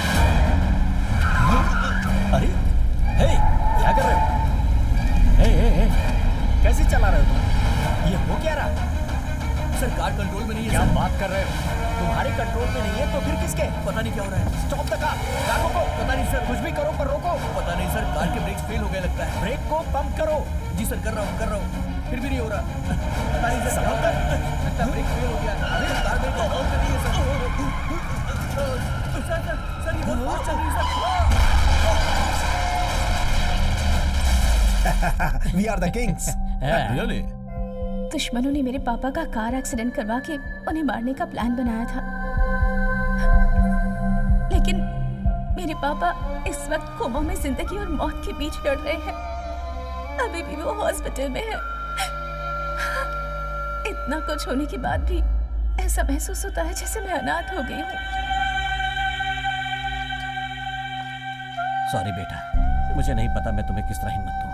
S3: अरे हे, क्या कर रहे हो? हे, कैसे चला रहे हो तुम? ये हो क्या रहा?
S9: सर कार कंट्रोल में नहीं है।
S3: क्या
S9: सर।
S3: बात कर रहे हो? तुम्हारे कंट्रोल में नहीं है तो फिर किसके?
S9: पता नहीं क्या हो रहा है।
S3: स्टॉप द कार, कार रोको।
S9: पता नहीं सर।
S3: कुछ भी करो पर रोको।
S9: पता नहीं सर, कार के ब्रेक्स फेल हो गए लगता है।
S3: ब्रेक को पंप करो।
S9: जी सर, कर रहा हूँ, फिर भी नहीं हो रहा। पता नहीं सर, लगता ब्रेक फेल हो गया। अरे कार ब्रेक तो ऑन कर दी है सर। सर ये बहुत फास्ट चल रही है sir.
S14: We are the kings.
S9: Really?
S11: दुश्मनों ने मेरे पापा का कार एक्सीडेंट करवा के उन्हें मारने का प्लान बनाया था, लेकिन मेरे पापा इस वक्त कोमा में जिंदगी और मौत के बीच लड़ रहे हैं। अभी भी वो हॉस्पिटल में है। इतना कुछ होने के बाद भी ऐसा महसूस होता है जैसे मैं अनाथ हो गई हूँ।
S10: सॉरी बेटा, मुझे नहीं पता मैं तुम्हें किस तरह हिम्मत दूं।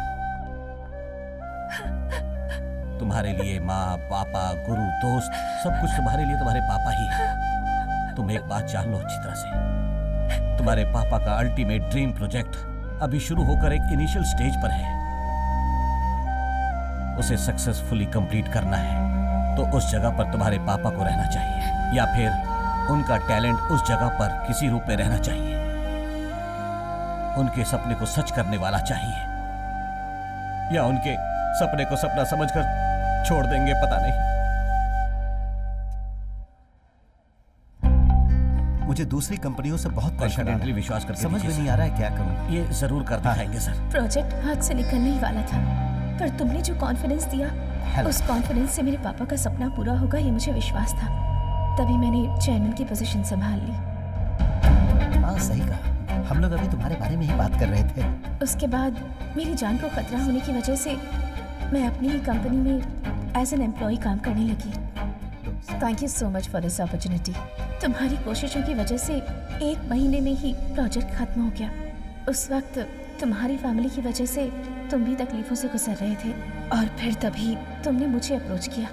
S10: तुम्हारे लिए माँ, पापा, गुरु, दोस्त, सब कुछ तुम्हारे लिए तुम्हारे पापा ही है। तुम एक बात जान लो अच्छी तरह से, तुम्हारे पापा का अल्टीमेट ड्रीम प्रोजेक्ट अभी शुरू होकर एक इनिशियल स्टेज पर है। उसे सक्सेसफुली कंप्लीट करना है तो उस जगह पर तुम्हारे पापा को रहना चाहिए, या फिर उनका टैलेंट उस जगह पर किसी रूप में रहना चाहिए। उनके सपने को सच करने वाला चाहिए, या उनके सपने को सपना समझकर छोड़ देंगे, पता नहीं।
S4: मुझे दूसरी कंपनियों से बहुत
S10: कॉन्फिडेंटली विश्वास करके
S4: समझ में नहीं आ रहा है क्या करूं।
S10: ये जरूर कर दिखाएंगे सर।
S11: प्रोजेक्ट हाथ से निकलने ही वाला था, पर तुमने जो कॉन्फिडेंस दिया, उस कॉन्फिडेंस से मेरे पापा का सपना पूरा होगा ये मुझे विश्वास था। तभी मैंने चेयरमैन की पोजीशन संभाल ली।
S4: हाँ सही कहा, हम लोग अभी तुम्हारे बारे में ही बात कर रहे थे।
S11: उसके बाद मेरी जान को खतरा होने की वजह से मैं अपनी ही कंपनी में एज एन एम्प्लॉय काम करने लगी। Thank you so much for this opportunity. तुम्हारी कोशिशों की वजह से 1 महीने में ही प्रोजेक्ट खत्म हो गया। उस वक्त तुम्हारी फैमिली की वजह से तुम भी तकलीफों से गुजर रहे थे, और फिर तभी तुमने मुझे अप्रोच किया।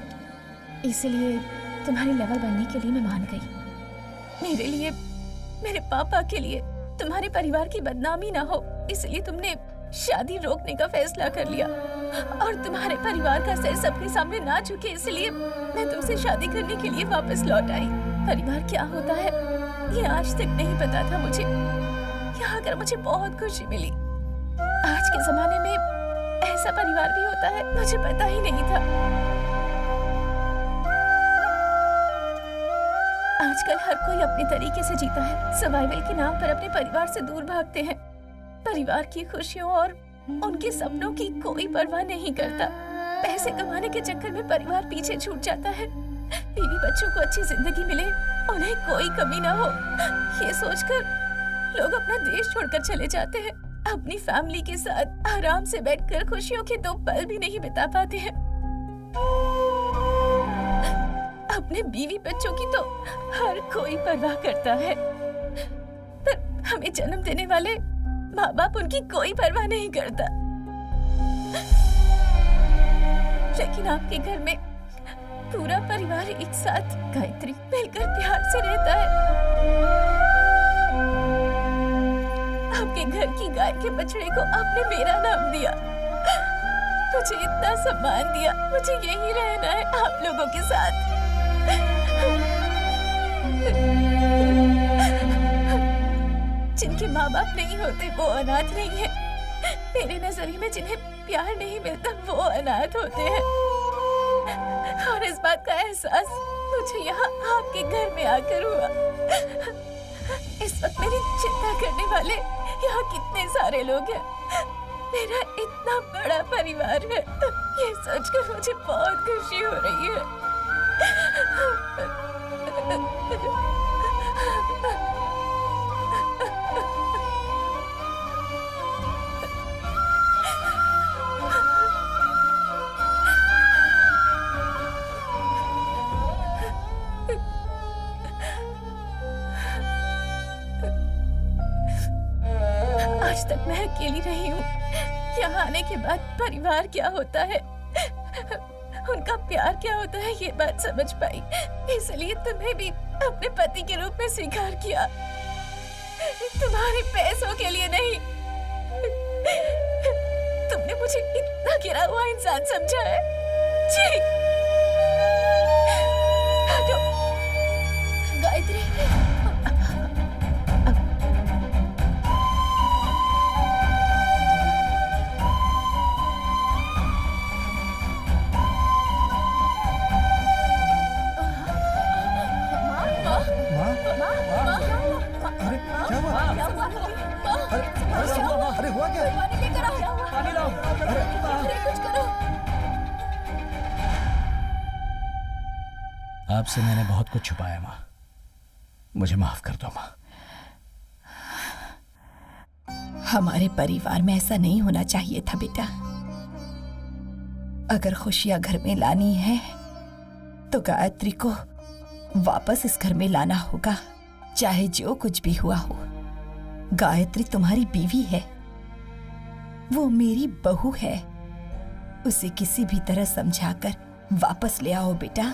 S11: इसीलिए तुम्हारी लेवल बनने के लिए मैं मान गई। मेरे लिए, मेरे पापा के लिए, तुम्हारे परिवार की बदनामी ना हो, इसलिए तुमने शादी रोकने का फैसला कर लिया, और तुम्हारे परिवार का सिर सबके सामने ना झुके, इसलिए मैं तुमसे शादी करने के लिए वापस लौट आई। परिवार क्या होता है ये आज तक नहीं पता था मुझे। यहाँ आकर मुझे बहुत खुशी मिली। आज के जमाने में ऐसा परिवार भी होता है, मुझे पता ही नहीं था। आजकल हर कोई अपने तरीके से जीता है, सर्वाइवल के नाम पर अपने परिवार से दूर भागते हैं। परिवार की खुशियों और उनके सपनों की कोई परवाह नहीं करता। पैसे कमाने के चक्कर में परिवार पीछे छूट जाता है। बीवी बच्चों को अच्छी जिंदगी मिले, उन्हें कोई कमी ना हो, ये सोचकर लोग अपना देश छोड़कर चले जाते हैं। अपनी फैमिली के साथ आराम से बैठकर खुशियों के 2 पल भी नहीं बिता पाते हैं। अपने बीवी बच्चों की तो हर कोई परवाह करता है, पर हमें जन्म देने वाले माँ बाप उनकी कोई परवाह नहीं करता। लेकिन आपके घर में पूरा परिवार एक साथ गायत्री मिलकर प्यार से रहता है। आपके घर की गाय के बछड़े को आपने मेरा नाम दिया, मुझे इतना सम्मान दिया। मुझे यही रहना है आप लोगों के साथ। जिनके माँ बाप नहीं होते वो अनाथ नहीं है। मेरे नजरिए में जिन्हें प्यार नहीं मिलता वो अनाथ होते हैं। और इस बात का एहसास मुझे यहाँ आपके घर में आकर हुआ। इस वक्त मेरी चिंता करने वाले यहाँ कितने सारे लोग हैं। मेरा इतना बड़ा परिवार है, ये सोचकर मुझे बहुत खुशी हो रही है। आज तक मैं अकेली रही हूँ। यहाँ आने के बाद परिवार क्या होता है, उनका प्यार क्या होता है, ये बात समझ पाई। इसलिए तुम्हें भी अपने पति के रूप में स्वीकार किया, तुम्हारे पैसों के लिए नहीं। तुमने मुझे इतना गिरा हुआ इंसान समझा है। जी गायत्री,
S14: अरे हुआ क्या?
S1: पानी लाओ।
S11: कुछ करो।
S1: आपसे मैंने बहुत कुछ छुपाया माँ, मुझे माफ कर दो माँ।
S15: हमारे परिवार में ऐसा नहीं होना चाहिए था बेटा। अगर खुशियां घर में लानी है तो गायत्री को वापस इस घर में लाना होगा, चाहे जो कुछ भी हुआ हो। गायत्री तुम्हारी बीवी है, वो मेरी बहू है। उसे किसी भी तरह समझाकर वापस ले आओ बेटा।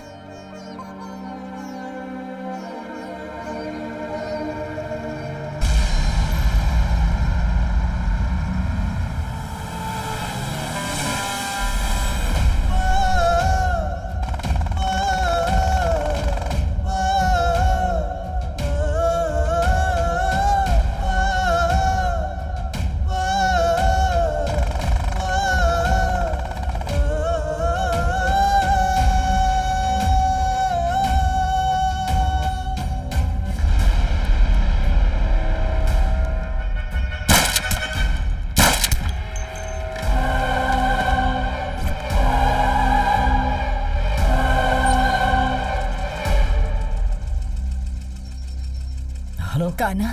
S15: कान्हा,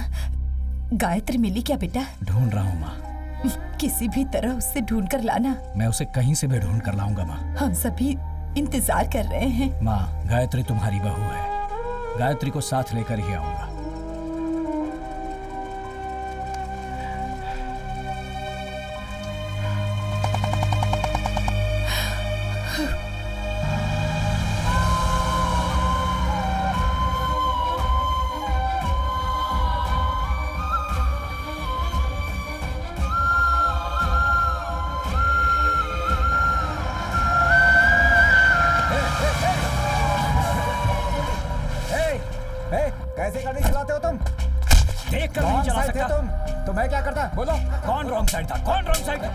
S15: गायत्री मिली क्या बेटा?
S1: ढूंढ रहा हूँ माँ।
S15: किसी भी तरह उससे ढूंढ कर लाना।
S1: मैं उसे कहीं से भी ढूंढ कर लाऊंगा माँ।
S15: हम सभी इंतजार कर रहे हैं।
S1: माँ, गायत्री तुम्हारी बहू है, गायत्री को साथ लेकर ही आऊंगा।
S14: कैसे गाड़ी चलाते हो तुम?
S1: देख कर नहीं चला सकता
S14: तुम तो मैं क्या करता? बोलो
S1: कौन रॉन्ग साइड था? कौन रॉन्ग साइड था?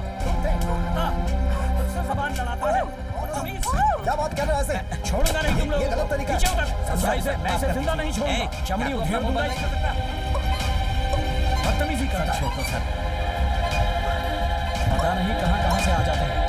S1: ज़बान लड़ाता है।
S14: क्या बात कर रहे हो ऐसे?
S1: छोड़ूंगा नहीं तुम लोग।
S14: ये गलत तरीका
S1: है। मैं इसे जिंदा नहीं छोड़ूंगा। चमड़ी उधेड़ दूंगा। बदतमीजी करता है। पता नहीं कहां से आ जाते हैं।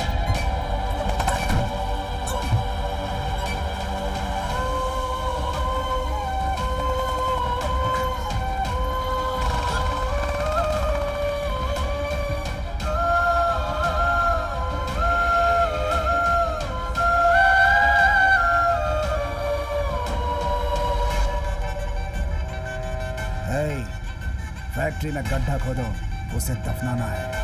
S14: फैक्ट्री में गड्ढा खोदो, उसे दफनाना है।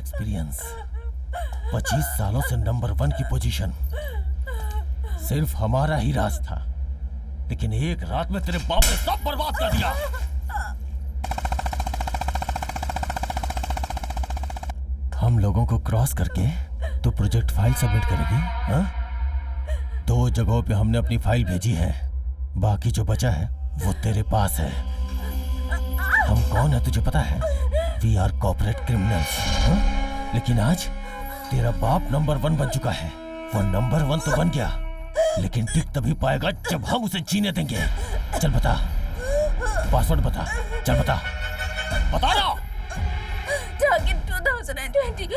S5: एक्सपीरियंस, 25 सालों से नंबर 1 की पोजीशन सिर्फ हमारा ही राज था, लेकिन एक रात में तेरे बाप ने सब बर्बाद कर दिया। हम लोगों को क्रॉस करके तो प्रोजेक्ट फाइल सबमिट करेगी? हाँ? 2 जगहों पे हमने अपनी फाइल भेजी है, बाकी जो बचा है वो तेरे पास है। हम कौन है तुझे पता है? We are corporate criminals. लेकिन आज तेरा बाप नंबर 1 बन चुका है। वो नंबर 1 तो बन गया, लेकिन टिक तभी पाएगा जब हम उसे जीने देंगे। चल बता, पासवर्ड बता, चल बता, बता ना।
S11: Target 2020.